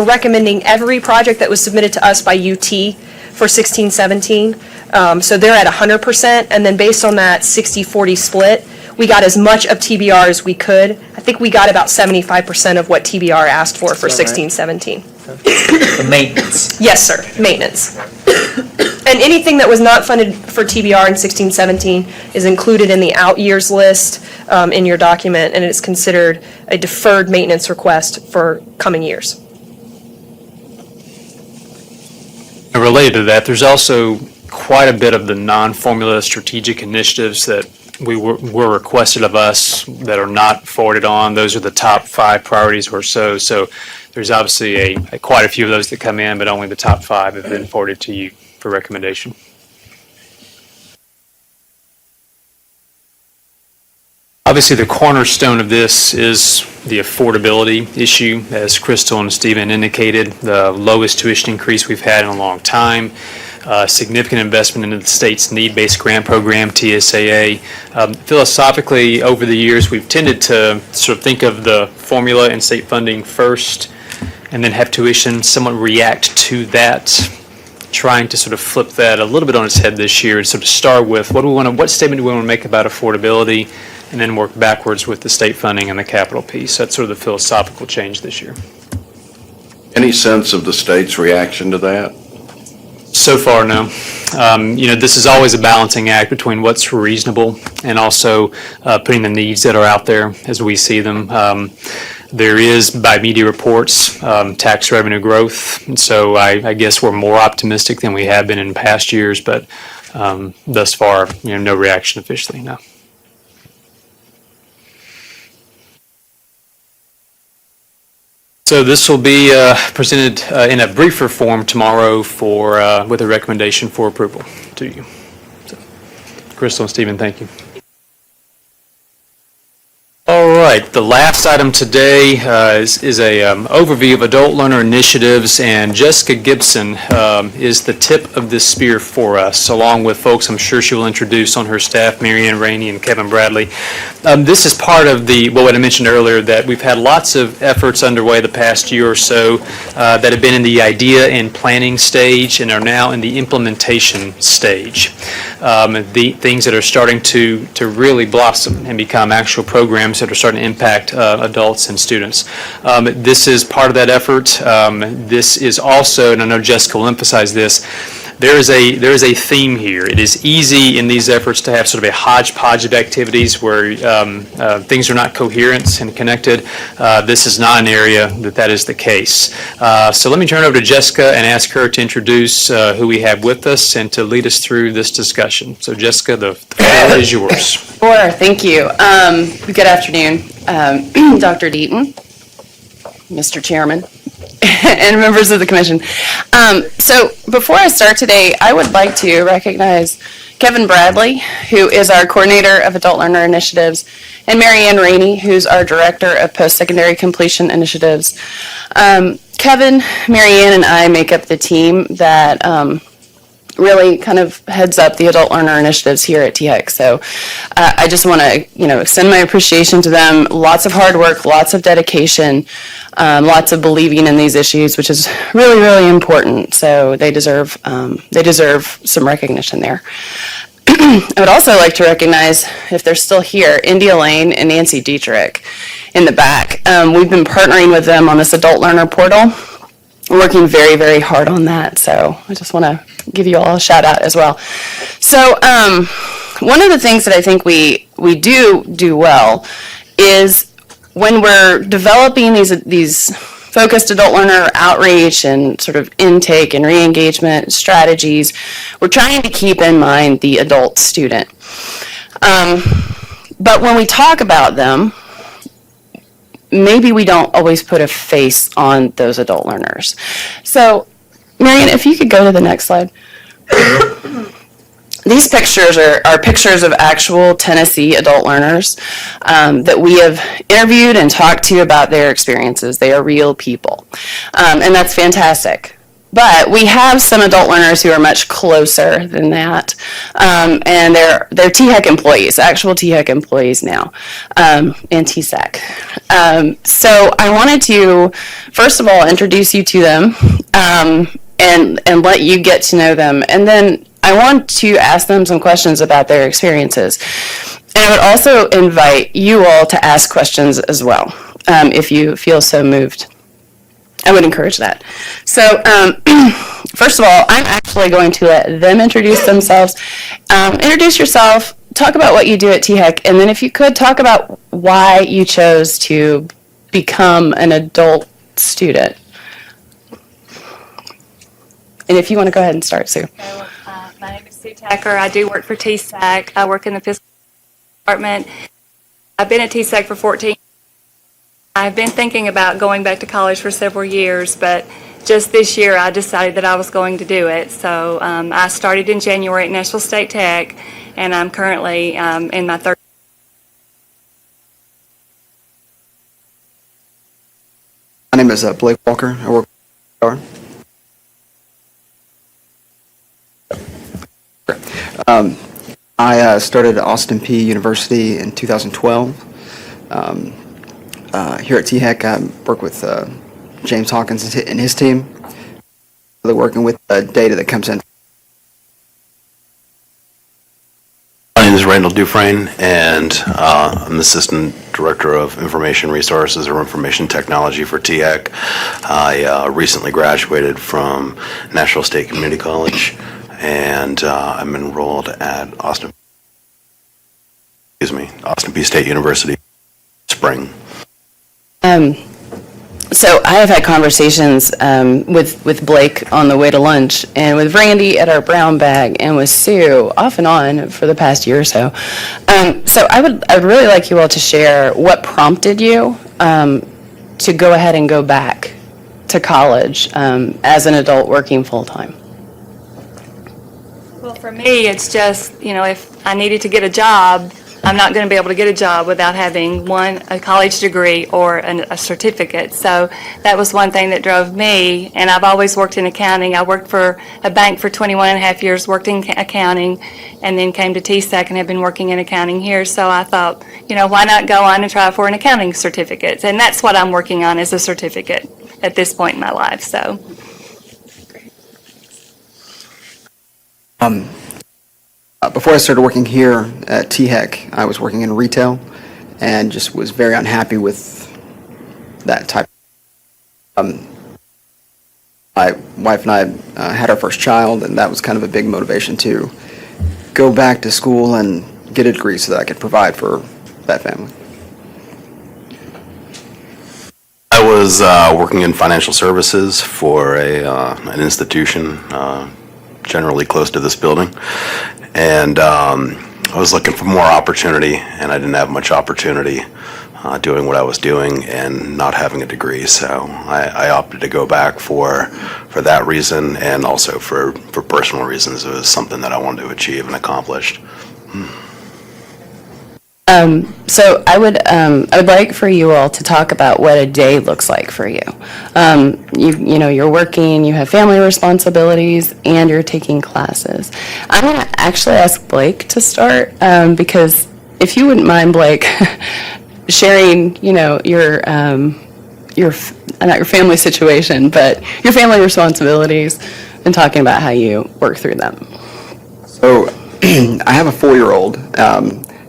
recommending every project that was submitted to us by UT for 16-17. So they're at 100%, and then based on that 60-40 split, we got as much of TBR as we could. I think we got about 75% of what TBR asked for 16-17. The maintenance. Yes, sir, maintenance. And anything that was not funded for TBR in 16-17 is included in the out years list in your document, and it's considered a deferred maintenance request for coming years. And related to that, there's also quite a bit of the non-formula strategic initiatives that were requested of us that are not forwarded on. Those are the top 5 priorities or so. So there's obviously quite a few of those that come in, but only the top 5 have been forwarded to you for recommendation. Obviously, the cornerstone of this is the affordability issue. As Crystal and Stephen indicated, the lowest tuition increase we've had in a long time. Significant investment into the state's need-based grant program, TSAA. Philosophically, over the years, we've tended to sort of think of the formula and state funding first, and then have tuition somewhat react to that, trying to sort of flip that a little bit on its head this year and sort of start with what statement do we want to make about affordability, and then work backwards with the state funding and the capital piece. That's sort of the philosophical change this year. Any sense of the state's reaction to that? So far, no. This is always a balancing act between what's reasonable and also putting the needs that are out there as we see them. There is, by media reports, tax revenue growth, and so I guess we're more optimistic than we have been in past years, but thus far, no reaction officially, no. So this will be presented in a briefer form tomorrow with a recommendation for approval to you. So, Crystal and Stephen, thank you. All right, the last item today is a overview of adult learner initiatives, and Jessica Gibson is the tip of this spear for us, along with folks I'm sure she will introduce on her staff, Mary Ann Rainey and Kevin Bradley. This is part of what I mentioned earlier, that we've had lots of efforts underway the past year or so that have been in the idea and planning stage and are now in the implementation stage. The things that are starting to really blossom and become actual programs that are starting to impact adults and students. This is part of that effort. This is also, and I know Jessica will emphasize this, there is a theme here. It is easy in these efforts to have sort of a hodgepodge of activities where things are not coherent and connected. This is not an area that is the case. So let me turn it over to Jessica and ask her to introduce who we have with us and to lead us through this discussion. So Jessica, the floor is yours. Sure, thank you. Good afternoon, Dr. Deaton, Mr. Chairman, and members of the commission. So before I start today, I would like to recognize Kevin Bradley, who is our coordinator of adult learner initiatives, and Mary Ann Rainey, who's our director of post-secondary completion initiatives. Kevin, Mary Ann, and I make up the team that really kind of heads up the adult learner initiatives here at THEC. So I just want to, extend my appreciation to them. Lots of hard work, lots of dedication, lots of believing in these issues, which is really, really important. So they deserve some recognition there. I would also like to recognize, if they're still here, India Lane and Nancy Dietrich in the back. We've been partnering with them on this adult learner portal. We're working very, very hard on that. So I just want to give you all a shout out as well. So one of the things that I think we do well is when we're developing these focused adult learner outreach and sort of intake and re-engagement strategies, we're trying to keep in mind the adult student. But when we talk about them, maybe we don't always put a face on those adult learners. So, Marian, if you could go to the next slide. These pictures are pictures of actual Tennessee adult learners that we have interviewed and talked to about their experiences. They are real people, and that's fantastic. But we have some adult learners who are much closer than that, and they're THEC employees, actual THEC employees now, and THEC. So I wanted to, first of all, introduce you to them and let you get to know them. And then I want to ask them some questions about their experiences. And I would also invite you all to ask questions as well, if you feel so moved. I would encourage that. So first of all, I'm actually going to let them introduce themselves. Introduce yourself, talk about what you do at THEC, and then if you could, talk about why you chose to become an adult student. And if you want to go ahead and start, Sue. So, my name is Sue Tacker. I do work for THEC. I work in the physical department. I've been at THEC for 14 years. I've been thinking about going back to college for several years, but just this year I decided that I was going to do it. So I started in January at Nashville State Tech, and I'm currently in my third. My name is Blake Walker. I work for I started at Austin Peay University in 2012. Here at THEC, I work with James Hawkins and his team. They're working with data that comes in. My name is Randall Dufresne, and I'm the Assistant Director of Information Resources or Information Technology for THEC. I recently graduated from Nashville State Community College, and I'm enrolled at Austin Peay State University spring. So I have had conversations with Blake on the way to lunch, and with Randy at our brown bag, and with Sue off and on for the past year or so. So I'd really like you all to share what prompted you to go ahead and go back to college as an adult working full-time? Well, for me, it's just, if I needed to get a job, I'm not going to be able to get a job without having a college degree or a certificate. So that was one thing that drove me, and I've always worked in accounting. I worked for a bank for 21 and a half years, worked in accounting, and then came to THEC and have been working in accounting here. So I thought, why not go on and try for an accounting certificate? And that's what I'm working on, is a certificate at this point in my life, so. Before I started working here at THEC, I was working in retail and just was very unhappy with that type. My wife and I had our first child, and that was kind of a big motivation to go back to school and get a degree so that I could provide for that family. I was working in financial services for an institution generally close to this building, and I was looking for more opportunity, and I didn't have much opportunity doing what I was doing and not having a degree, so I opted to go back for that reason, and also for personal reasons. It was something that I wanted to achieve and accomplish. So I would like for you all to talk about what a day looks like for you. You're working, you have family responsibilities, and you're taking classes. I'm going to actually ask Blake to start, because if you wouldn't mind, Blake, sharing, your not your family situation, but your family responsibilities, and talking about how you work through them. So I have a 4-year-old.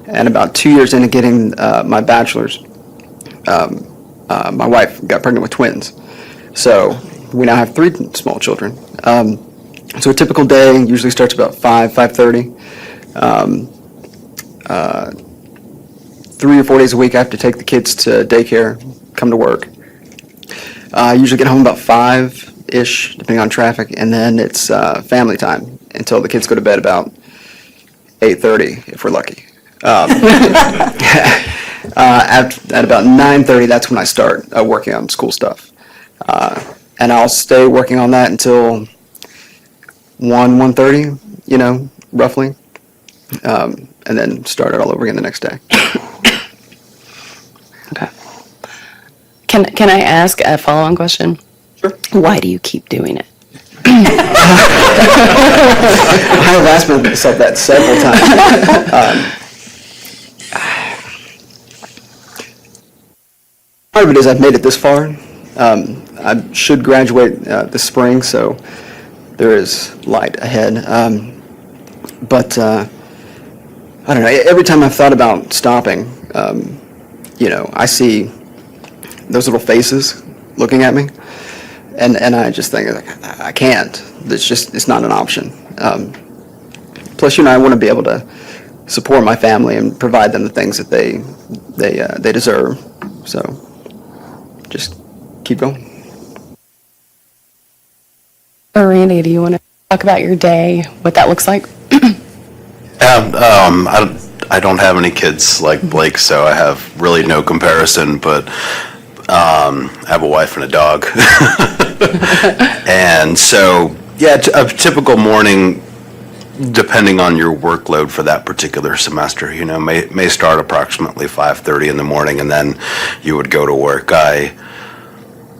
And about 2 years into getting my bachelor's, my wife got pregnant with twins. So we now have 3 small children. So a typical day usually starts about 5:30. 3 or 4 days a week I have to take the kids to daycare, come to work. I usually get home about 5-ish, depending on traffic, and then it's family time until the kids go to bed about 8:30, if we're lucky. At about 9:30, that's when I start working on school stuff. And I'll stay working on that until 1:30, roughly. And then start it all over again the next day. Okay. Can I ask a follow-on question? Sure. Why do you keep doing it? I have asked myself that several times. Part of it is I've made it this far. I should graduate this spring, so there is light ahead. But I don't know. Every time I've thought about stopping, I see those little faces looking at me, and I just think, I can't. It's not an option. Plus, I want to be able to support my family and provide them the things that they deserve. So, just keep going. Randy, do you want to talk about your day, what that looks like? I don't have any kids like Blake, so I have really no comparison, but I have a wife and a dog. And so, yeah, a typical morning, depending on your workload for that particular semester, may start approximately 5:30 in the morning, and then you would go to work. I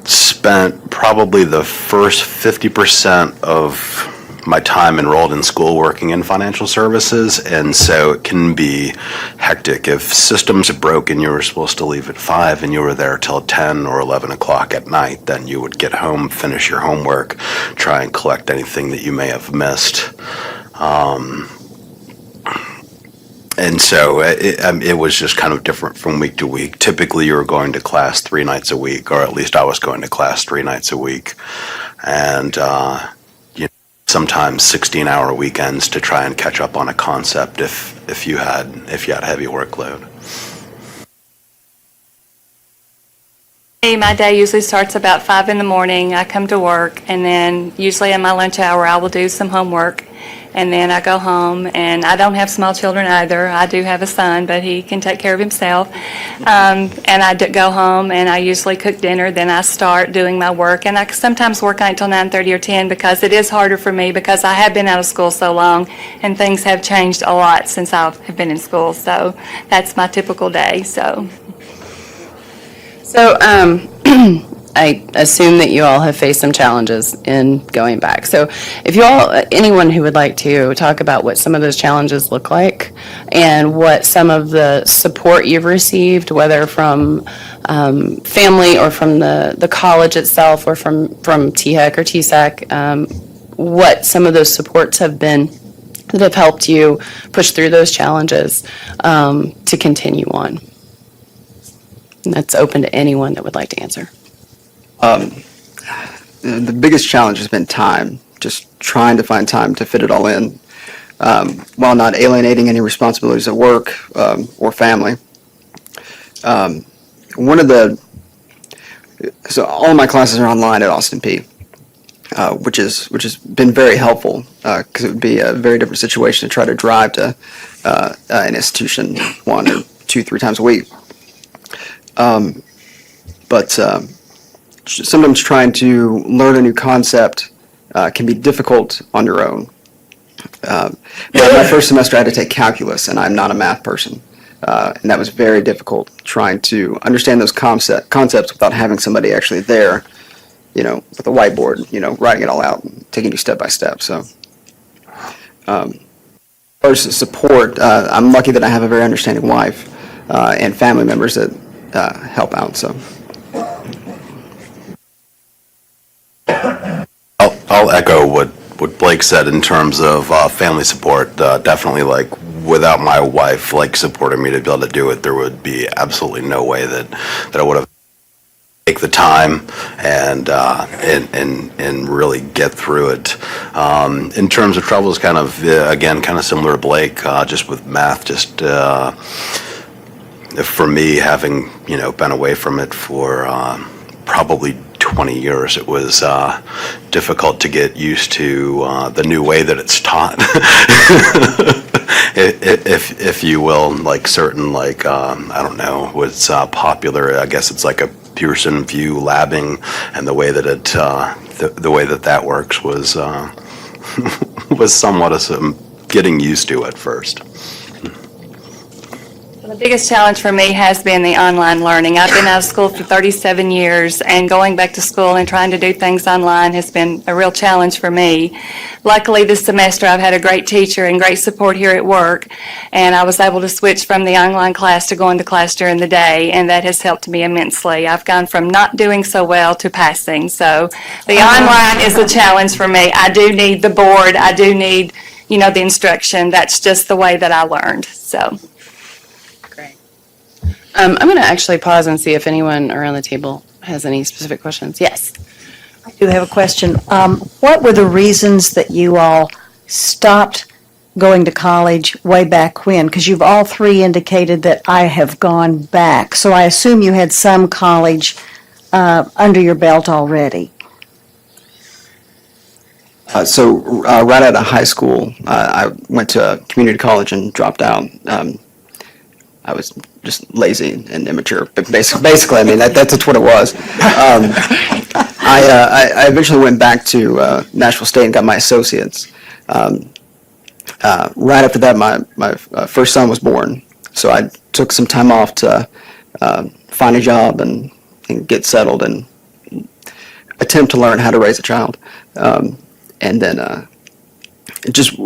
spent probably the first 50% of my time enrolled in school working in financial services, and so it can be hectic. If systems broke and you were supposed to leave at 5 and you were there till 10 or 11 o'clock at night, then you would get home, finish your homework, try and collect anything that you may have missed. And so it was just kind of different from week to week. Typically, you were going to class 3 nights a week, or at least I was going to class 3 nights a week. And sometimes 16-hour weekends to try and catch up on a concept if you had a heavy workload. My day usually starts about 5 in the morning. I come to work, and then usually in my lunch hour I will do some homework, and then I go home, and I don't have small children either. I do have a son, but he can take care of himself. And I go home, and I usually cook dinner, then I start doing my work, and I sometimes work on until 9:30 or 10 because it is harder for me because I have been out of school so long, and things have changed a lot since I have been in school. So that's my typical day. So I assume that you all have faced some challenges in going back. So if you all, anyone who would like to talk about what some of those challenges look like and what some of the support you've received, whether from family or from the college itself or from THEC or TSAC, what some of those supports have been that have helped you push through those challenges to continue on. And that's open to anyone that would like to answer. The biggest challenge has been time, just trying to find time to fit it all in, while not alienating any responsibilities at work or family. So all of my classes are online at Austin P, which has been very helpful because it would be a very different situation to try to drive to an institution 1 or 2, 3 times a week. But sometimes trying to learn a new concept can be difficult on your own. My first semester I had to take calculus, and I'm not a math person. And that was very difficult, trying to understand those concepts without having somebody actually there, with a whiteboard, writing it all out, and taking you step by step. So, as far as support, I'm lucky that I have a very understanding wife and family members that help out. So. I'll echo what Blake said in terms of family support. Definitely, like, without my wife, like, supporting me to be able to do it, there would be absolutely no way that I would have take the time and really get through it. In terms of troubles, kind of again, kind of similar to Blake, just with math, just for me, having been away from it for probably 20 years, it was difficult to get used to the new way that it's taught, if you will, like certain, like, I don't know what's popular. I guess it's like a Pearson VUE labbing, and the way that the way that works was was somewhat of some getting used to at first. the biggest challenge for me has been the online learning. I've been out of school for 37 years, and going back to school and trying to do things online has been a real challenge for me. Luckily, this semester I've had a great teacher and great support here at work, and I was able to switch from the online class to going to class during the day, and that has helped me immensely. I've gone from not doing so well to passing, so the online is a challenge for me. I do need the board. I do need, the instruction. That's just the way that I learned, so. I'm going to actually pause and see if anyone around the table has any specific questions. Yes. I do have a question. What were the reasons that you all stopped going to college way back when? Because you've all three indicated that I have gone back. So I assume you had some college under your belt already. Right out of high school, I went to a community college and dropped out. I was just lazy and immature, but basically, I mean, that's what it was. I eventually went back to Nashville State and got my associates. Right after that, my first son was born, so I took some time off to find a job and get settled and attempt to learn how to raise a child. And then just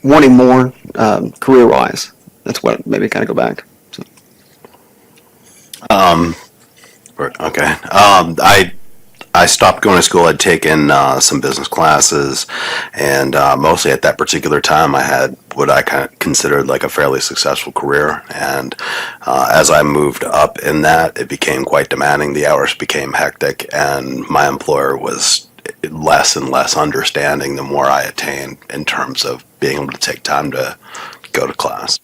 wanting more career-wise. That's what made me kind of go back. So. Okay. I stopped going to school. I'd taken some business classes, and mostly at that particular time, I had what I kind of considered like a fairly successful career. And as I moved up in that, it became quite demanding. The hours became hectic, and my employer was less and less understanding the more I attained in terms of being able to take time to go to class.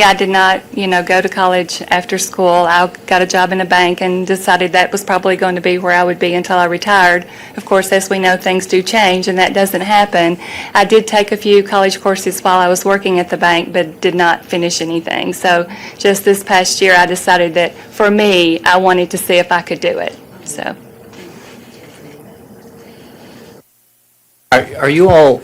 I did not, go to college after school. I got a job in a bank and decided that was probably going to be where I would be until I retired. Of course, as we know, things do change, and that doesn't happen. I did take a few college courses while I was working at the bank, but did not finish anything. So just this past year, I decided that for me, I wanted to see if I could do it. So. Are you all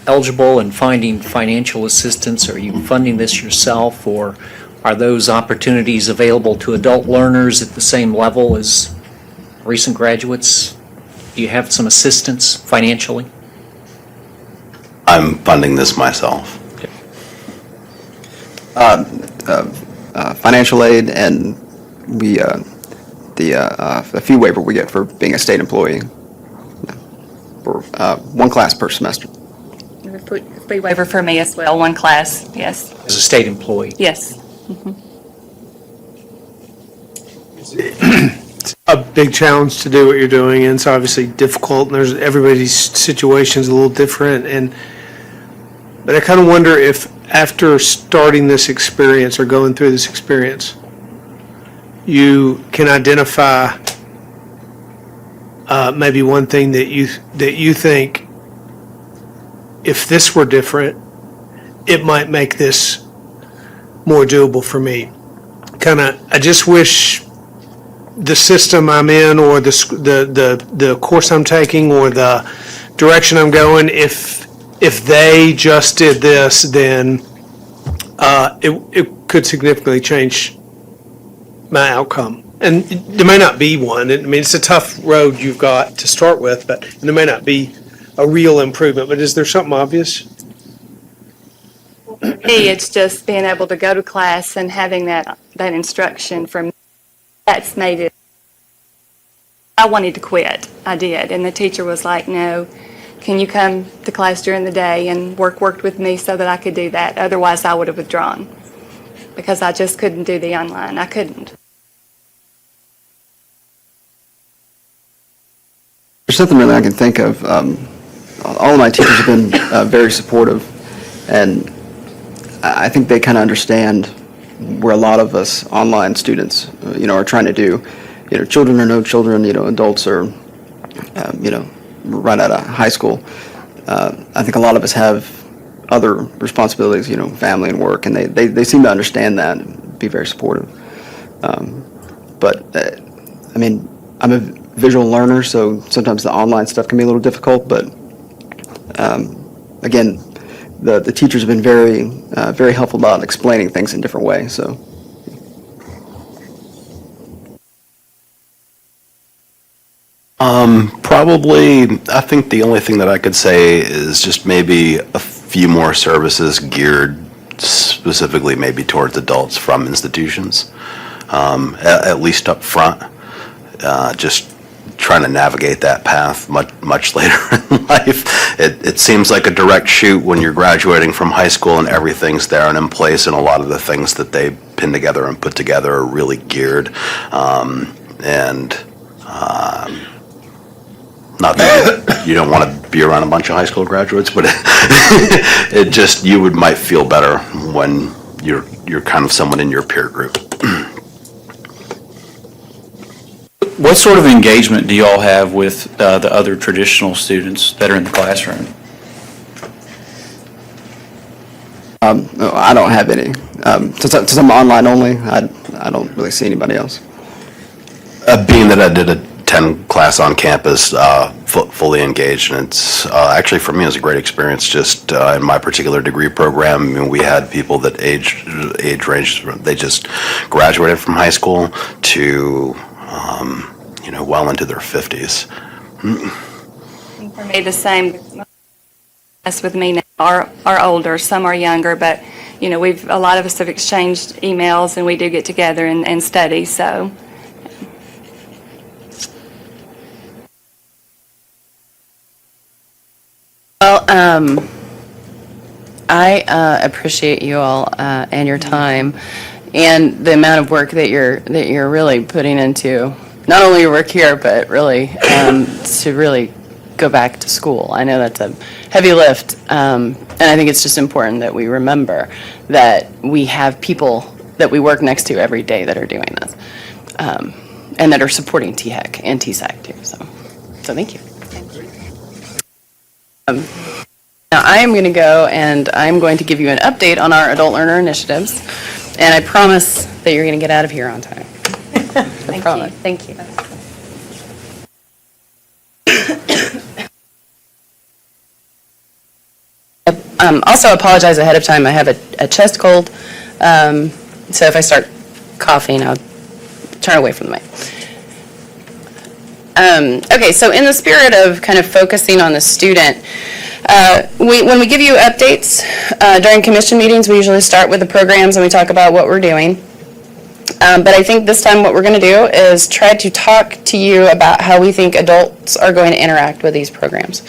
eligible and finding financial assistance? Are you funding this yourself, or are those opportunities available to adult learners at the same level as recent graduates? Do you have some assistance financially? I'm funding this myself. Financial aid and a fee waiver we get for being a state employee for one class per semester. Free waiver for me as well, one class, yes. As a state employee? Yes. It's a big challenge to do what you're doing, and it's obviously difficult, and everybody's situation's a little different, but I kind of wonder if after starting this experience or going through this experience, you can identify maybe one thing that you think, if this were different, it might make this more doable for me. I just wish the system I'm in, or the course I'm taking, or the direction I'm going, if they just did this, then it could significantly change my outcome. And there may not be one. I mean, it's a tough road you've got to start with, but there may not be a real improvement. But is there something obvious? For me, it's just being able to go to class and having that instruction from, that's made it. I wanted to quit. I did. And the teacher was like, no, can you come to class during the day? And worked with me so that I could do that. Otherwise, I would have withdrawn because I just couldn't do the online. I couldn't. There's something really I can think of. All of my teachers have been very supportive, and I think they kind of understand where a lot of us online students, are trying to do. Children or no children, adults are, right out of high school. I think a lot of us have other responsibilities, family and work, and they seem to understand that and be very supportive. I mean, I'm a visual learner, so sometimes the online stuff can be a little difficult, but again, the teachers have been very helpful about explaining things in different ways, so. Probably, I think the only thing that I could say is just maybe a few more services geared specifically maybe towards adults from institutions, at least up front. Just trying to navigate that path much later in life. It seems like a direct shoot when you're graduating from high school and everything's there and in place, and a lot of the things that they pin together and put together are really geared. Not that you don't want to be around a bunch of high school graduates, but it just, you might feel better when you're kind of someone in your peer group. What sort of engagement do you all have with the other traditional students that are in the classroom? No, I don't have any. Since I'm online only, I don't really see anybody else. Being that I did a 10 class on campus, fully engaged, and it's actually for me it was a great experience. Just in my particular degree program, I mean, we had people that age range, they just graduated from high school to well into their 50s. For me, the same. As with me now are older, some are younger, but a lot of us have exchanged emails, and we do get together and study. So. Well, I appreciate you all and your time, and the amount of work that you're really putting into not only your work here, but really to really go back to school. I know that's a heavy lift, and I think it's just important that we remember that we have people that we work next to every day that are doing this, and that are supporting THEC and TSAC too. So thank you. Now I am going to go and I'm going to give you an update on our adult learner initiatives, and I promise that you're going to get out of here on time. I promise. Thank you. Also apologize ahead of time. I have a chest cold, so if I start coughing, I'll turn away from the mic. Okay, so in the spirit of kind of focusing on the student, when we give you updates during commission meetings, we usually start with the programs and we talk about what we're doing. But I think this time what we're going to do is try to talk to you about how we think adults are going to interact with these programs.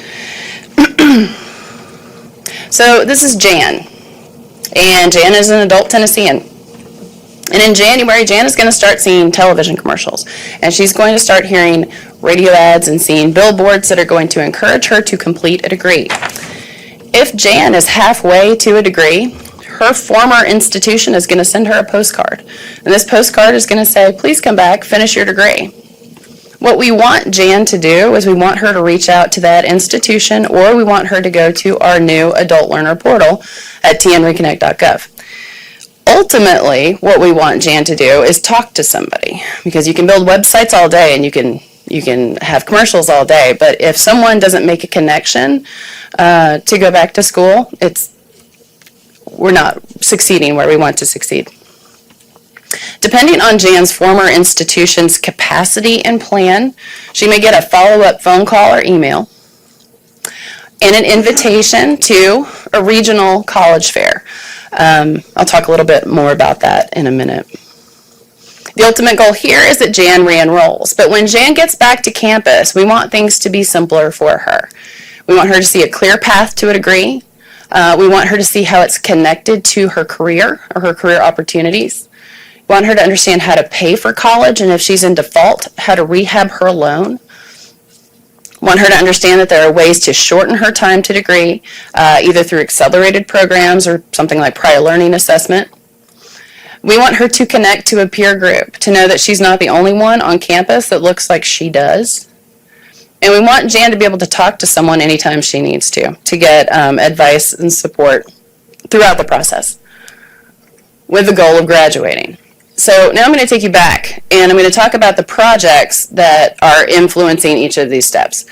So this is Jan, and Jan is an adult Tennessean. And in January, Jan is going to start seeing television commercials, and she's going to start hearing radio ads and seeing billboards that are going to encourage her to complete a degree. If Jan is halfway to a degree, her former institution is going to send her a postcard, and this postcard is going to say, please come back, finish your degree. What we want Jan to do is we want her to reach out to that institution, or we want her to go to our new adult learner portal at tnreconnect.gov. Ultimately, what we want Jan to do is talk to somebody, because you can build websites all day and you can have commercials all day, but if someone doesn't make a connection to go back to school, we're not succeeding where we want to succeed. Depending on Jan's former institution's capacity and plan, she may get a follow-up phone call or email and an invitation to a regional college fair. I'll talk a little bit more about that in a minute. The ultimate goal here is that Jan re-enrolls, but when Jan gets back to campus, we want things to be simpler for her. We want her to see a clear path to a degree. We want her to see how it's connected to her career or her career opportunities. We want her to understand how to pay for college, and if she's in default, how to rehab her loan. We want her to understand that there are ways to shorten her time to degree, either through accelerated programs or something like prior learning assessment. We want her to connect to a peer group, to know that she's not the only one on campus that looks like she does. And we want Jan to be able to talk to someone anytime she needs to get advice and support throughout the process with the goal of graduating. So now I'm going to take you back, and I'm going to talk about the projects that are influencing each of these steps.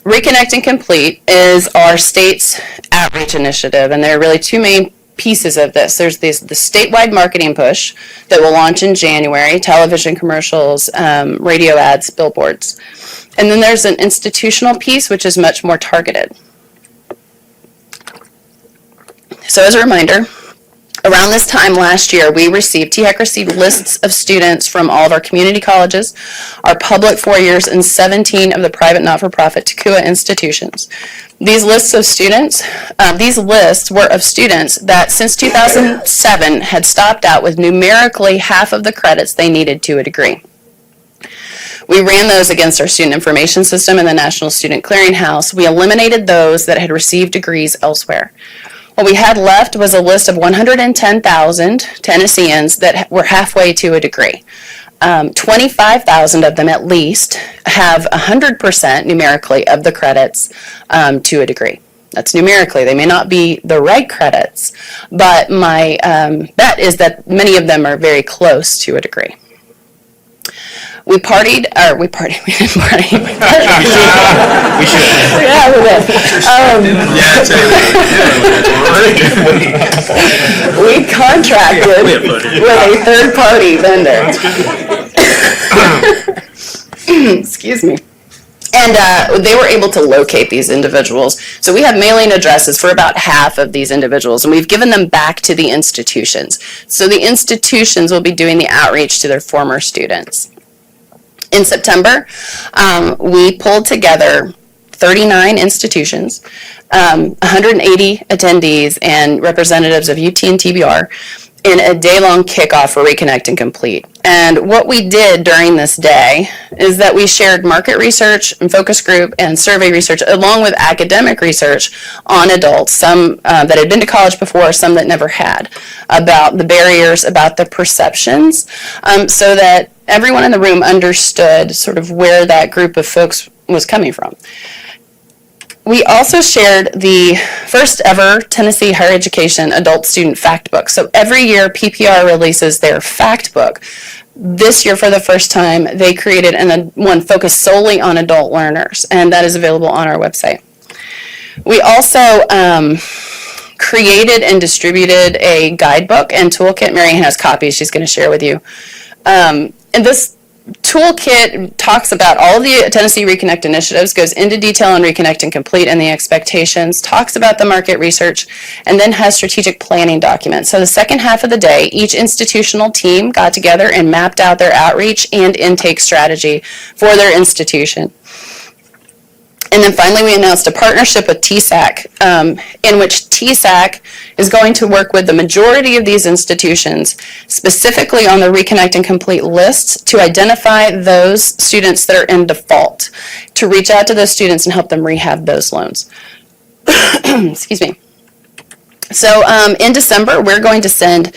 Reconnect and Complete is our state's outreach initiative, and there are really two main pieces of this. There's the statewide marketing push that will launch in January, television commercials, radio ads, billboards. And then there's an institutional piece, which is much more targeted. So as a reminder, around this time last year, THEC received lists of students from all of our community colleges, our public 4 years, and 17 of the private not-for-profit TCUA institutions. These lists were of students that since 2007 had stopped out with numerically half of the credits they needed to a degree. We ran those against our student information system and the National Student Clearinghouse. We eliminated those that had received degrees elsewhere. What we had left was a list of 110,000 Tennesseans that were halfway to a degree. 25,000 of them at least have 100% numerically of the credits to a degree. That's numerically. They may not be the right credits, but my bet is that many of them are very close to a degree. We didn't party. We should. Yeah, we did. We contracted with a third-party vendor. Excuse me. And they were able to locate these individuals. So we have mailing addresses for about half of these individuals, and we've given them back to the institutions. So the institutions will be doing the outreach to their former students. In September, we pulled together 39 institutions, 180 attendees, and representatives of UT and TBR in a day-long kickoff for Reconnect and Complete. And what we did during this day is that we shared market research and focus group and survey research along with academic research on adults, some that had been to college before, some that never had, about the barriers, about the perceptions, so that everyone in the room understood sort of where that group of folks was coming from. We also shared the first ever Tennessee Higher Education Adult Student Fact Book. So every year PPR releases their fact book. This year, for the first time, they created one focused solely on adult learners, and that is available on our website. We also created and distributed a guidebook and toolkit. Mary Ann has copies she's going to share with you. And this toolkit talks about all of the Tennessee Reconnect initiatives, goes into detail on Reconnect and Complete and the expectations, talks about the market research, and then has strategic planning documents. So the second half of the day, each institutional team got together and mapped out their outreach and intake strategy for their institution. And then finally, we announced a partnership with THEC, in which THEC is going to work with the majority of these institutions, specifically on the Reconnect and Complete lists, to identify those students that are in default, to reach out to those students and help them rehab those loans. Excuse me. So in December, we're going to send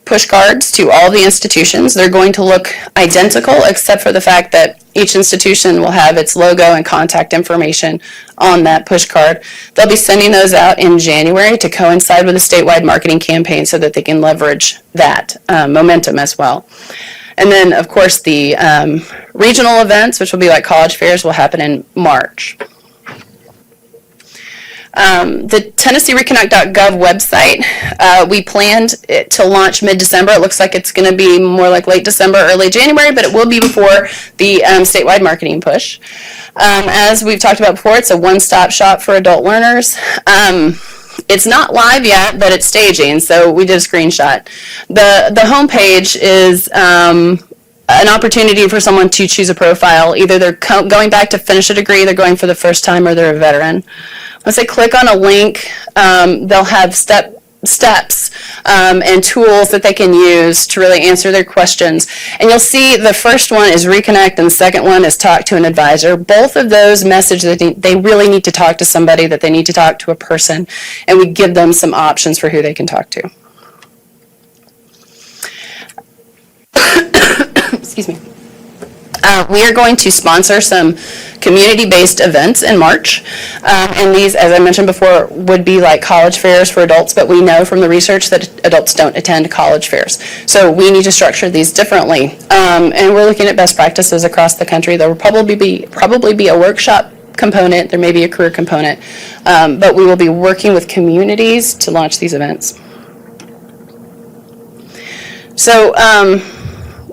push cards to all the institutions. They're going to look identical, except for the fact that each institution will have its logo and contact information on that push card. They'll be sending those out in January to coincide with a statewide marketing campaign so that they can leverage that momentum as well. And then, of course, the regional events, which will be like college fairs, will happen in March. The TennesseeReconnect.gov website, we planned it to launch mid-December. It looks like it's going to be more like late December, early January, but it will be before the statewide marketing push. As we've talked about before, it's a one-stop shop for adult learners. It's not live yet, but it's staging, so we did a screenshot. The homepage is an opportunity for someone to choose a profile. Either they're going back to finish a degree, they're going for the first time, or they're a veteran. Once they click on a link, they'll have steps and tools that they can use to really answer their questions. And you'll see the first one is Reconnect and the second one is Talk to an Advisor. Both of those message that they really need to talk to somebody, that they need to talk to a person, and we give them some options for who they can talk to. Excuse me. We are going to sponsor some community-based events in March. And these, as I mentioned before, would be like college fairs for adults, but we know from the research that adults don't attend college fairs. So we need to structure these differently. And we're looking at best practices across the country. There will probably be a workshop component. There may be a career component. But we will be working with communities to launch these events. So,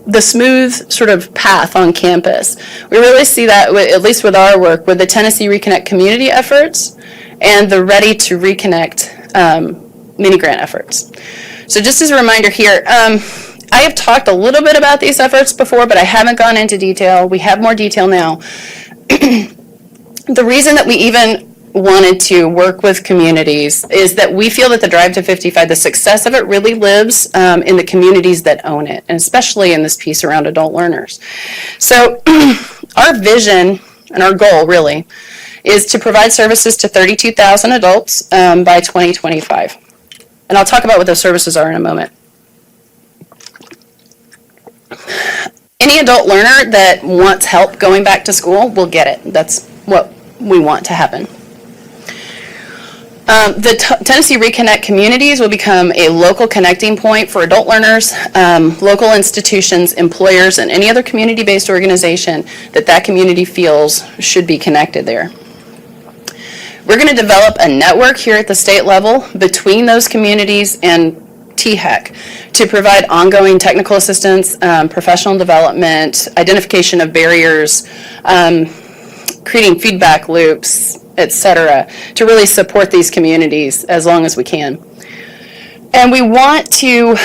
the smooth sort of path on campus. We really see that, at least with our work, with the Tennessee Reconnect community efforts and the Ready to Reconnect mini grant efforts. So just as a reminder here, I have talked a little bit about these efforts before, but I haven't gone into detail. We have more detail now. The reason that we even wanted to work with communities is that we feel that the Drive to 55, the success of it really lives in the communities that own it, and especially in this piece around adult learners. So our vision and our goal really is to provide services to 32,000 adults by 2025. And I'll talk about what those services are in a moment. Any adult learner that wants help going back to school will get it. That's what we want to happen. The Tennessee Reconnect communities will become a local connecting point for adult learners, local institutions, employers, and any other community-based organization that community feels should be connected there. We're going to develop a network here at the state level between those communities and THEC to provide ongoing technical assistance, professional development, identification of barriers, creating feedback loops, etc., to really support these communities as long as we can. And we want to,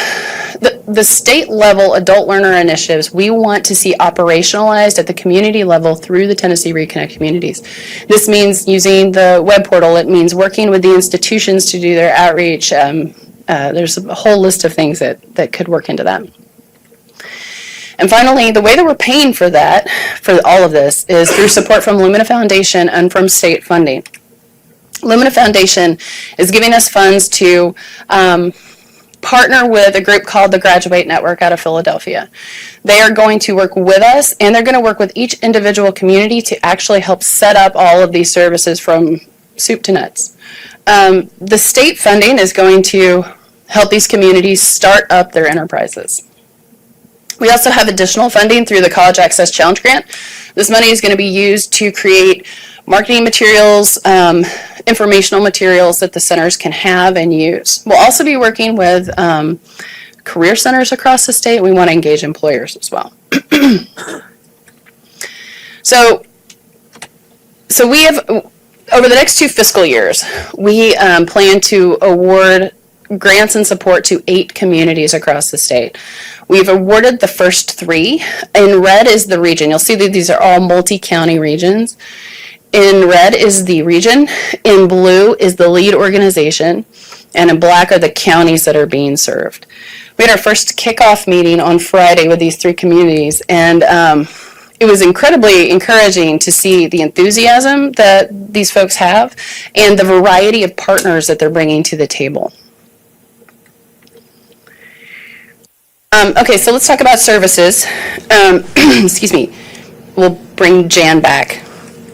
the state level adult learner initiatives, we want to see operationalized at the community level through the Tennessee Reconnect communities. This means using the web portal. It means working with the institutions to do their outreach. There's a whole list of things that could work into that. And finally, the way that we're paying for that, for all of this, is through support from Lumina Foundation and from state funding. Lumina Foundation is giving us funds to partner with a group called the Graduate Network out of Philadelphia. They are going to work with us, and they're going to work with each individual community to actually help set up all of these services from soup to nuts. The state funding is going to help these communities start up their enterprises. We also have additional funding through the College Access Challenge Grant. This money is going to be used to create marketing materials, informational materials that the centers can have and use. We'll also be working with career centers across the state. We want to engage employers as well. So we have, over the next 2 fiscal years, we plan to award grants and support to 8 communities across the state. We've awarded the first 3. In red is the region. You'll see that these are all multi-county regions. In red is the region, in blue is the lead organization, and in black are the counties that are being served. We had our first kickoff meeting on Friday with these 3 communities, and it was incredibly encouraging to see the enthusiasm that these folks have and the variety of partners that they're bringing to the table. Okay, so let's talk about services. Excuse me. We'll bring Jan back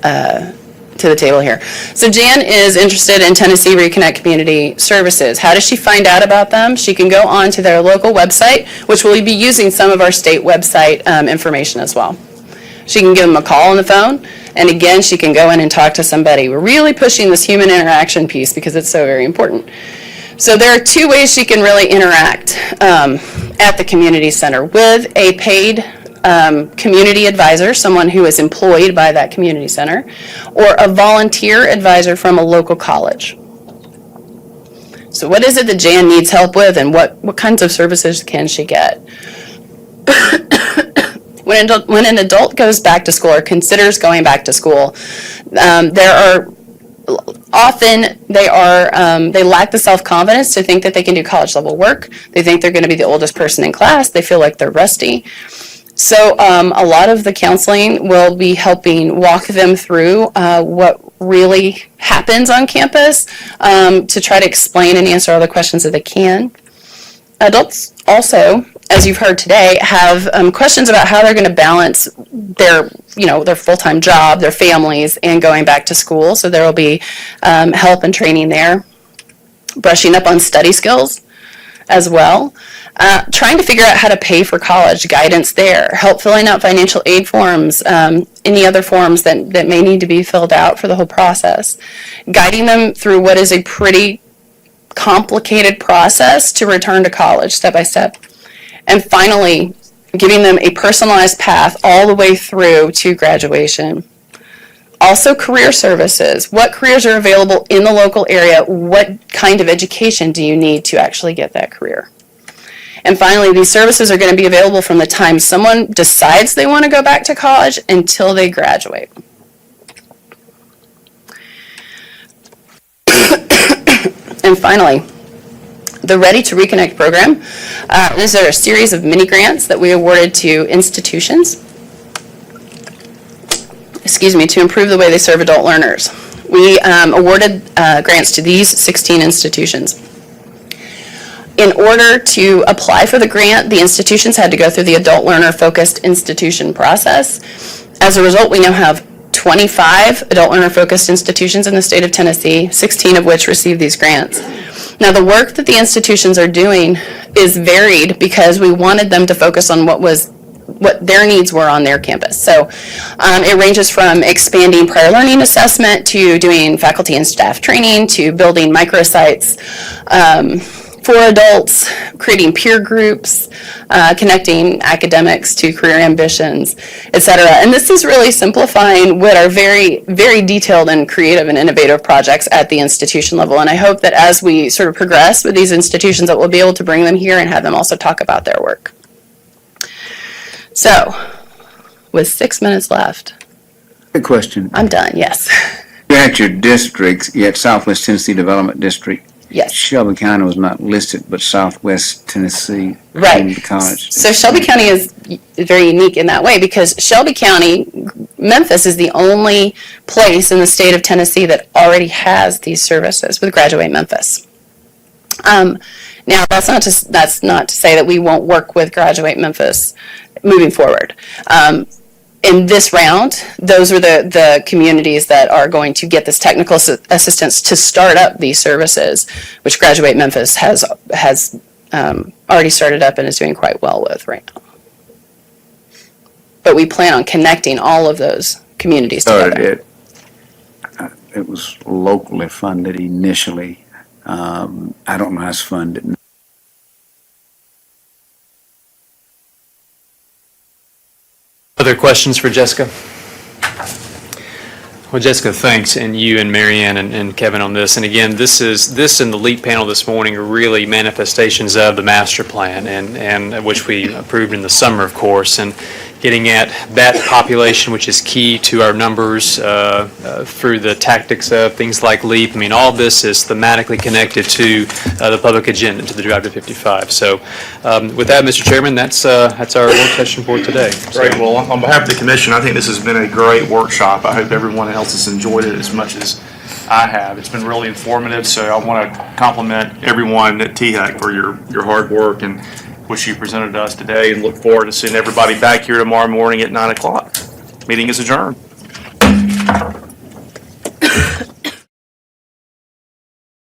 to the table here. So Jan is interested in Tennessee Reconnect Community Services. How does she find out about them? She can go on to their local website, which will be using some of our state website information as well. She can give them a call on the phone, and again, she can go in and talk to somebody. We're really pushing this human interaction piece because it's so very important. So there are 2 ways she can really interact at the community center: with a paid community advisor, someone who is employed by that community center, or a volunteer advisor from a local college. So what is it that Jan needs help with, and what kinds of services can she get? When an adult goes back to school or considers going back to school, there are often they lack the self-confidence to think that they can do college level work. They think they're going to be the oldest person in class. They feel like they're rusty. So a lot of the counseling will be helping walk them through what really happens on campus to try to explain and answer all the questions that they can. Adults also, as you've heard today, have questions about how they're going to balance their full-time job, their families, and going back to school. So there will be help and training there. Brushing up on study skills as well. Trying to figure out how to pay for college, guidance there. Help filling out financial aid forms, any other forms that may need to be filled out for the whole process. Guiding them through what is a pretty complicated process to return to college, step by step. And finally, giving them a personalized path all the way through to graduation. Also, career services. What careers are available in the local area? What kind of education do you need to actually get that career? And finally, these services are going to be available from the time someone decides they want to go back to college until they graduate. And finally, the Ready to Reconnect program. These are a series of mini grants that we awarded to institutions, to improve the way they serve adult learners. We awarded grants to these 16 institutions. In order to apply for the grant, the institutions had to go through the adult learner focused institution process. As a result, we now have 25 adult learner focused institutions in the state of Tennessee, 16 of which received these grants. Now, the work that the institutions are doing is varied because we wanted them to focus on what their needs were on their campus. So it ranges from expanding prior learning assessment to doing faculty and staff training to building microsites for adults, creating peer groups, connecting academics to career ambitions, etc. And this is really simplifying what are very, very detailed and creative and innovative projects at the institution level. And I hope that as we sort of progress with these institutions that we'll be able to bring them here and have them also talk about their work. So, with 6 minutes left. Good question. I'm done, yes. You're at your districts, you're at Southwest Tennessee Development District. Yes. Shelby County was not listed, but Southwest Tennessee Right. Community College. So Shelby County is very unique in that way, because Shelby County, Memphis is the only place in the state of Tennessee that already has these services with Graduate Memphis. Now, that's not to say that we won't work with Graduate Memphis moving forward. In this round, those are the communities that are going to get this technical assistance to start up these services, which Graduate Memphis has already started up and is doing quite well with right now. But we plan on connecting all of those communities together. It was locally funded initially. I don't know how it's funded. Other questions for Jessica? Well, Jessica, thanks, and you and Marianne and Kevin on this. And again, this and the LEAP panel this morning are really manifestations of the master plan, and which we approved in the summer, of course, and getting at that population, which is key to our numbers through the tactics of things like LEAP. I mean, all this is thematically connected to the public agenda, to the Drive to 55. So with that, Mr. Chairman, that's our work session for today. Great. Well, on behalf of the commission, I think this has been a great workshop. I hope everyone else has enjoyed it as much as I have. It's been really informative, so I want to compliment everyone at THEC for your hard work and which you presented to us today, and look forward to seeing everybody back here tomorrow morning at 9 o'clock. Meeting is adjourned.